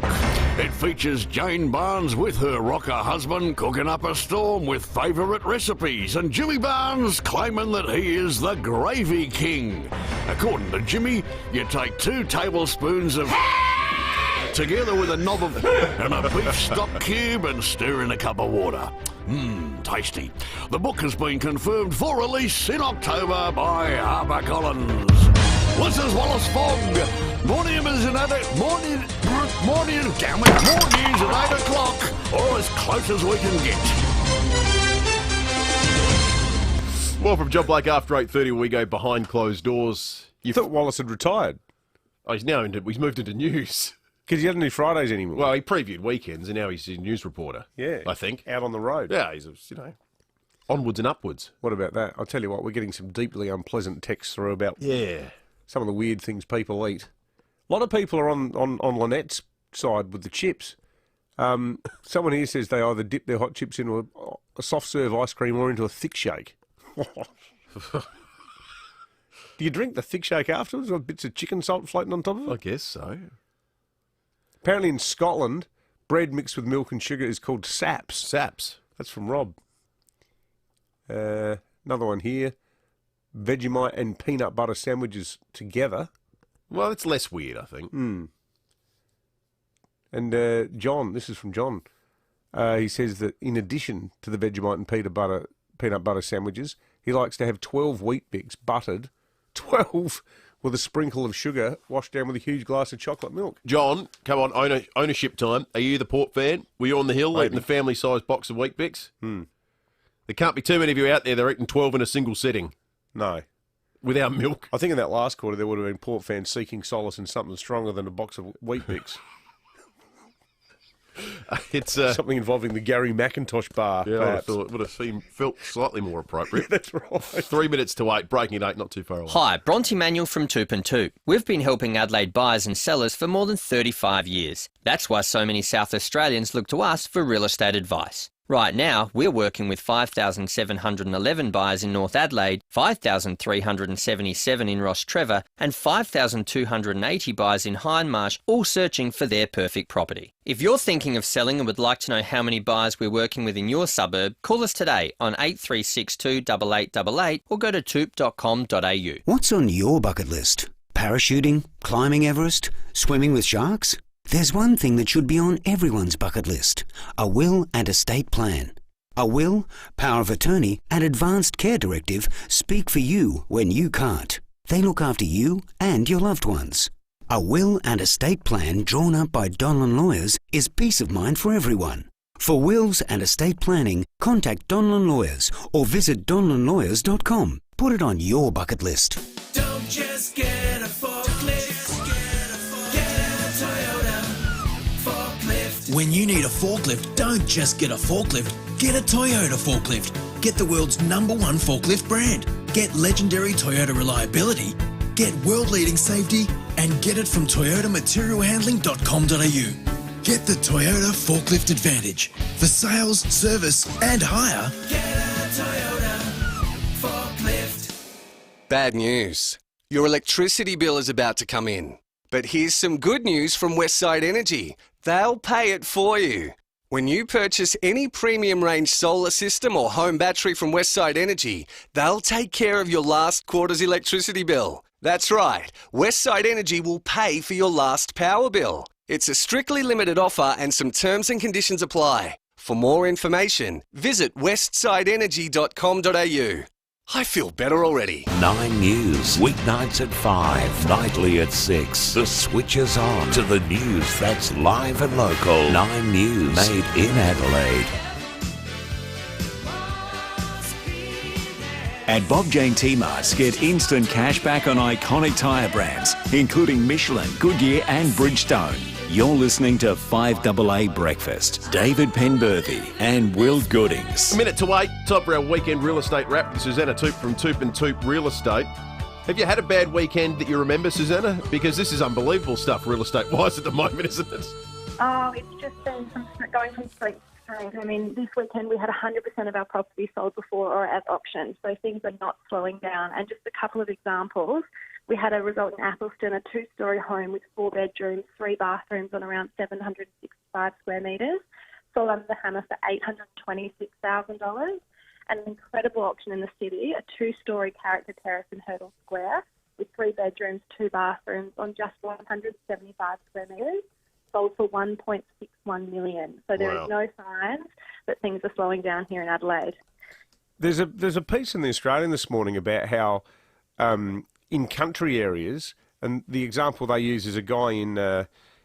It features Jane Barnes with her rocker husband cooking up a storm with favourite recipes, and Jimmy Barnes claiming that he is the gravy king. According to Jimmy, you take 2 tablespoons of together with a knob of and a beef stock cube and stir in a cup of water. Tasty. The book has been confirmed for release in October by HarperCollins. This is Wallace Fogg. Morning news at 8 o'clock, or as close as we can get. More from John Blake after 8:30 when we go behind closed doors. You thought Wallace had retired? Oh, he's moved into news. Because he doesn't do Fridays anymore. Well, he previewed weekends, and now he's a news reporter. Yeah. I think. Out on the road. Yeah, he's, onwards and upwards. What about that? I'll tell you what, we're getting some deeply unpleasant texts through about some of the weird things people eat. A lot of people are on Lynette's side with the chips. Someone here says they either dip their hot chips into a soft serve ice cream or into a thick shake. Do you drink the thick shake afterwards with bits of chicken salt floating on top of it? I guess so. Apparently in Scotland, bread mixed with milk and sugar is called saps. Saps. That's from Rob. Another one here. Vegemite and peanut butter sandwiches together. Well, it's less weird, I think. And John, this is from John. He says that in addition to the Vegemite and peanut butter sandwiches, he likes to have 12 Wheat Bix buttered, 12 with a sprinkle of sugar, washed down with a huge glass of chocolate milk. John, come on, ownership time. Are you the Port fan? Were you on the hill eating the family-sized box of Wheat Bix? There can't be too many of you out there that are eating 12 in a single sitting. No. Without milk. I think in that last quarter there would have been Port fans seeking solace in something stronger than a box of Wheat Bix. It's something involving the Gary McIntosh bar. Yeah, I thought it would have felt slightly more appropriate. Yeah, that's right. 3 minutes to 8, breaking at 8, not too far away. Hi, Bronte Manuel from Toop and Toop. We've been helping Adelaide buyers and sellers for more than 35 years. That's why so many South Australians look to us for real estate advice. Right now, we're working with 5,711 buyers in North Adelaide, 5,377 in Ross Trevor, and 5,280 buyers in Hindmarsh, all searching for their perfect property. If you're thinking of selling and would like to know how many buyers we're working with in your suburb, call us today on 8362 8888 or go to toop.com.au. What's on your bucket list? Parachuting? Climbing Everest? Swimming with sharks? There's one thing that should be on everyone's bucket list: a will and estate plan. A will, power of attorney and advanced care directive speak for you when you can't. They look after you and your loved ones. A will and estate plan drawn up by Donlan Lawyers is peace of mind for everyone. For wills and estate planning, contact Donlan Lawyers or visit donlanlawyers.com. Put it on your bucket list. Don't just get a forklift. Get a Toyota forklift. When you need a forklift, don't just get a forklift. Get a Toyota forklift. Get the world's #1 forklift brand. Get legendary Toyota reliability. Get world-leading safety and get it from toyotamaterialhandling.com.au. Get the Toyota Forklift Advantage. For sales, service and hire, get a Toyota forklift. Bad news. Your electricity bill is about to come in. But here's some good news from Westside Energy. They'll pay it for you. When you purchase any premium range solar system or home battery from Westside Energy, they'll take care of your last quarter's electricity bill. That's right, Westside Energy will pay for your last power bill. It's a strictly limited offer and some terms and conditions apply. For more information, visit westsideenergy.com.au. I feel better already. 9 News, weeknights at 5, nightly at 6. The switch is on to the news that's live and local. 9 News, made in Adelaide. At Bob Jane T-Marts, get instant cash back on iconic tyre brands, including Michelin, Goodyear and Bridgestone. You're listening to 5AA Breakfast. David Penberthy and Will Goodings. A minute to wait. Time for our weekend real estate wrap with Susanna Toop from Toop & Toop Real Estate. Have you had a bad weekend that you remember, Susanna? Because this is unbelievable stuff real estate-wise at the moment, isn't it? Oh, it's just been going from strength to strength. I mean, this weekend we had 100% of our properties sold before or at auction, so things are not slowing down. And just a couple of examples. We had a result in Athelstone, a 2-storey home with 4 bedrooms, 3 bathrooms on around 765 square metres, sold under the hammer for $826,000. And an incredible auction in the city, a 2-storey character terrace in Hurdle Square with 3 bedrooms, 2 bathrooms on just 175 square metres, sold for $1.61 million. So there is no signs that things are slowing down here in Adelaide. There's a piece in The Australian this morning about how in country areas, and the example they use is a guy in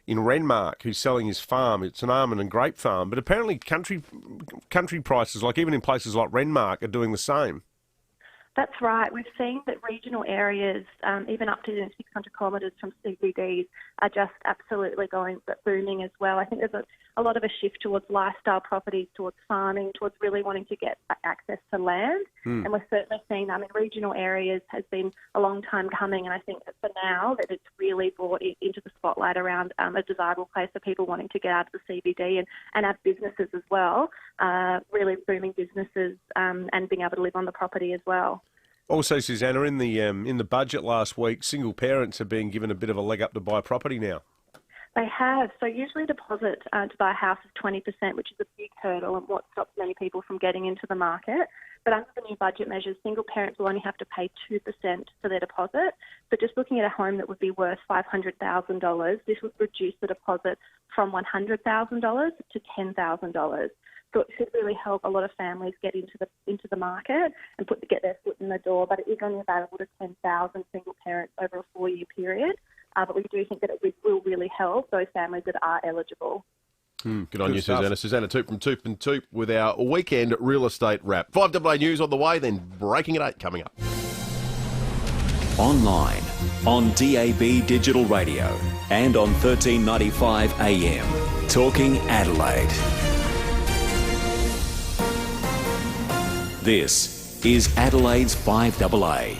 Renmark who's selling his farm. It's an almond and grape farm, but apparently country prices, like even in places like Renmark, are doing the same. That's right. We've seen that regional areas, even up to 600 kilometres from CBDs, are just absolutely booming as well. I think there's a lot of a shift towards lifestyle properties, towards farming, towards really wanting to get access to land. And we're certainly seeing that. I mean, regional areas has been a long time coming, and I think that for now that it's really brought into the spotlight around a desirable place for people wanting to get out of the CBD and have businesses as well, really booming businesses and being able to live on the property as well. Also, Susanna, in the budget last week, single parents are being given a bit of a leg up to buy property now. They have. So usually a deposit to buy a house is 20%, which is a big hurdle and what stops many people from getting into the market. But under the new budget measures, single parents will only have to pay 2% for their deposit. So just looking at a home that would be worth $500,000, this would reduce the deposit from $100,000 to $10,000. So it should really help a lot of families get into the market and get their foot in the door. But it is only available to 10,000 single parents over a 4-year period. But we do think that it will really help those families that are eligible. Good on you, Susanna. Susanna Toop from Toop & Toop with our weekend real estate wrap. 5AA News on the way, then Breaking at 8 coming up. Online, on DAB Digital Radio and on 1395 AM. Talking Adelaide. This is Adelaide's 5AA.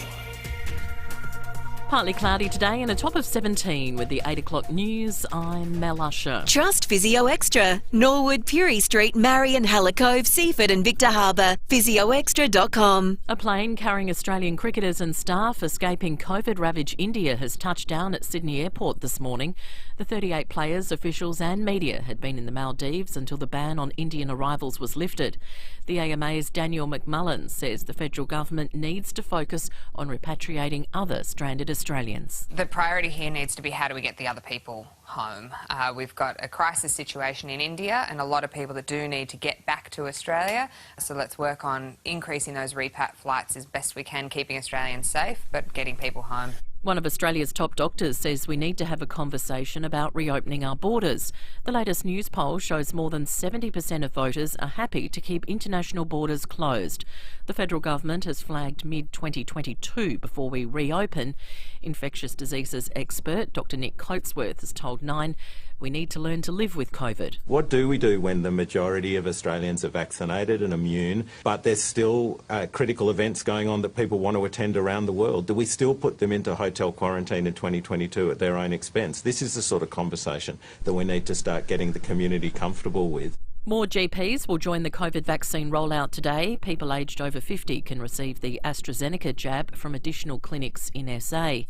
Partly cloudy today and a top of 17 with the 8 o'clock news. I'm Mel Usher. Trust FIVEaa Extra. Norwood, Purie Street, Marion, Hallicove, Seaford and Victor Harbour. FIVEaAextra.com. A plane carrying Australian cricketers and staff escaping COVID-ravaged India has touched down at Sydney Airport this morning. The 38 players, officials and media had been in the Maldives until the ban on Indian arrivals was lifted. The AMA's Daniel McMullen says the federal government needs to focus on repatriating other stranded Australians. The priority here needs to be how do we get the other people home. We've got a crisis situation in India and a lot of people that do need to get back to Australia. So let's work on increasing those repat flights as best we can, keeping Australians safe, but getting people home. One of Australia's top doctors says we need to have a conversation about reopening our borders. The latest news poll shows more than 70% of voters are happy to keep international borders closed. The federal government has flagged mid-2022 before we reopen. Infectious diseases expert Dr Nick Coatsworth has told Nine we need to learn to live with COVID. What do we do when the majority of Australians are vaccinated and immune, but there's still critical events going on that people want to attend around the world? Do we still put them into hotel quarantine in 2022 at their own expense? This is the sort of conversation that we need to start getting the community comfortable with. More GPs will join the COVID vaccine rollout today. People aged over 50 can receive the AstraZeneca jab from additional clinics in SA.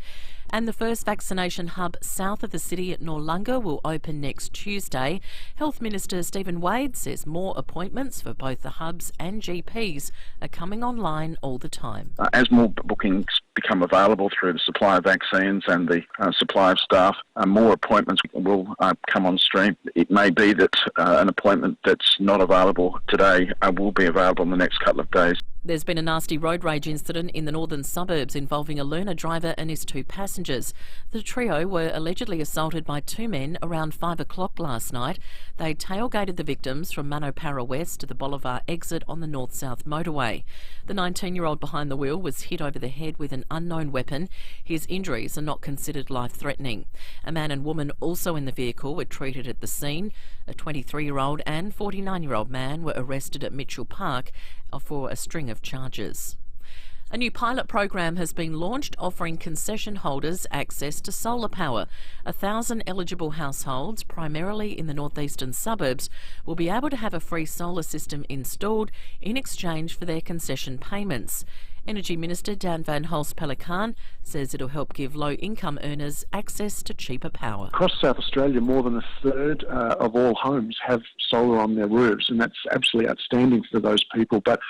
And the first vaccination hub south of the city at Noarlunga will open next Tuesday. Health Minister Stephen Wade says more appointments for both the hubs and GPs are coming online all the time. As more bookings become available through the supply of vaccines and the supply of staff, more appointments will come on stream. It may be that an appointment that's not available today will be available in the next couple of days. There's been a nasty road rage incident in the northern suburbs involving a learner driver and his two passengers. The trio were allegedly assaulted by two men around 5 o'clock last night. They tailgated the victims from Manopara West to the Bolivar exit on the north-south motorway. The 19-year-old behind the wheel was hit over the head with an unknown weapon. His injuries are not considered life-threatening. A man and woman also in the vehicle were treated at the scene. A 23-year-old and 49-year-old man were arrested at Mitchell Park for a string of charges. A new pilot program has been launched offering concession holders access to solar power. 1,000 eligible households, primarily in the northeastern suburbs, will be able to have a free solar system installed in exchange for their concession payments. Energy Minister Dan Van Hulst-Pelikan says it'll help give low-income earners access to cheaper power. Across South Australia, more than a third of all homes have solar on their roofs, and that's absolutely outstanding for those people. But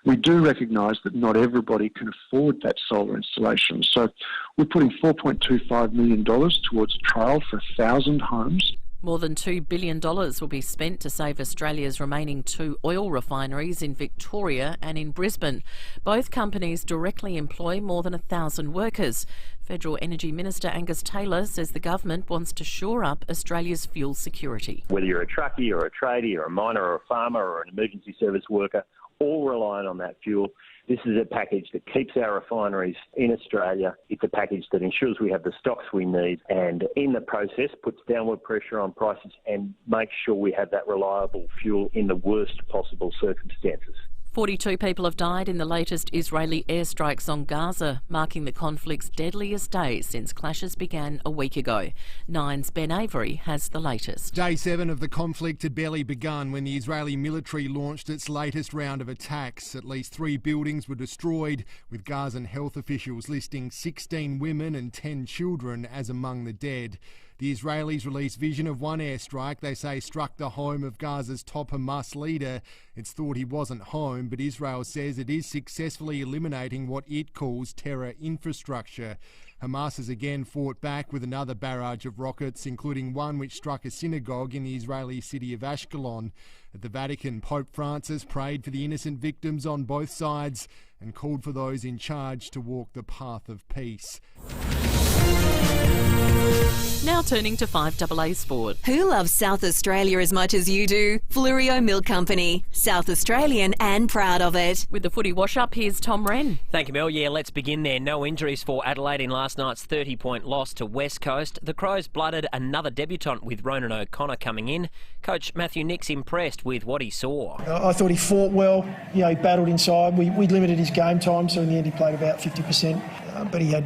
we do recognise that not everybody can afford that solar installation. So we're putting $4.25 million towards a trial for 1,000 homes. More than $2 billion will be spent to save Australia's remaining 2 oil refineries in Victoria and in Brisbane. Both companies directly employ more than 1,000 workers. Federal Energy Minister Angus Taylor says the government wants to shore up Australia's fuel security. Whether you're a truckie or a tradie or a miner or a farmer or an emergency service worker, all reliant on that fuel. This is a package that keeps our refineries in Australia. It's a package that ensures we have the stocks we need and in the process puts downward pressure on prices and makes sure we have that reliable fuel in the worst possible circumstances. 42 people have died in the latest Israeli airstrikes on Gaza, marking the conflict's deadliest day since clashes began a week ago. Nine's Ben Avery has the latest. Day 7 of the conflict had barely begun when the Israeli military launched its latest round of attacks. At least 3 buildings were destroyed, with Gazan health officials listing 16 women and 10 children as among the dead. The Israelis released vision of one airstrike they say struck the home of Gaza's top Hamas leader. It's thought he wasn't home, but Israel says it is successfully eliminating what it calls terror infrastructure. Hamas has again fought back with another barrage of rockets, including one which struck a synagogue in the Israeli city of Ashkelon. At the Vatican, Pope Francis prayed for the innocent victims on both sides and called for those in charge to walk the path of peace. Now turning to 5AA Sport. Who loves South Australia as much as you do? Fleurieu Milk Company. South Australian and proud of it. With the footy wash-up, here's Tom Wren. Thank you, Mel. Yeah, let's begin there. No injuries for Adelaide in last night's 30-point loss to West Coast. The Crows blooded another debutant with Ronan O'Connor coming in. Coach Matthew Nix impressed with what he saw. I thought he fought well. He battled inside. We limited his game time, so in the end he played about 50%. but he had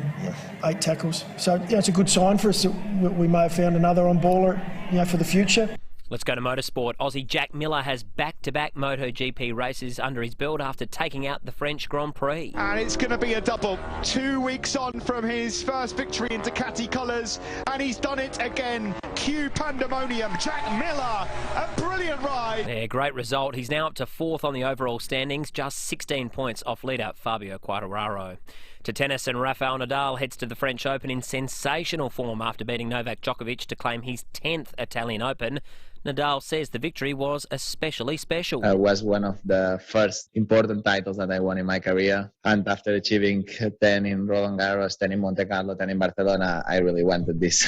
8 tackles. So it's a good sign for us that we may have found another on-baller for the future. Let's go to motorsport. Aussie Jack Miller has back-to-back MotoGP races under his belt after taking out the French Grand Prix. And it's going to be a double. 2 weeks on from his first victory in Ducati colours, and he's done it again. Q Pandemonium. Jack Miller, a brilliant ride. Yeah, great result. He's now up to 4th on the overall standings, just 16 points off leader Fabio Quartararo. To tennis, and Rafael Nadal heads to the French Open in sensational form after beating Novak Djokovic to claim his 10th Italian Open. Nadal says the victory was especially special. It was one of the first important titles that I won in my career. And after achieving 10 in Roland Garros, 10 in Monte Carlo, 10 in Barcelona, I really wanted this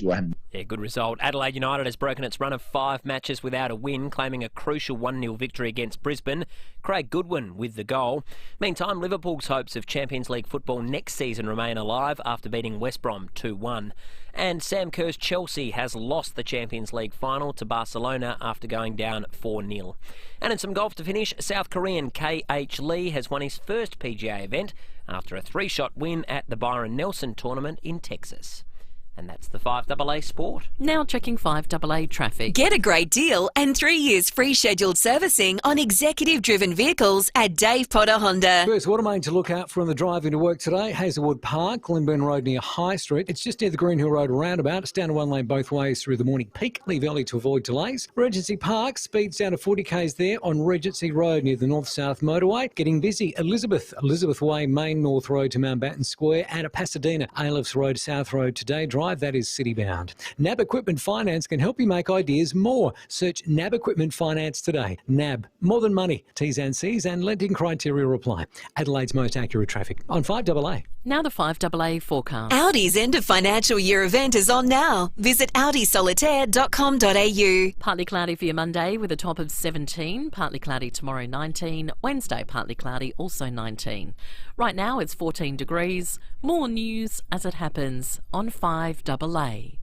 one. Yeah, good result. Adelaide United has broken its run of 5 matches without a win, claiming a crucial 1-0 victory against Brisbane. Craig Goodwin with the goal. Meantime, Liverpool's hopes of Champions League football next season remain alive after beating West Brom 2-1. And Sam Kerr's Chelsea has lost the Champions League final to Barcelona after going down 4-0. And in some golf to finish, South Korean KH Lee has won his first PGA event after a 3-shot win at the Byron Nelson tournament in Texas. And that's the 5AA Sport. Now checking 5AA traffic. Get a great deal and 3 years free scheduled servicing on executive-driven vehicles at Dave Potter Honda. First watermain to look out for on the drive into work today, Hazelwood Park, Glenburn Road near High Street. It's just near the Green Hill Road roundabout. It's down to one lane both ways through the morning peak. Leave early to avoid delays. Regency Park, speeds down to 40 k's there on Regency Road near the North-South motorway. Getting busy. Elizabeth Way, Main North Road to Mountbatten Square, and at Pasadena, Ailofs Road, South Road today. Drive that is city-bound. NAB Equipment Finance can help you make ideas more. Search NAB Equipment Finance today. NAB, more than money. T's and C's and lending criteria apply. Adelaide's most accurate traffic on 5AA. Now the 5AA forecast. Audi's end of financial year event is on now. Visit audisolitaire.com.au. Partly cloudy for your Monday with a top of 17. Partly cloudy tomorrow, 19. Wednesday, partly cloudy, also 19. Right now it's 14 degrees. More news as it happens on 5AA.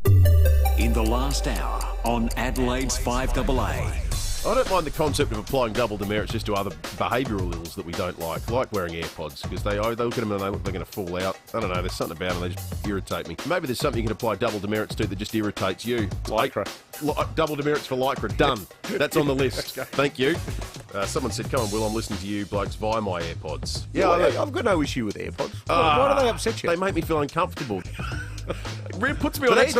In the last hour on Adelaide's 5AA. I don't mind the concept of applying double demerits just to other behavioural ills that we don't like wearing AirPods, because they look at them and they look they're going to fall out. I don't know, there's something about them, they just irritate me. Maybe there's something you can apply double demerits to that just irritates you. Lycra. Double demerits for Lycra, done. That's on the list. Okay. Thank you. Someone said, come on, Will, I'm listening to you blokes via my AirPods. Yeah, I've got no issue with AirPods. Why do they upset you? They make me feel uncomfortable. It puts me on edge.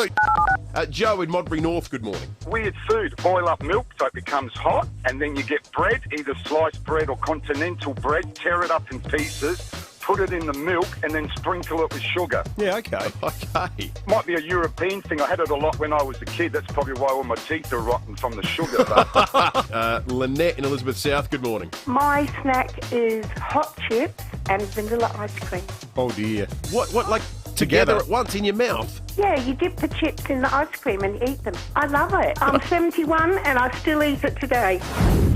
Joe in Modbury North, good morning. Weird food. Boil up milk so it becomes hot, and then you get bread, either sliced bread or continental bread, tear it up in pieces, put it in the milk, and then sprinkle it with sugar. Yeah, okay. Okay. Might be a European thing. I had it a lot when I was a kid. That's probably why all my teeth are rotten from the sugar. But... Lynette in Elizabeth South, good morning. My snack is hot chips and vanilla ice cream. Oh, dear. What, like... Together at once in your mouth? Yeah, you dip the chips in the ice cream and eat them. I love it. I'm 71 and I still eat it today.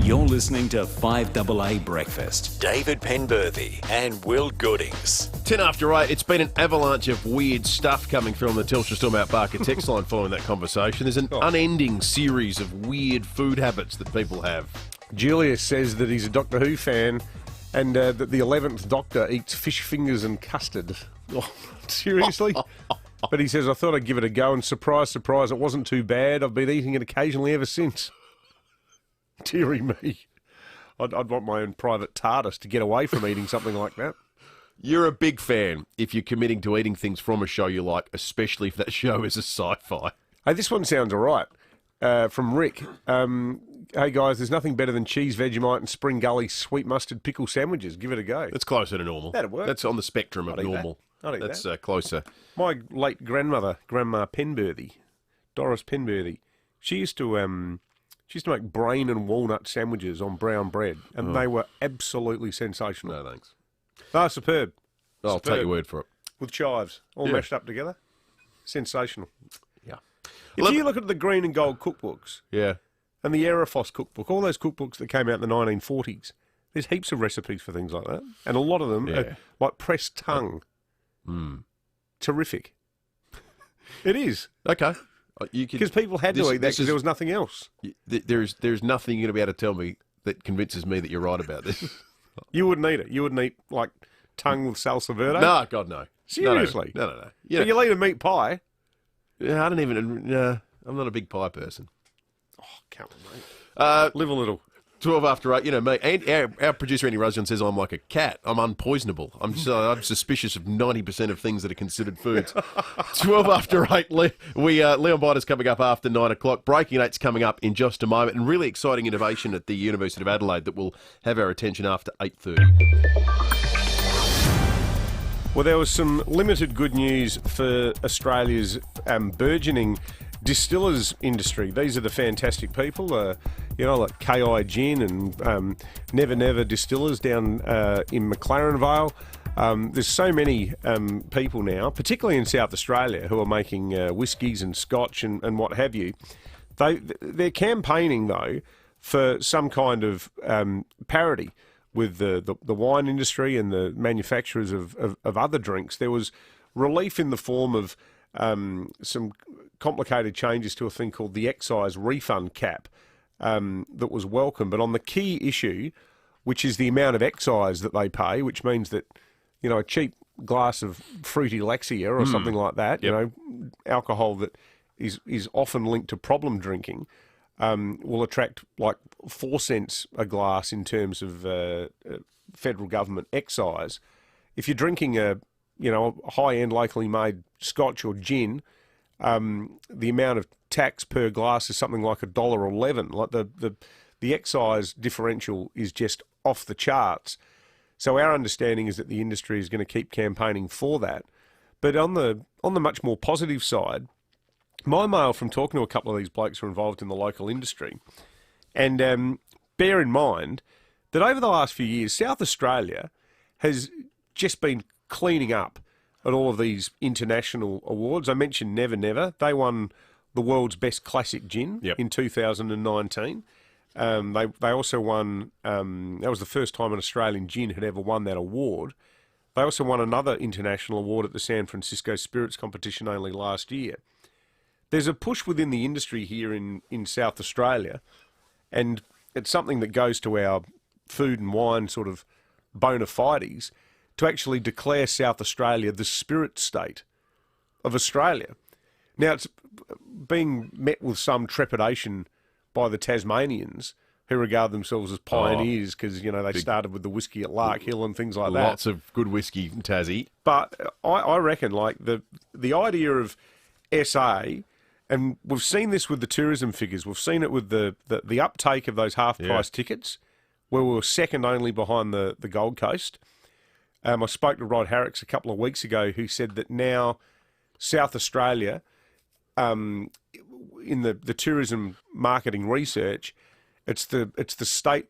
You're listening to 5AA Breakfast. David Penberthy and Will Goodings. 10 after 8, it's been an avalanche of weird stuff coming through on the Telstra Stormount Barker text line following that conversation. There's an unending series of weird food habits that people have. Julius says that he's a Doctor Who fan and that the 11th Doctor eats fish fingers and custard. Oh, seriously? But he says, I thought I'd give it a go, and surprise, surprise, it wasn't too bad. I've been eating it occasionally ever since. Deary me. I'd want my own private TARDIS to get away from eating something like that. You're a big fan if you're committing to eating things from a show you like, especially if that show is a sci-fi. Hey, this one sounds all right. From Rick. Hey, guys, there's nothing better than cheese, Vegemite and Spring Gully sweet mustard pickle sandwiches. Give it a go. That's closer to normal. That'd work. That's on the spectrum of normal. That's closer. My late grandmother, Grandma Penberthy, Doris Penberthy, she used to make brain and walnut sandwiches on brown bread, and they were absolutely sensational. No, thanks. Oh, superb. I'll take your word for it. With chives, all mashed up together. Sensational. Yeah. If you look at the green and gold cookbooks, and the Aerofos cookbook, all those cookbooks that came out in the 1940s, there's heaps of recipes for things like that, and a lot of them are like pressed tongue. Terrific. It is. Okay. Because people had to eat that because there was nothing else. There's nothing you're going to be able to tell me that convinces me that you're right about this. You wouldn't eat it. You wouldn't eat, like, tongue with salsa verde? No, God, no. Seriously? No. But you'll eat a meat pie. Yeah, I don't even... I'm not a big pie person. Oh, come on, mate. Live a little. 12 after 8, me. And our producer, Andy Rosejohn, says I'm like a cat. I'm unpoisonable. I'm suspicious of 90% of things that are considered foods. 12 after 8, Leon Bider's coming up after 9 o'clock. Breaking 8's coming up in just a moment. And really exciting innovation at the University of Adelaide that will have our attention after 8:30. Well, there was some limited good news for Australia's burgeoning distillers industry. These are the fantastic people, like KI Gin and Never Never Distillers down in McLaren Vale. There's so many people now, particularly in South Australia, who are making whiskies and scotch and what have you. They're campaigning, though, for some kind of parity with the wine industry and the manufacturers of other drinks. There was relief in the form of some complicated changes to a thing called the excise refund cap that was welcome. But on the key issue, which is the amount of excise that they pay, which means that, a cheap glass of fruity Lexia or something like that, alcohol that is often linked to problem drinking, will attract like 4 cents a glass in terms of federal government excise. If you're drinking a high-end locally made scotch or gin, the amount of tax per glass is something like $1.11. Like the excise differential is just off the charts. So our understanding is that the industry is going to keep campaigning for that. But on the much more positive side, my mail from talking to a couple of these blokes who are involved in the local industry, and bear in mind that over the last few years, South Australia has just been cleaning up at all of these international awards. I mentioned Never Never. They won the world's best classic gin in 2019. They also won, that was the first time an Australian gin had ever won that award. They also won another international award at the San Francisco Spirits Competition only last year. There's a push within the industry here in South Australia, and it's something that goes to our food and wine sort of bona fides, to actually declare South Australia the spirit state of Australia. Now, it's being met with some trepidation by the Tasmanians, who regard themselves as pioneers because, they started with the whiskey at Lark Hill and things like that. Lots of good whiskey in Tassie. But I reckon, like, the idea of SA, and we've seen this with the tourism figures, we've seen it with the uptake of those half-price tickets, where we were second only behind the Gold Coast. I spoke to Rod Harricks a couple of weeks ago, who said that now South Australia, in the tourism marketing research, it's the state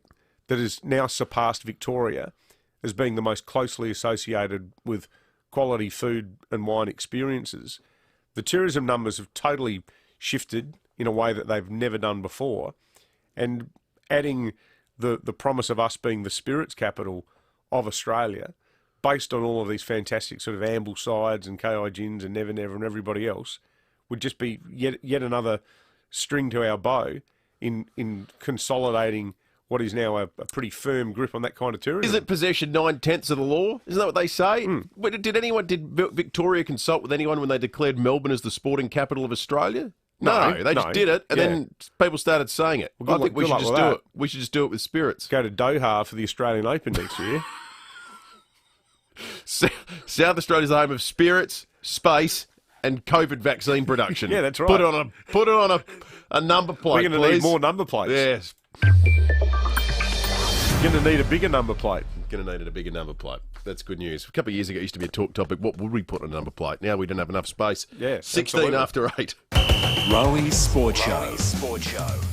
that has now surpassed Victoria as being the most closely associated with quality food and wine experiences. The tourism numbers have totally shifted in a way that they've never done before, and adding the promise of us being the spirits capital of Australia, based on all of these fantastic sort of Amblesides and KI Gins and Never Never and everybody else, would just be yet another string to our bow in consolidating what is now a pretty firm grip on that kind of tourism. Isn't possession 9/10 of the law? Isn't that what they say? Did Victoria consult with anyone when they declared Melbourne as the sporting capital of Australia? No, they just did it, and then people started saying it. I think we should just do it. We should just do it with spirits. Go to Doha for the Australian Open next year. South Australia's the home of spirits, space, and COVID vaccine production. Yeah, that's right. Put it on a number plate. We're going to need more number plates. Yes. Going to need a bigger number plate. Going to need a bigger number plate. That's good news. A couple of years ago, it used to be a talk topic. What would we put on a number plate? Now we don't have enough space. Yeah, 16 after 8. Rowies Sport Show.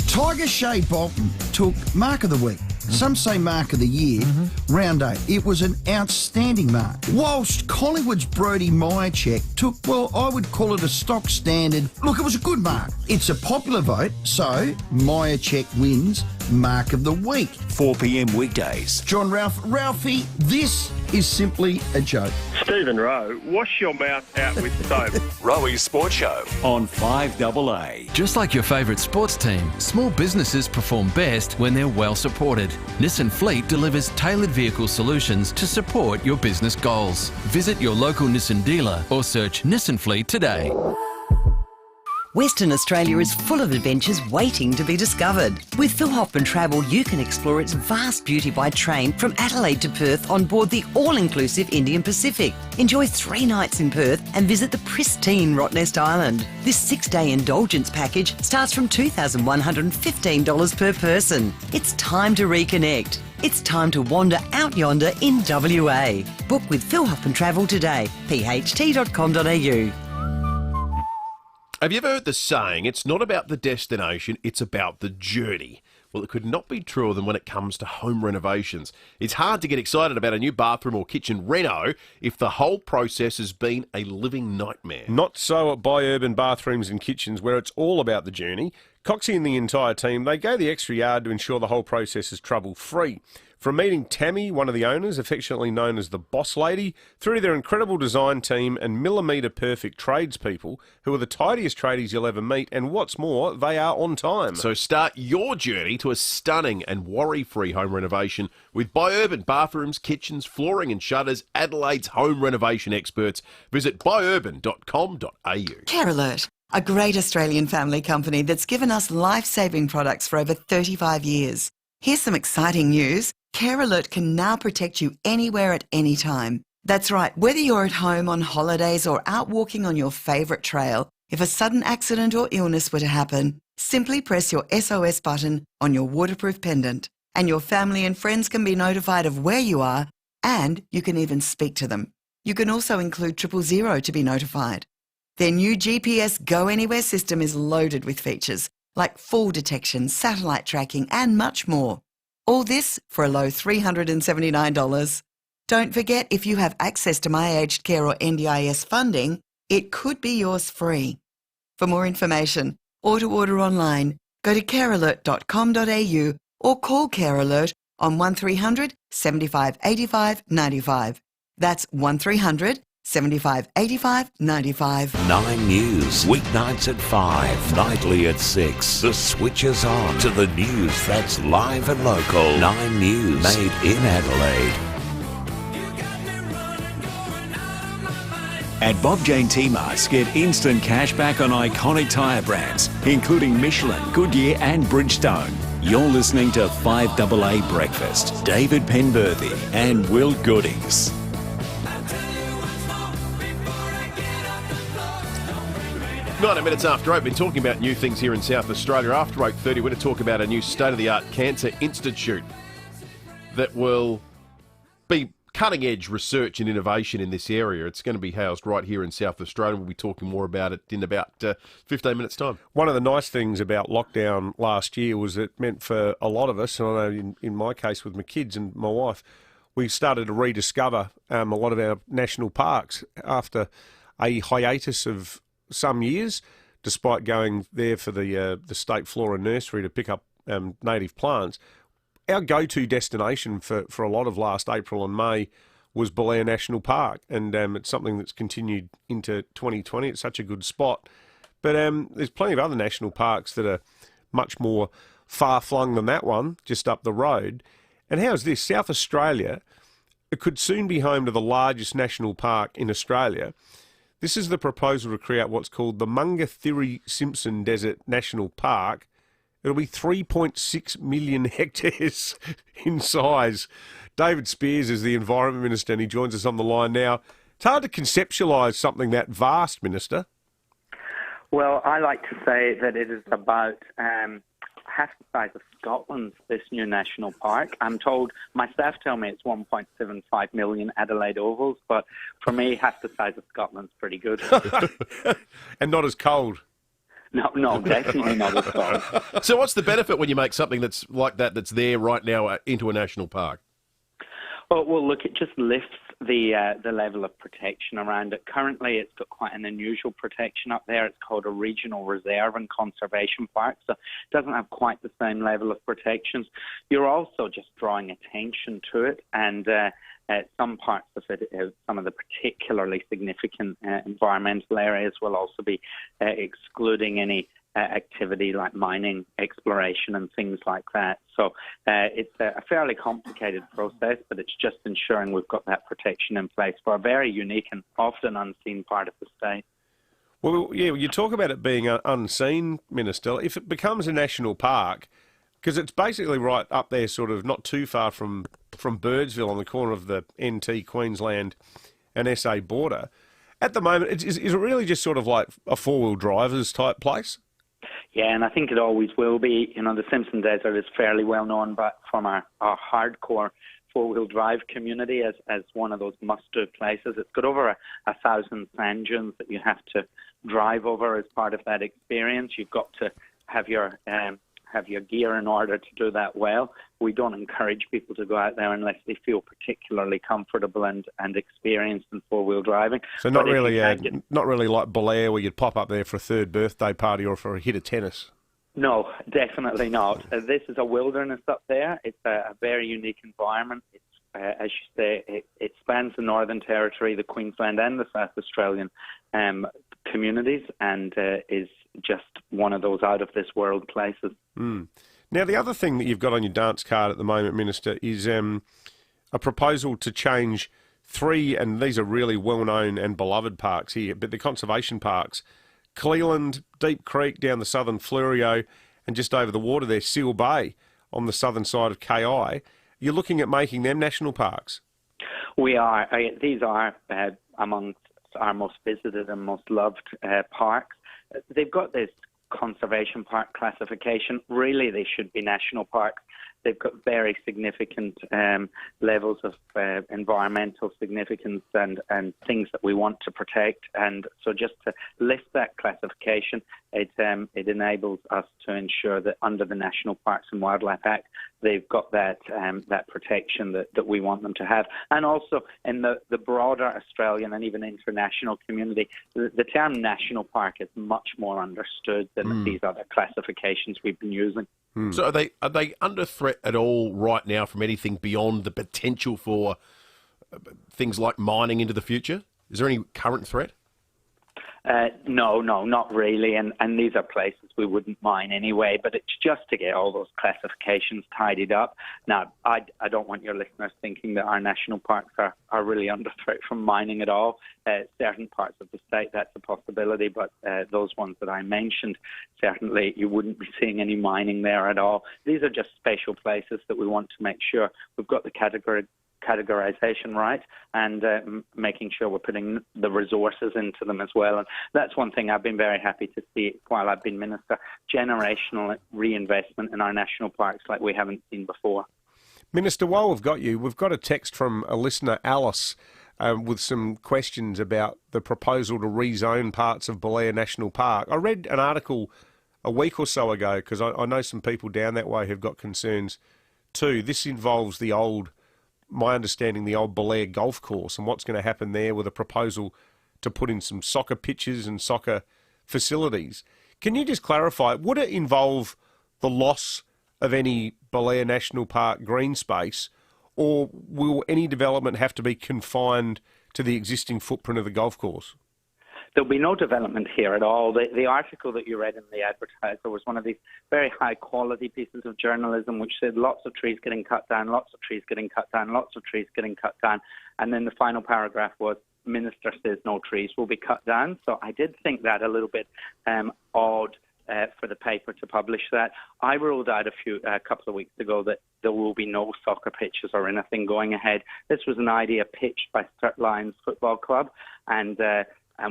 Tiger Shea Bolton took Mark of the Week. Some say Mark of the Year, round 8. It was an outstanding mark. Whilst Collingwood's Brodie Myercheck took, well, I would call it a stock standard. Look, it was a good mark. It's a popular vote, so Myercheck wins Mark of the Week. 4 p.m. weekdays. John Ralphie, this is simply a joke. Stephen Rowe, wash your mouth out with soap. Rowe's Sports Show on 5AA. Just like your favourite sports team, small businesses perform best when they're well supported. Nissan Fleet delivers tailored vehicle solutions to support your business goals. Visit your local Nissan dealer or search Nissan Fleet today. Western Australia is full of adventures waiting to be discovered. With Phil Hoffman Travel, you can explore its vast beauty by train from Adelaide to Perth on board the all-inclusive Indian Pacific. Enjoy 3 nights in Perth and visit the pristine Rottnest Island. This 6-day indulgence package starts from $2,115 per person. It's time to reconnect. It's time to wander out yonder in WA. Book with Phil Hoffman Travel today. pht.com.au. Have you ever heard the saying, it's not about the destination, it's about the journey? Well, it could not be truer than when it comes to home renovations. It's hard to get excited about a new bathroom or kitchen reno if the whole process has been a living nightmare. Not so at Buy Urban Bathrooms and Kitchens, where it's all about the journey. Coxie and the entire team, they go the extra yard to ensure the whole process is trouble-free. From meeting Tammy, one of the owners, affectionately known as the Boss Lady, through to their incredible design team and millimetre-perfect tradespeople, who are the tidiest tradies you'll ever meet, and what's more, they are on time. So start your journey to a stunning and worry-free home renovation with Buy Urban Bathrooms, Kitchens, Flooring and Shutters, Adelaide's home renovation experts. Visit buyurban.com.au. Care Alert, a great Australian family company that's given us life-saving products for over 35 years. Here's some exciting news. Care Alert can now protect you anywhere at any time. That's right, whether you're at home on holidays or out walking on your favourite trail, if a sudden accident or illness were to happen, simply press your SOS button on your waterproof pendant and your family and friends can be notified of where you are and you can even speak to them. You can also include 000 to be notified. Their new GPS Go Anywhere system is loaded with features like fall detection, satellite tracking and much more. All this for a low $379. Don't forget, if you have access to My Aged Care or NDIS funding, it could be yours free. For more information or to order online, go to carealert.com.au or call Care Alert on 1300 75 85 95. That's 1300 75 85 95. 9 News, weeknights at 5, nightly at 6. The switch is on to the news that's live and local. 9 News, made in Adelaide. At Bob Jane T-Marts, get instant cash back on iconic tyre brands, including Michelin, Goodyear and Bridgestone. You're listening to 5AA Breakfast. David Penberthy and Will Goodings. 90 minutes after 8, we've been talking about new things here in South Australia. After 8:30, we're going to talk about a new state-of-the-art cancer institute that will be cutting-edge research and innovation in this area. It's going to be housed right here in South Australia. We'll be talking more about it in about 15 minutes' time. One of the nice things about lockdown last year was it meant for a lot of us, and I know in my case with my kids and my wife, we started to rediscover a lot of our national parks after a hiatus of some years, despite going there for the State Flora Nursery to pick up native plants. Our go-to destination for a lot of last April and May was Belair National Park, and it's something that's continued into 2020. It's such a good spot. But there's plenty of other national parks that are much more far-flung than that one, just up the road. And how's this? South Australia, it could soon be home to the largest national park in Australia. This is the proposal to create what's called the Mungathiri Simpson Desert National Park. It'll be 3.6 million hectares in size. David Spears is the Environment Minister and he joins us on the line now. It's hard to conceptualise something that vast, Minister. Well, I like to say that it is about half the size of Scotland's, this new national park. I'm told, my staff tell me it's 1.75 million Adelaide ovals, but for me, half the size of Scotland's pretty good. And not as cold. No, definitely not as cold. So what's the benefit when you make something that's like that, that's there right now into a national park? Well, look, it just lifts the level of protection around it. Currently, it's got quite an unusual protection up there. It's called a regional reserve and conservation park, so it doesn't have quite the same level of protections. You're also just drawing attention to it, and Some parts of it, some of the particularly significant environmental areas, will also be excluding any activity like mining, exploration and things like that. So it's a fairly complicated process, but it's just ensuring we've got that protection in place for a very unique and often unseen part of the state. Well, yeah, you talk about it being unseen, Minister. If it becomes a national park, because it's basically right up there, sort of not too far from Birdsville on the corner of the NT Queensland and SA border. At the moment, is it really just sort of like a four-wheel drivers type place? Yeah, and I think it always will be. You know, the Simpson Desert is fairly well known from our hardcore four-wheel drive community as one of those must-do places. It's got over 1,000 sand dunes that you have to drive over as part of that experience. You've got to have your gear in order to do that well. We don't encourage people to go out there unless they feel particularly comfortable and experienced in four-wheel driving. So not really like Belair where you'd pop up there for a third birthday party or for a hit of tennis. No, definitely not. This is a wilderness up there. It's a very unique environment. It's, as you say, it spans the Northern Territory, the Queensland and the South Australian communities, and is just one of those out-of-this-world places. Mm. Now, the other thing that you've got on your dance card at the moment, Minister, is a proposal to change 3, and these are really well-known and beloved parks here, but the conservation parks, Cleland, Deep Creek down the southern Fleurieu, and just over the water there, Seal Bay on the southern side of KI. You're looking at making them national parks? We are. These are amongst our most visited and most loved parks. They've got this conservation park classification. Really, they should be national parks. They've got very significant levels of environmental significance and things that we want to protect. And so just to lift that classification, it enables us to ensure that under the National Parks and Wildlife Act, they've got that protection that we want them to have. And also in the broader Australian and even international community, the term national park is much more understood than these other classifications we've been using. So are they under threat at all right now from anything beyond the potential for things like mining into the future? Is there any current threat? No, not really. And these are places we wouldn't mine anyway, but it's just to get all those classifications tidied up. Now, I don't want your listeners thinking that our national parks are really under threat from mining at all. Certain parts of the state, that's a possibility, but those ones that I mentioned, certainly you wouldn't be seeing any mining there at all. These are just special places that we want to make sure we've got the categorization right and making sure we're putting the resources into them as well. And that's one thing I've been very happy to see while I've been Minister, generational reinvestment in our national parks like we haven't seen before. Minister, while we've got you, we've got a text from a listener, Alice, with some questions about the proposal to rezone parts of Belair National Park. I read an article a week or so ago, because I know some people down that way who've got concerns too. This involves my understanding, the old Belair golf course and what's going to happen there with a proposal to put in some soccer pitches and soccer facilities. Can you just clarify, would it involve the loss of any Belair National Park green space, or will any development have to be confined to the existing footprint of the golf course? There'll be no development here at all. The article that you read in the Advertiser was one of these very high-quality pieces of journalism which said lots of trees getting cut down, lots of trees getting cut down, lots of trees getting cut down. And then the final paragraph was, Minister says no trees will be cut down. So I did think that a little bit odd for the paper to publish that. I ruled out a couple of weeks ago that there will be no soccer pitches or anything going ahead. This was an idea pitched by Sturt Lions Football Club, and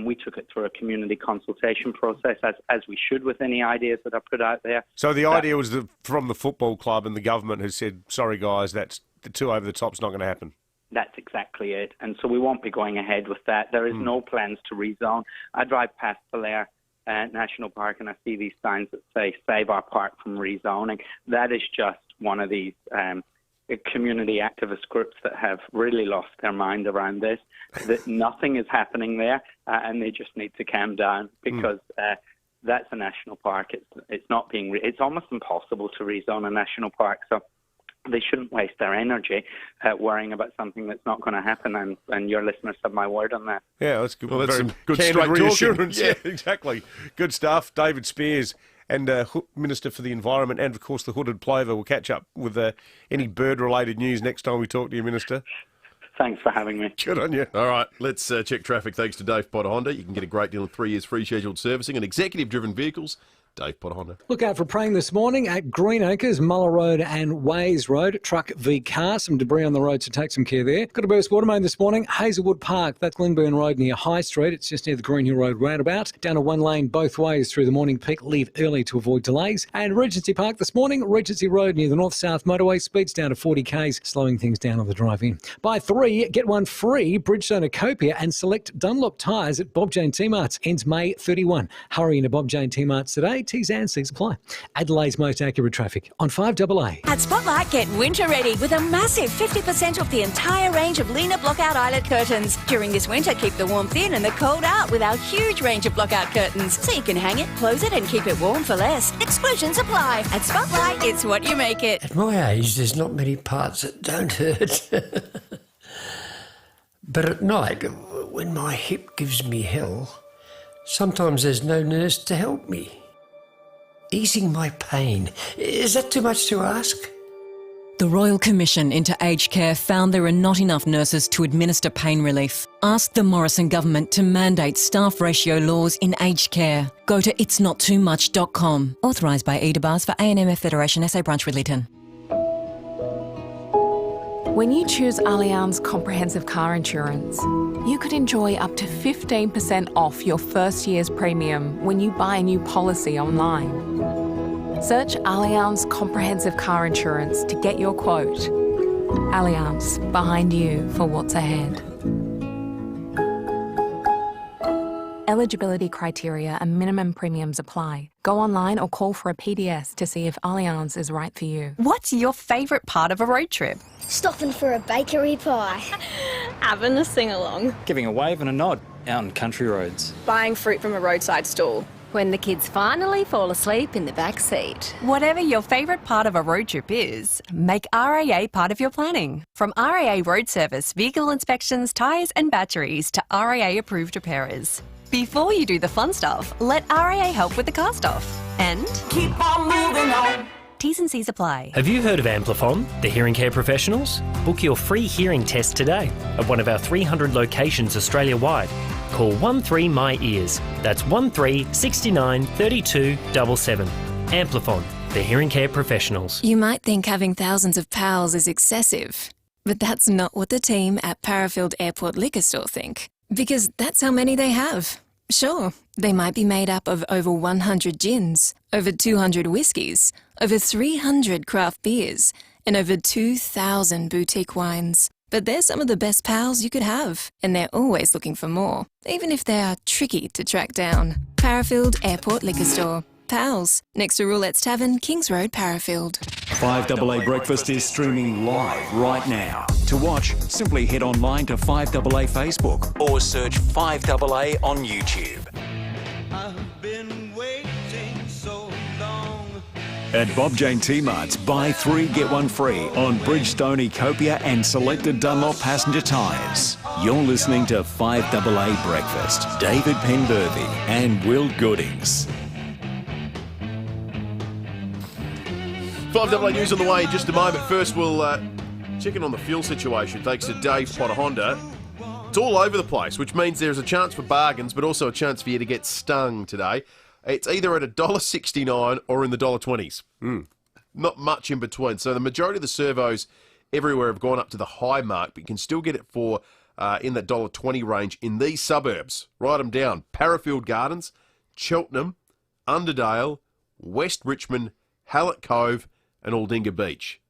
we took it through a community consultation process, as we should with any ideas that are put out there. So the idea was from the football club, and the government has said, sorry guys, that's the too over the top's not going to happen. That's exactly it. And so we won't be going ahead with that. There is no plans to rezone. I drive past Belair National Park and I see these signs that say, save our park from rezoning. That is just one of these community activist groups that have really lost their mind around this, that nothing is happening there, and they just need to calm down, because that's a national park. It's not being. It's almost impossible to rezone a national park. So they shouldn't waste their energy worrying about something that's not going to happen, and your listeners have my word on that. Yeah, that's good. Well, that's Very some good candid straight reassurance. talking. Yeah, exactly. Good stuff. David Spears and Minister for the Environment and, of course, the hooded plover. We'll catch up with any bird-related news next time we talk to you, Minister. Thanks for having me. Good on you. All right, let's check traffic thanks to Dave Potter Honda. You can get a great deal of 3 years free scheduled servicing and executive-driven vehicles. Dave Potter Honda. Look out for praying this morning at Greenacres, Muller Road and Ways Road. Truck v car, some debris on the road, so take some care there. Got a burst water main this morning, Hazelwood Park. That's Glenburn Road near High Street. It's just near the Green Hill Road roundabout. Down to one lane both ways through the morning peak. Leave early to avoid delays. And Regency Park this morning, Regency Road near the North-South motorway. Speeds down to 40 k's, slowing things down on the drive-in. Buy 3, get 1 free. Bridgestone Acopia and select Dunlop tyres at Bob Jane T-Marts. Ends May 31. Hurry into Bob Jane T-Marts today. T's and C's apply. Adelaide's most accurate traffic on 5AA. At Spotlight, get winter ready with a massive 50% off the entire range of Lena Blockout Eyelet curtains. During this winter, keep the warmth in and the cold out with our huge range of blockout curtains. So you can hang it, close it and keep it warm for less. Exclusions apply. At Spotlight, it's what you make it. At my age, there's not many parts that don't hurt. But at night, when my hip gives me hell, sometimes there's no nurse to help me. Easing my pain, is that too much to ask? The Royal Commission into Aged Care found there are not enough nurses to administer pain relief. Ask the Morrison government to mandate staff ratio laws in aged care. Go to itsnottoomuch.com. Authorised by EDABARS for ANMF Federation SA Branch Ridleyton. When you choose Allianz Comprehensive Car Insurance, you could enjoy up to 15% off your first year's premium when you buy a new policy online. Search Allianz Comprehensive Car Insurance to get your quote. Allianz, behind you for what's ahead. Eligibility criteria and minimum premiums apply. Go online or call for a PDS to see if Allianz is right for you. What's your favourite part of a road trip? Stopping for a bakery pie. Having a sing-along. Giving a wave and a nod out on country roads. Buying fruit from a roadside stall. When the kids finally fall asleep in the back seat. Whatever your favourite part of a road trip is, make RAA part of your planning. From RAA Road Service, vehicle inspections, tyres and batteries to RAA approved repairers. Before you do the fun stuff, let RAA help with the car stuff. And keep on moving on. T's and C's apply. Have you heard of Amplifon, the hearing care professionals? Book your free hearing test today at one of our 300 locations Australia-wide. Call 13-MY-EARS. That's 13 69 32 77. Amplifon, the hearing care professionals. You might think having thousands of pals is excessive, but that's not what the team at Parafield Airport Liquor Store think. Because that's how many they have. Sure, they might be made up of over 100 gins, over 200 whiskies, over 300 craft beers, and over 2,000 boutique wines. But they're some of the best pals you could have, and they're always looking for more, even if they are tricky to track down. Parafield Airport Liquor Store. Pals, next to Roulette's Tavern, Kings Road, Parafield. 5AA Breakfast is streaming live right now. To watch, simply head online to 5AA Facebook or search 5AA on YouTube. I've been waiting so long. At Bob Jane T-Marts, buy 3 get 1 free on Bridgestone Acopia and selected Dunlop passenger tyres. You're listening to 5AA Breakfast. David Penberthy and Will Goodings. 5AA News on the way in just a moment. First, we'll check in on the fuel situation thanks to Dave Potter Honda. It's all over the place, which means there's a chance for bargains, but also a chance for you to get stung today. It's either at $1.69 or in the $1.20s. Not much in between. So the majority of the servos everywhere have gone up to the high mark, but you can still get it for in that $1.20 range in these suburbs. Write them down. Parafield Gardens, Cheltenham, Underdale, West Richmond, Hallett Cove, and Aldinga Beach.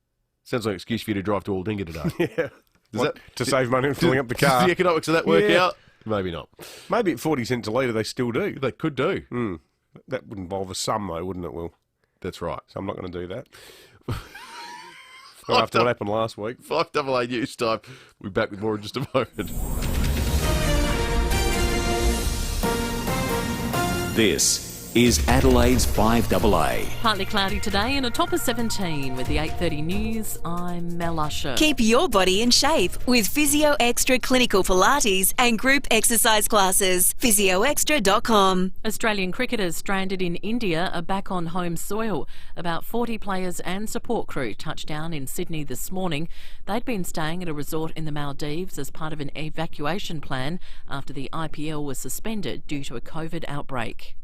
Sounds like an excuse for you to drive to Aldinga today. Yeah. To save money on filling up the car. The economics of that work out? Maybe not. Maybe at 40 cents a litre they still do. They could do. That would involve a sum though, wouldn't it, Will? That's right. So I'm not going to do that. Not after what happened last week. 5AA News time. We'll be back with more in just a moment. This is Adelaide's 5AA. Partly cloudy today and a top of 17 with the 8:30 news. I'm Mel Usher. Keep your body in shape with Physio Extra Clinical Pilates and group exercise classes. PhysioExtra.com. Australian cricketers stranded in India are back on home soil. About 40 players and support crew touched down in Sydney this morning. They'd been staying at a resort in the Maldives as part of an evacuation plan after the IPL was suspended due to a COVID outbreak.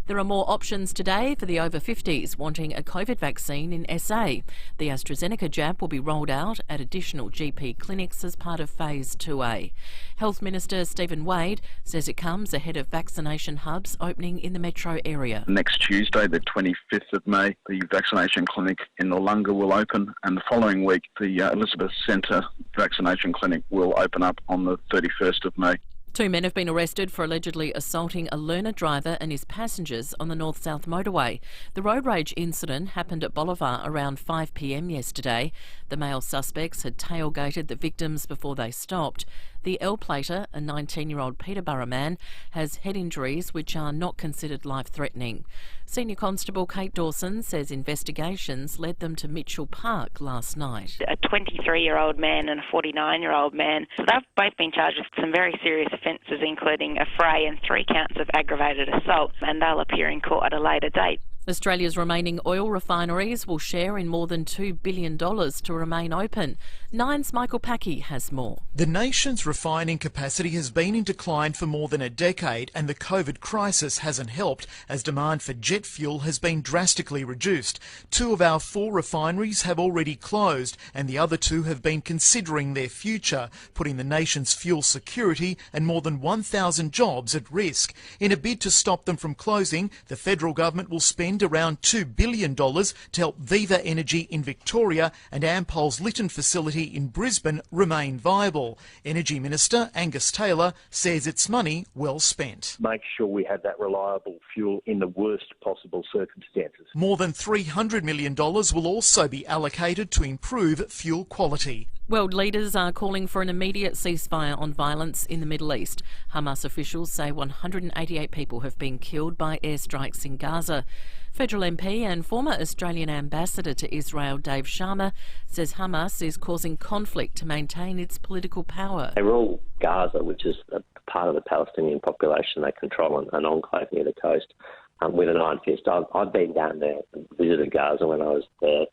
There are more options today for the over 50s wanting a COVID vaccine in SA. The AstraZeneca jab will be rolled out at additional GP clinics as part of FIVEaa. Health Minister Stephen Wade says it comes ahead of vaccination hubs opening in the metro area. Next Tuesday, the 25th of May, the vaccination clinic in Noarlunga will open, and the following week, the Elizabeth Centre vaccination clinic will open up on the 31st of May. 2 men have been arrested for allegedly assaulting a learner driver and his passengers on the north-south motorway. The road rage incident happened at Bolivar around 5 p.m. yesterday. The male suspects had tailgated the victims before they stopped. The L-plater, a 19-year-old Peterborough man, has head injuries which are not considered life-threatening. Senior Constable Kate Dawson says investigations led them to Mitchell Park last night. A 23-year-old man and a 49-year-old man. So they've both been charged with some very serious offences, including a fray and 3 counts of aggravated assault, and they'll appear in court at a later date. Australia's remaining oil refineries will share in more than $2 billion to remain open. Nine's Michael Packey has more. The nation's refining capacity has been in decline for more than a decade, and the COVID crisis hasn't helped as demand for jet fuel has been drastically reduced. 2 of our 4 refineries have already closed, and the other 2 have been considering their future, putting the nation's fuel security and more than 1,000 jobs at risk. In a bid to stop them from closing, the federal government will spend around $2 billion to help Viva Energy in Victoria and Ampol's Lytton facility in Brisbane remain viable. Energy Minister Angus Taylor says it's money well spent. Make sure we have that reliable fuel in the worst possible circumstances. More than $300 million will also be allocated to improve fuel quality. World leaders are calling for an immediate ceasefire on violence in the Middle East. Hamas officials say 188 people have been killed by airstrikes in Gaza. Federal MP and former Australian ambassador to Israel, Dave Sharma, says Hamas is causing conflict to maintain its political power. They rule Gaza, which is a part of the Palestinian population. They control an enclave near the coast with an iron fist. I've been down there and visited Gaza when I was there.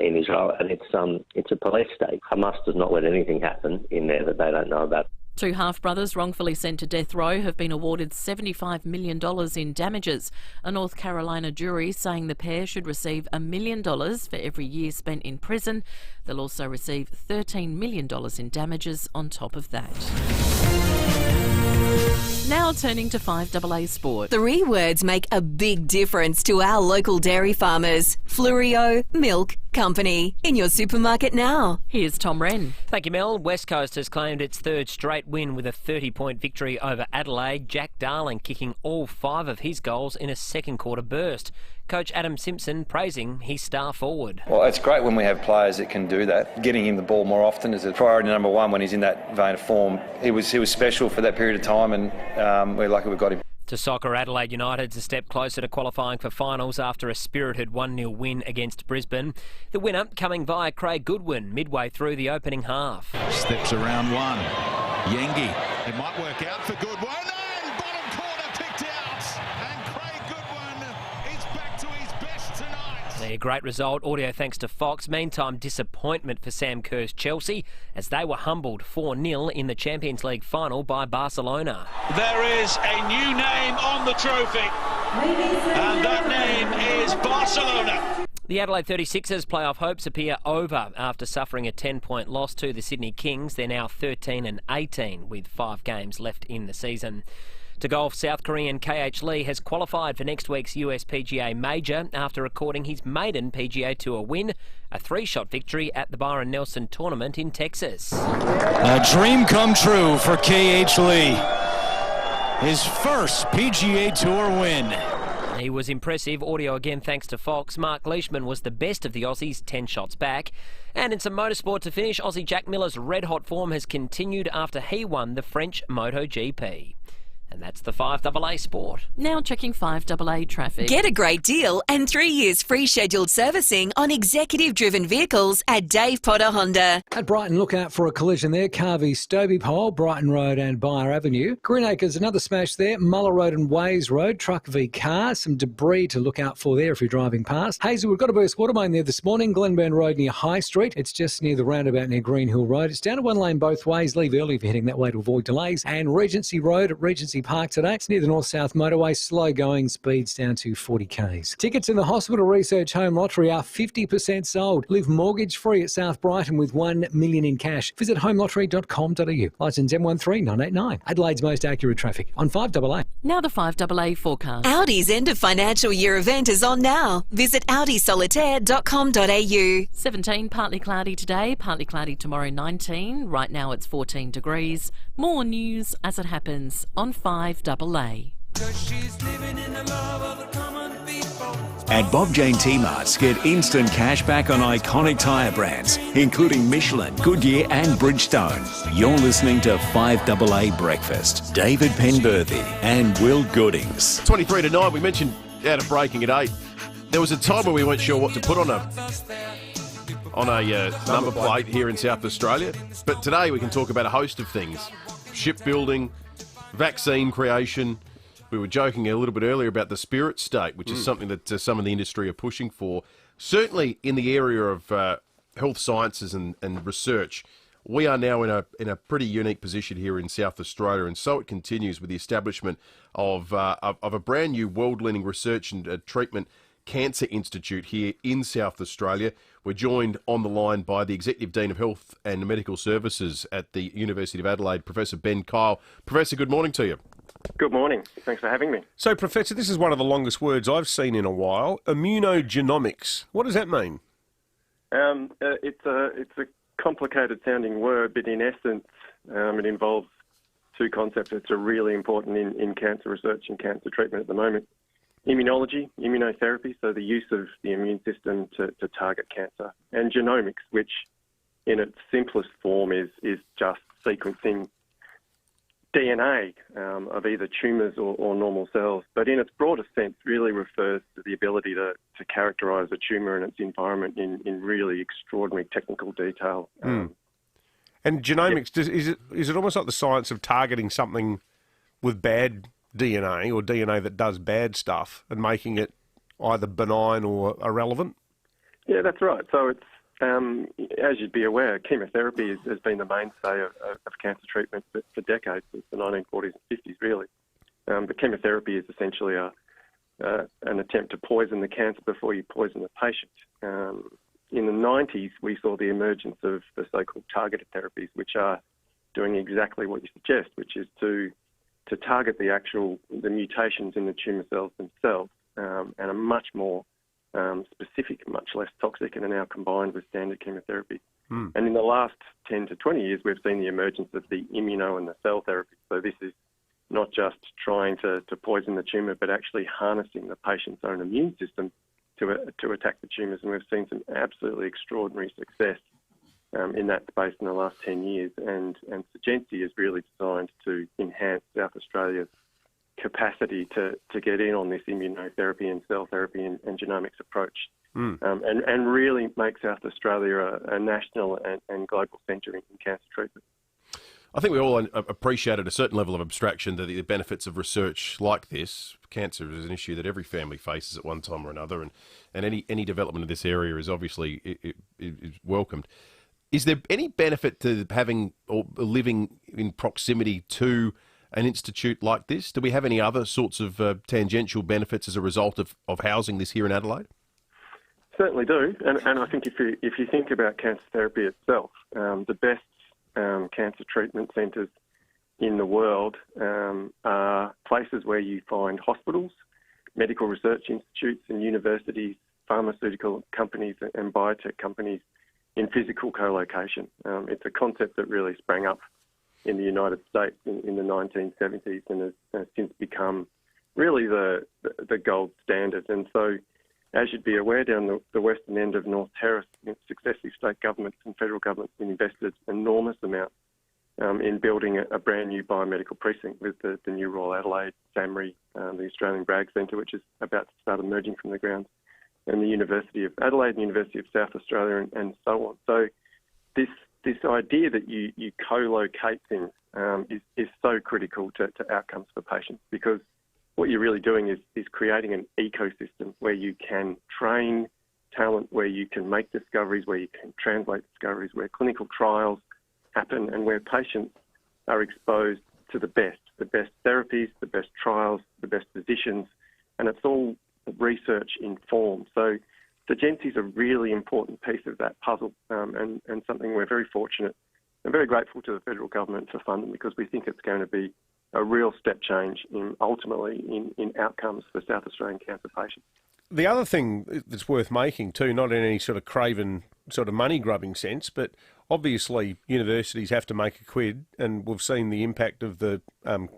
In Israel, and it's a police state. Hamas does not let anything happen in there that they don't know about. 2 half-brothers wrongfully sent to death row have been awarded $75 million in damages. A North Carolina jury saying the pair should receive $1 million for every year spent in prison. They'll also receive $13 million in damages on top of that. Now turning to 5AA Sport. 3 words make a big difference to our local dairy farmers. Flurio Milk Company. In your supermarket now. Here's Tom Wren. Thank you, Mel. West Coast has claimed its 3rd straight win with a 30-point victory over Adelaide. Jack Darling kicking all 5 of his goals in a second quarter burst. Coach Adam Simpson praising his star forward. Well, it's great when we have players that can do that. Getting him the ball more often is a priority number 1 when he's in that vein of form. He was special for that period of time, and we're lucky we got him. To soccer, Adelaide United's a step closer to qualifying for finals after a spirited 1-0 win against Brisbane. The winner coming via Craig Goodwin midway through the opening half. Steps around 1. Yengi. It might work out for Goodwin. And bottom corner picked out. And Craig Goodwin is back to his best tonight. A great result, audio thanks to Fox. Meantime, disappointment for Sam Kerr's Chelsea as they were humbled 4-0 in the Champions League final by Barcelona. There is a new name on the trophy, and that name is Barcelona. The Adelaide 36ers playoff hopes appear over after suffering a 10-point loss to the Sydney Kings. They're now 13-18 with 5 games left in the season. To golf, South Korean KH Lee has qualified for next week's US PGA Major after recording his maiden PGA Tour win, a 3-shot victory at the Byron Nelson tournament in Texas. A dream come true for KH Lee. His first PGA Tour win. He was impressive, audio again thanks to Fox. Mark Leishman was the best of the Aussies, 10 shots back. And in some motorsport to finish, Aussie Jack Miller's red-hot form has continued after he won the French MotoGP. And that's the 5AA Sport. Now checking 5AA traffic. Get a great deal and 3 years free scheduled servicing on executive-driven vehicles at Dave Potter Honda. At Brighton, look out for a collision there. Carvey, Stobie Pole, Brighton Road and Byre Avenue. Greenacres, another smash there. Muller Road and Ways Road. Truck v car. Some debris to look out for there if you're driving past. Hazelwood, got a burst water main there this morning. Glenburn Road near High Street. It's just near the roundabout near Green Hill Road. It's down to one lane both ways. Leave early if you're heading that way to avoid delays. And Regency Road at Regency Park today. It's near the North-South motorway. Slow going, speeds down to 40 k's. Tickets in the Hospital Research Home Lottery are 50% sold. Live mortgage-free at South Brighton with $1 million in cash. Visit homelottery.com.au. Licence M13989. Adelaide's most accurate traffic on 5AA. Now the 5AA forecast. Audi's end of financial year event is on now. Visit audisolitaire.com.au. 17, partly cloudy today, partly cloudy tomorrow, 19. Right now it's 14 degrees. More news as it happens on 5AA. At Bob Jane T-Marts, get instant cash back on iconic tyre brands, including Michelin, Goodyear and Bridgestone. You're listening to 5AA Breakfast. David Penberthy and Will Goodings. 23 to 9, we mentioned out of breaking at 8. There was a time where we weren't sure what to put on a number plate here in South Australia. But today we can talk about a host of things. Shipbuilding, vaccine creation. We were joking a little bit earlier about the spirit state, which is something that some of the industry are pushing for. Certainly in the area of health sciences and research, we are now in a pretty unique position here in South Australia, and so it continues with the establishment of a brand new world-leading research and treatment Cancer Institute here in South Australia. We're joined on the line by the Executive Dean of Health and Medical Services at the University of Adelaide, Professor Ben Kyle. Professor, good morning to you. Good morning. Thanks for having me. So, Professor, this is one of the longest words I've seen in a while. Immunogenomics. What does that mean? It's a complicated sounding word, but in essence, it involves two concepts that are really important in cancer research and cancer treatment at the moment. Immunology, immunotherapy, so the use of the immune system to target cancer, and genomics, which in its simplest form is just sequencing DNA of either tumours or normal cells, but in its broader sense really refers to the ability to characterise a tumour and its environment in really extraordinary technical detail. And genomics, is it almost like the science of targeting something with bad DNA or DNA that does bad stuff and making it either benign or irrelevant? Yeah, that's right. So it's, as you'd be aware, chemotherapy has been the mainstay of cancer treatment for decades, since the 1940s and 50s, really. But chemotherapy is essentially an attempt to poison the cancer before you poison the patient. In the 90s, we saw the emergence of the so-called targeted therapies, which are doing exactly what you suggest, which is to target the mutations in the tumour cells themselves, and are much more specific, much less toxic, and are now combined with standard chemotherapy. And in the last 10 to 20 years, we've seen the emergence of the immuno and the cell therapy. So this is not just trying to poison the tumour, but actually harnessing the patient's own immune system to attack the tumours. And we've seen some absolutely extraordinary success in that space in the last 10 years. And Surgency is really designed to enhance South Australia's capacity to get in on this immunotherapy and cell therapy and genomics approach, and really make South Australia a national and global centre in cancer treatment. I think we all appreciated a certain level of abstraction to the benefits of research like this. Cancer is an issue that every family faces at one time or another, and any development in this area is obviously is welcomed. Is there any benefit to having or living in proximity to an institute like this? Do we have any other sorts of tangential benefits as a result of housing this here in Adelaide? Certainly do, and I think if you think about cancer therapy itself, the best cancer treatment centres in the world are places where you find hospitals, medical research institutes and universities, pharmaceutical companies and biotech companies in physical co-location. It's a concept that really sprang up in the United States in the 1970s and has since become really the gold standard. And so, as you'd be aware, down the western end of North Terrace, successive state governments and federal governments invested enormous amounts in building a brand new biomedical precinct with the new Royal Adelaide, SAMRI, the Australian Bragg Centre, which is about to start emerging from the ground, and the University of Adelaide and University of South Australia and so on. So this idea that you co-locate things is so critical to outcomes for patients, because what you're really doing is creating an ecosystem where you can train talent, where you can make discoveries, where you can translate discoveries, where clinical trials happen, and where patients are exposed to the best therapies, the best trials, the best physicians, and it's all research informed. So Zurgenci is a really important piece of that puzzle, and something we're very fortunate and very grateful to the federal government for funding, because we think it's going to be a real step change ultimately in outcomes for South Australian cancer patients. The other thing that's worth making too, not in any sort of craven sort of money-grubbing sense, but obviously universities have to make a quid, and we've seen the impact of the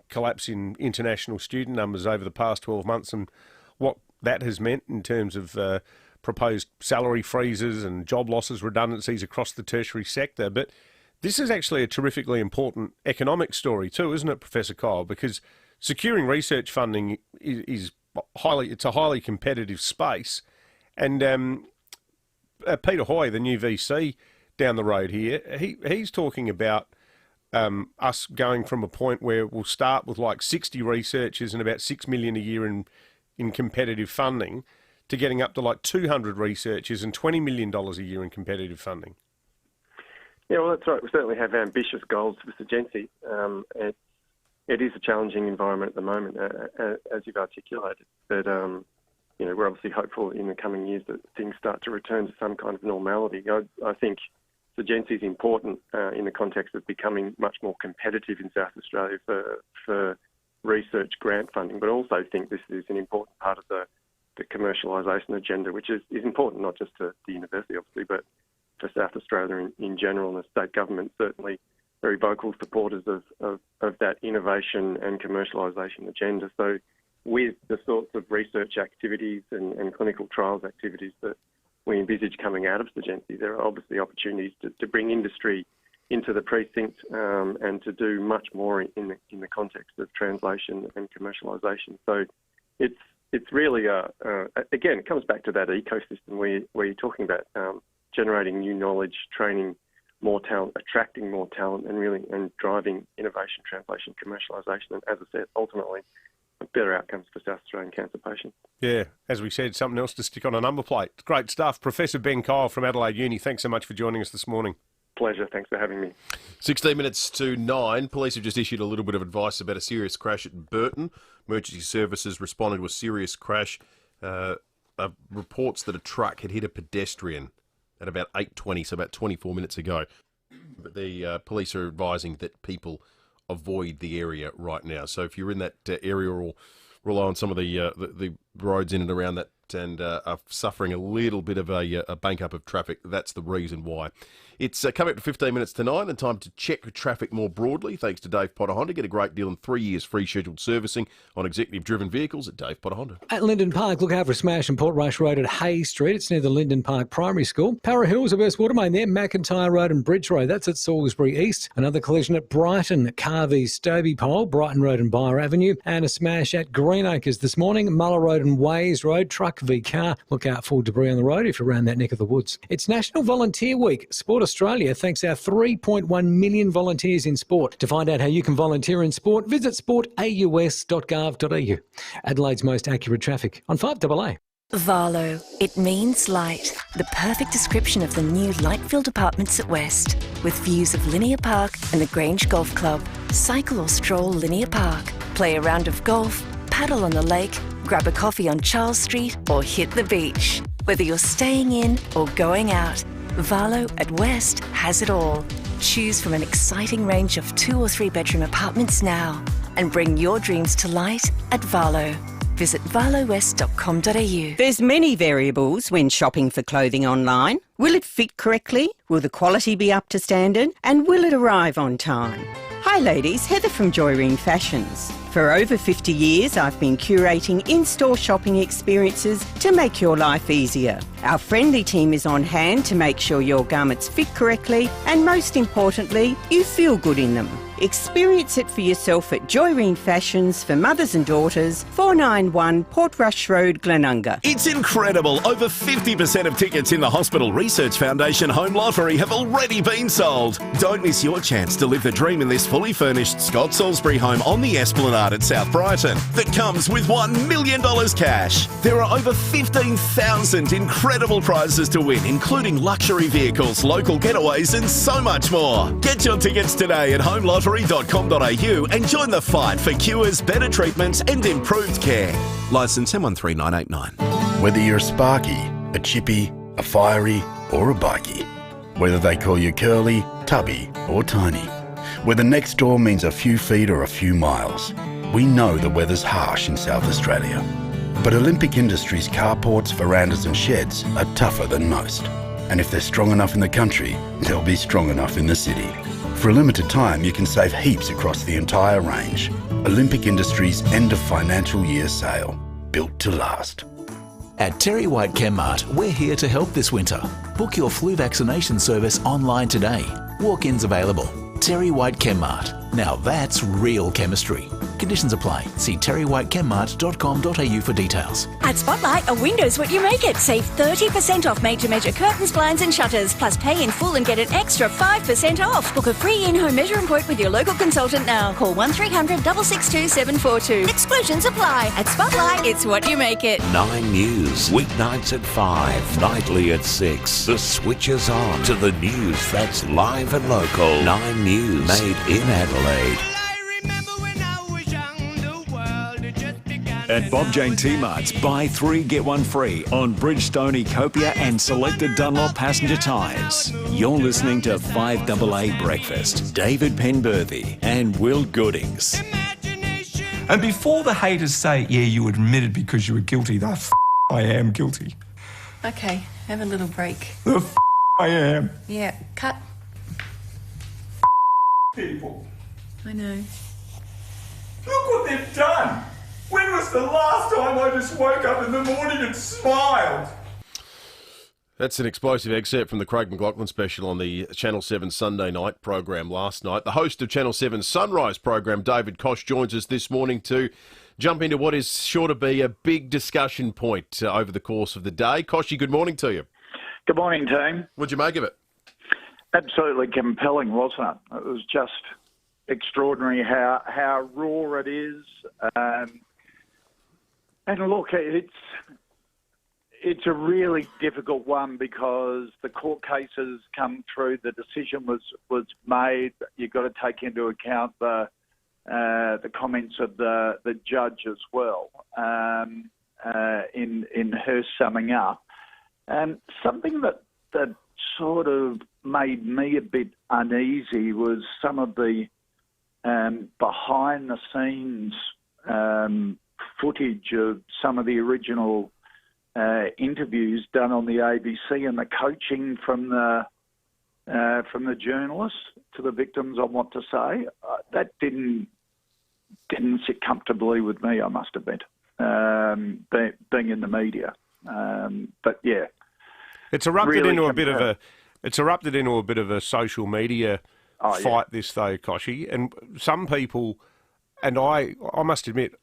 collapse in international student numbers over the past 12 months and what that has meant in terms of proposed salary freezes and job losses, redundancies across the tertiary sector. But this is actually a terrifically important economic story too, isn't it, Professor Kyle? Because securing research funding is it's a highly competitive space. And Peter Hoy, the new VC down the road here, he's talking about us going from a point where we'll start with like 60 researchers and about $6 million a year in competitive funding, to getting up to like 200 researchers and $20 million a year in competitive funding. Yeah, well, that's right. We certainly have ambitious goals for Zurgenci. It is a challenging environment at the moment, as you've articulated. But, we're obviously hopeful in the coming years that things start to return to some kind of normality. I think Zurgenci is important in the context of becoming much more competitive in South Australia for research grant funding, but also think this is an important part of the commercialisation agenda, which is important not just to the university, obviously, but for South Australia in general, and the state government certainly very vocal supporters of that innovation and commercialisation agenda. So with the sorts of research activities and clinical trials activities that we envisage coming out of Zurgenci, there are obviously opportunities to bring industry into the precinct and to do much more in the context of translation and commercialisation. So it's really, again, it comes back to that ecosystem where you're talking about generating new knowledge, training more talent, attracting more talent, and driving innovation, translation, commercialisation, and as I said, ultimately, better outcomes for South Australian cancer patients. Yeah, as we said, something else to stick on a number plate. Great stuff. Professor Ben Kyle from Adelaide Uni, thanks so much for joining us this morning. Pleasure. Thanks for having me. 16 minutes to 9. Police have just issued a little bit of advice about a serious crash at Burton. Emergency services responded to a serious crash. Reports that a truck had hit a pedestrian at about 8:20, so about 24 minutes ago. But the police are advising that people avoid the area right now. So if you're in that area or rely on some of the roads in and around that and are suffering a little bit of a bank up of traffic, that's the reason why. It's coming up to 15 minutes to 9 and time to check traffic more broadly. Thanks to Dave Potter Honda. Get a great deal on 3 years free scheduled servicing on executive-driven vehicles at Dave Potter Honda. At Linden Park, look out for a smash in Port Rush Road at Hayes Street. It's near the Linden Park Primary School. Para Hills, a burst water main there. McIntyre Road and Bridge Road. That's at Salisbury East. Another collision at Brighton, Carvey, Stobie Pole, Brighton Road and Byre Avenue. And a smash at Greenacres this morning. Muller Road and Ways Road. Truck v car. Look out for debris on the road if you're around that neck of the woods. It's National Volunteer Week. Sport Australia thanks our 3.1 million volunteers in sport. To find out how you can volunteer in sport, visit sportaus.gov.au. Adelaide's most accurate traffic on 5AA. Varlo. It means light. The perfect description of the new light-filled apartments at West. With views of Linear Park and the Grange Golf Club. Cycle or stroll Linear Park. Play a round of golf, paddle on the lake, grab a coffee on Charles Street or hit the beach. Whether you're staying in or going out, Varlo at West has it all. Choose from an exciting range of 2 or 3 bedroom apartments now and bring your dreams to light at Varlo. Visit varlowest.com.au. There's many variables when shopping for clothing online. Will it fit correctly? Will the quality be up to standard? And will it arrive on time? Hi ladies, Heather from Joyreen Fashions. For over 50 years, I've been curating in-store shopping experiences to make your life easier. Our friendly team is on hand to make sure your garments fit correctly and, most importantly, you feel good in them. Experience it for yourself at Joyreen Fashions for mothers and daughters, 491 Portrush Road, Glenunga. It's incredible. Over 50% of tickets in the Hospital Research Foundation Home Lottery have already been sold. Don't miss your chance to live the dream in this fully furnished Scott Salisbury home on the Esplanade at South Brighton that comes with $1 million cash. There are over 15,000 incredible prizes to win, including luxury vehicles, local getaways and so much more. Get your tickets today at homelottery.com.au and join the fight for cures, better treatments and improved care. Licence M139989. Whether you're a Sparky, a Chippy, a Fiery or a Bikey. Whether they call you Curly, Tubby or Tiny. Whether next door means a few feet or a few miles. We know the weather's harsh in South Australia. But Olympic Industries carports, verandas and sheds are tougher than most. And if they're strong enough in the country, they'll be strong enough in the city. For a limited time, you can save heaps across the entire range. Olympic Industries end of financial year sale. Built to last. At Terry White Chemmart, we're here to help this winter. Book your flu vaccination service online today. Walk-ins available. Terry White Chemmart. Now that's real chemistry. Conditions apply. See terrywhitechemmart.com.au for details. At Spotlight, a window's what you make it. Save 30% off made-to-measure curtains, blinds and shutters. Plus pay in full and get an extra 5% off. Book a free in-home measure and quote with your local consultant now. Call 1300 662 742. Exclusions apply. At Spotlight, it's what you make it. 9 News, weeknights at 5, nightly at 6. The switch is on to the news that's live and local. 9 News, made in Adelaide. At Bob Jane T-Mart's, buy 3 get 1 free on Bridgestone, Copia and selected Dunlop passenger tyres. You're listening to 5AA Breakfast. David Penberthy and Will Goodings. And before the haters say, yeah, you admitted because you were guilty, I am guilty. Okay, have a little break. I am. Yeah, cut. People. I know. Look what they've done. When was the last time I just woke up in the morning and smiled? That's an explosive excerpt from the Craig McLachlan special on the Channel 7 Sunday night program last night. The host of Channel 7's Sunrise program, David Koch, joins us this morning to jump into what is sure to be a big discussion point over the course of the day. Koshy, good morning to you. Good morning, team. What'd you make of it? Absolutely compelling, wasn't it? It was just extraordinary how raw it is. And look, it's a really difficult one because the court cases come through, the decision was made. You've got to take into account the comments of the judge as well in her summing up. Something that sort of made me a bit uneasy was some of the behind the scenes footage of some of the original interviews done on the ABC and the coaching from the journalists to the victims on what to say. That didn't sit comfortably with me, I must admit, being in the media. But yeah, it's erupted really into a bit of a social media fight. This though, Koshy, and some people, and I must admit,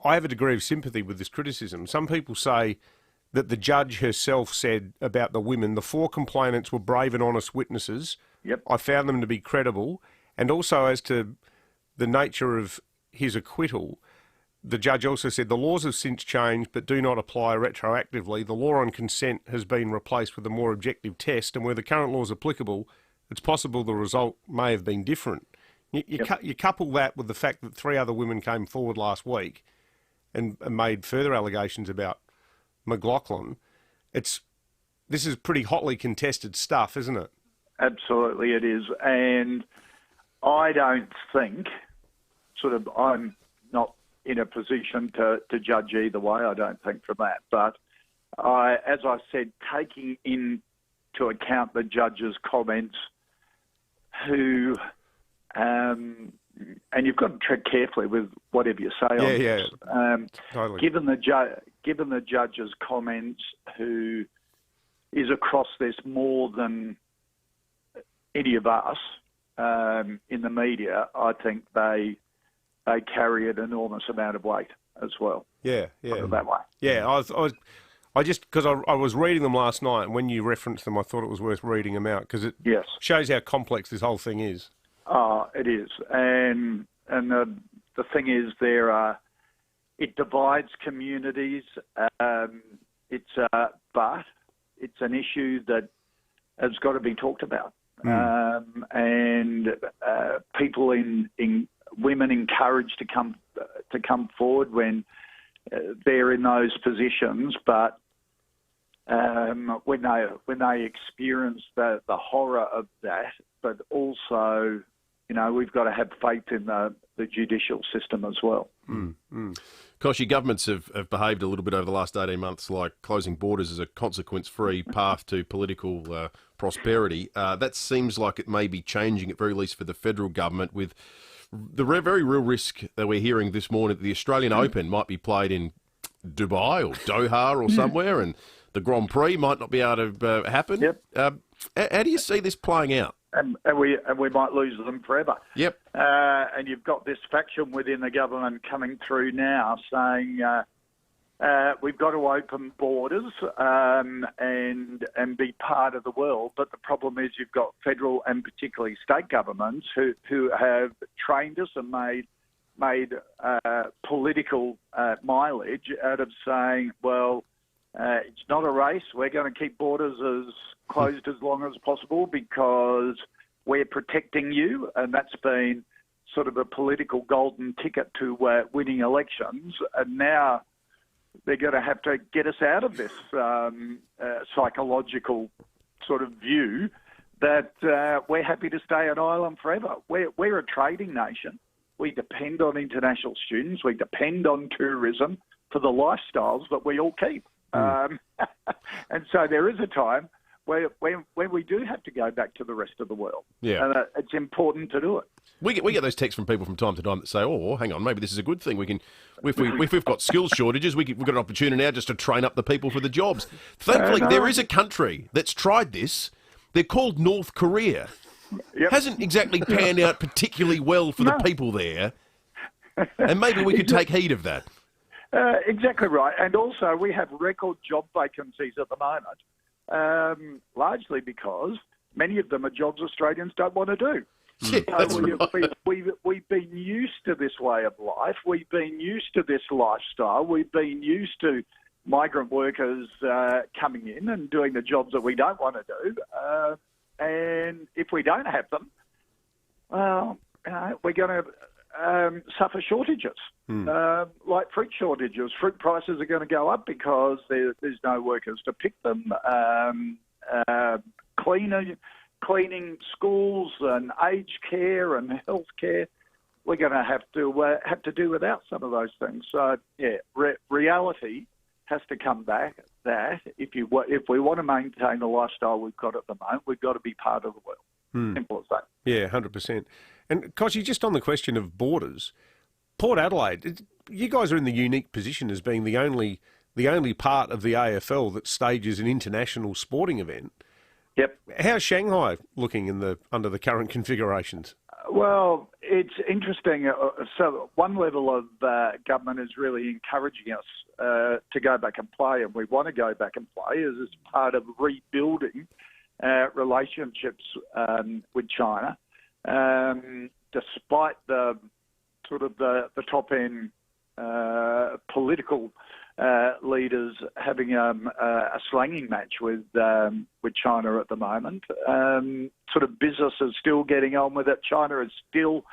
I have a degree of sympathy with this criticism. Some people say that the judge herself said about the women, the 4 complainants were brave and honest witnesses. Yep. I found them to be credible. And also as to the nature of his acquittal, the judge also said the laws have since changed but do not apply retroactively. The law on consent has been replaced with a more objective test, and where the current law is applicable, it's possible the result may have been different. You couple that with the fact that 3 other women came forward last week and made further allegations about McLachlan. This is pretty hotly contested stuff, isn't it? Absolutely it is. And I don't think, I'm not in a position to judge either way, I don't think, from that. But as I said, taking into account the judge's comments, who, and you've got to tread carefully with whatever you say on this. Totally. Given the judge's comments, who is across this more than any of us in the media, I think they carry an enormous amount of weight as well. Yeah. Put it that way. Yeah, I just, because I was reading them last night, and when you referenced them, I thought it was worth reading them out, because it shows how complex this whole thing is. It is. And the thing is, it divides communities. But it's an issue that has got to be talked about. And people women encouraged to come forward when they're in those positions, but when they experience the horror of that, but also, we've got to have faith in the judicial system as well. Koshi, governments have behaved a little bit over the last 18 months like closing borders as a consequence-free path to political prosperity. That seems like it may be changing, at very least for the federal government, with the very real risk that we're hearing this morning that the Australian Open might be played in Dubai or Doha or somewhere, and the Grand Prix might not be able to happen. Yep. How do you see this playing out? And we might lose them forever. Yep. And you've got this faction within the government coming through now saying we've got to open borders and be part of the world. But the problem is you've got federal and particularly state governments who have trained us and made political mileage out of saying, well, it's not a race. We're going to keep borders as closed as long as possible because we're protecting you, and that's been sort of a political golden ticket to winning elections. And now they're going to have to get us out of this psychological sort of view that we're happy to stay an island forever. We're a trading nation. We depend on international students. We depend on tourism for the lifestyles that we all keep. And so there is a time where we do have to go back to the rest of the world. Yeah. And it's important to do it. We get those texts from people from time to time that say, "Oh, hang on, maybe this is a good thing. We can, if we've got skills shortages, we've got an opportunity now just to train up the people for the jobs." Thankfully, there is a country that's tried this. They're called North Korea. Yep. Hasn't exactly panned out particularly well for the people there, and maybe we could take heed of that. Exactly right. And also, we have record job vacancies at the moment, largely because many of them are jobs Australians don't want to do. We've been used to this way of life. We've been used to this lifestyle. We've been used to migrant workers coming in and doing the jobs that we don't want to do. And if we don't have them, well, we're going to suffer shortages, like fruit shortages. Fruit prices are going to go up because there's no workers to pick them. Cleaning schools and aged care and health care, we're going to have to do without some of those things. So, yeah, reality has to come back that if we want to maintain the lifestyle we've got at the moment, we've got to be part of the world. Simple as that. Yeah, 100%. And, Koshi, just on the question of borders, Port Adelaide, you guys are in the unique position as being the only part of the AFL that stages an international sporting event. Yep. How's Shanghai looking under the current configurations? Well, it's interesting. So one level of government is really encouraging us to go back and play, and we want to go back and play as part of rebuilding relationships with China, despite the sort of the top end political leaders having a slanging match with China at the moment. Sort of business is still getting on with it. China is still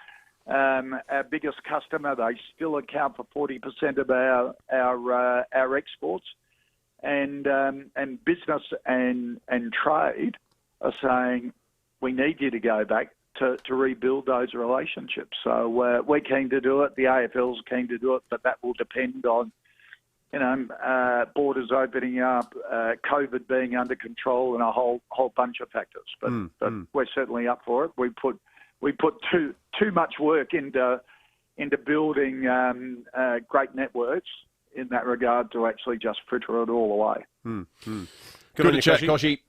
our biggest customer. They still account for 40% of our exports, and business and trade are saying we need you to go back to rebuild those relationships. So we're keen to do it. The AFL's keen to do it, but that will depend on borders opening up, COVID being under control, and a whole bunch of factors. But we're certainly up for it. we put too much work into building great networks in that regard to actually just fritter it all away. Good to chat, Koshy.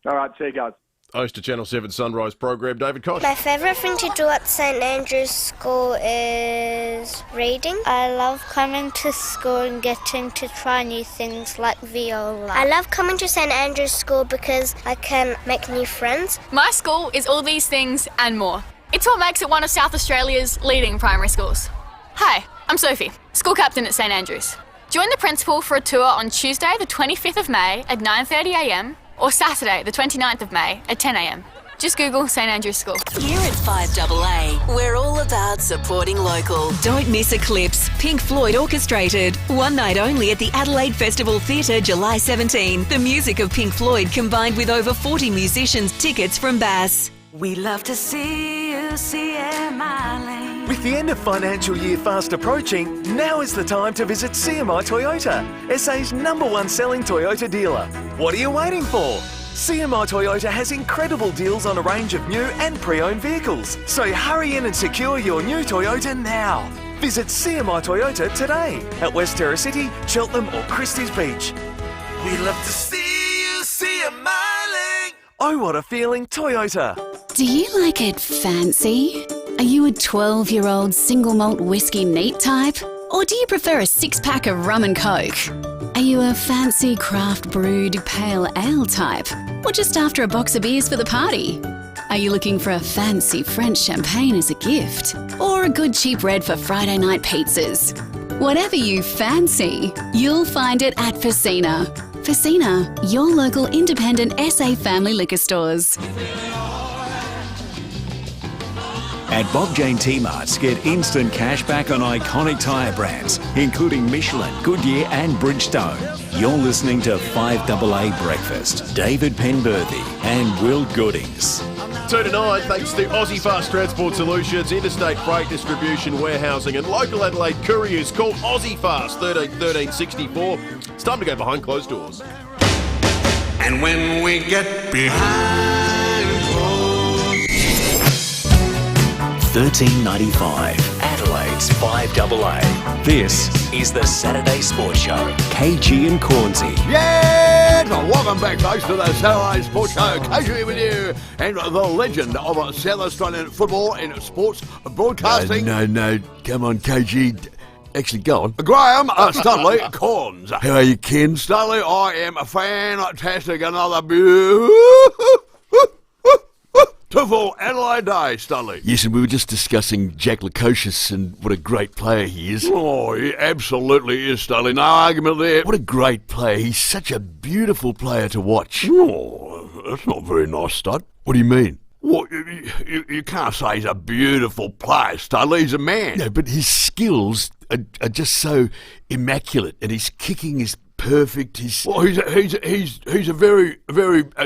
All right, see you guys. Host of Channel 7 Sunrise program, David Kosh. My favourite thing to do at St Andrew's School is reading. I love coming to school and getting to try new things like viola. I love coming to St Andrew's School because I can make new friends. My school is all these things and more. It's what makes it one of South Australia's leading primary schools. Hi, I'm Sophie, school captain at St Andrew's. Join the principal for a tour on Tuesday the 25th of May at 9:30am or Saturday the 29th of May at 10am. Just Google St Andrew's School. Here at FIVEaa, we're all about supporting local. Don't miss Eclipse, Pink Floyd orchestrated. One night only at the Adelaide Festival Theatre, July 17. The music of Pink Floyd combined with over 40 musicians. Tickets from Bass. We love to see you, CMI Lane. With the end of financial year fast approaching, now is the time to visit CMI Toyota, SA's #1 selling Toyota dealer. What are you waiting for? CMI Toyota has incredible deals on a range of new and pre-owned vehicles, so hurry in and secure your new Toyota now. Visit CMI Toyota today at West Terra City, Cheltenham or Christie's Beach. We love to see you, CMI Lane. Oh, what a feeling, Toyota. Do you like it fancy? Are you a 12-year-old single malt whiskey neat type? Or do you prefer a six-pack of rum and coke? Are you a fancy craft brewed pale ale type? Or just after a box of beers for the party? Are you looking for a fancy French champagne as a gift? Or a good cheap red for Friday night pizzas? Whatever you fancy, you'll find it at FIVEaa. FIVEaa, your local independent SA family liquor stores. At Bob Jane T-Marts, get instant cash back on iconic tyre brands, including Michelin, Goodyear and Bridgestone. You're listening to 5AA Breakfast. David Penberthy and Will Goodings. 2 to 9, thanks to Aussie Fast Transport Solutions, Interstate Freight Distribution, Warehousing and local Adelaide couriers. Call Aussie Fast 13 64. It's time to go behind closed doors. And when we get behind closed... $13.95, Adelaide's 5AA. This is the Saturday Sports Show. KG and Cornsey. Yes! Welcome back, folks, to the Saturday Sports Show. KG with you, and the legend of South Australian football and sports broadcasting. No, come on, KG. Actually, go on. Graham Stanley Corns. How are you, Ken? Stanley, I am fantastic. Another beautiful Adelaide day, Stanley. Yes, and we were just discussing Jack Lukosius and what a great player he is. Oh, he absolutely is, Stanley. No argument there. What a great player. He's such a beautiful player to watch. Oh, that's not very nice, Stud. What do you mean? Well, you can't say he's a beautiful player, Stanley. He's a man. No, but his skills are just so immaculate, and his kicking is perfect. Well, he's a very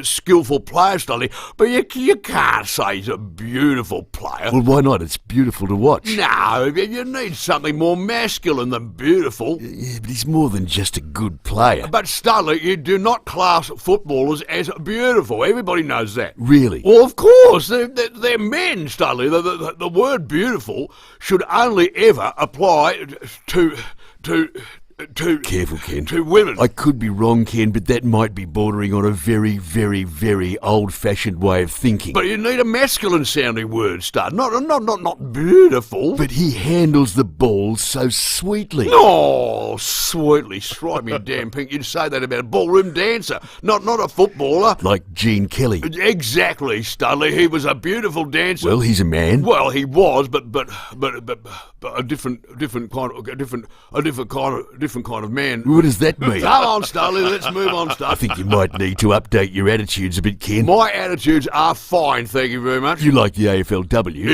skillful player, Stanley. But you can't say he's a beautiful player. Well, why not? It's beautiful to watch. No, you need something more masculine than beautiful. Yeah, but he's more than just a good player. But Stanley, you do not class footballers as beautiful. Everybody knows that. Really? Well, of course. They're men, Stanley. The word beautiful should only ever apply to Careful, Ken. To women. I could be wrong, Ken, but that might be bordering on a very old-fashioned way of thinking. But you need a masculine-sounding word, Stud. Not beautiful. But he handles the ball so sweetly. Oh, sweetly. Strike me damn pink. You'd say that about a ballroom dancer, not a footballer. Like Gene Kelly. Exactly, Studley. He was a beautiful dancer. Well, he's a man. Well, he was, but a different kind of man. What does that mean? Come on, Starley, let's move on, Starley. I think you might need to update your attitudes a bit, Ken. My attitudes are fine, thank you very much. You like the AFLW?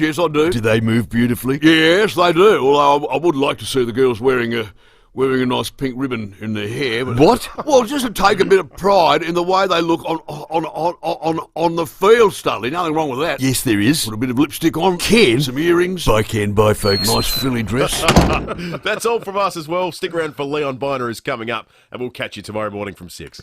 Yes, I do. Do they move beautifully? Yes, they do. Although I would like to see the girls wearing a nice pink ribbon in their hair. But, what? Well, just to take a bit of pride in the way they look on the field, Starley. Nothing wrong with that. Yes, there is. Put a bit of lipstick on. Ken. Some earrings. Bye, Ken. Bye, folks. Nice frilly dress. That's all from us as well. Stick around for Leon Biner is coming up, and we'll catch you tomorrow morning from 6.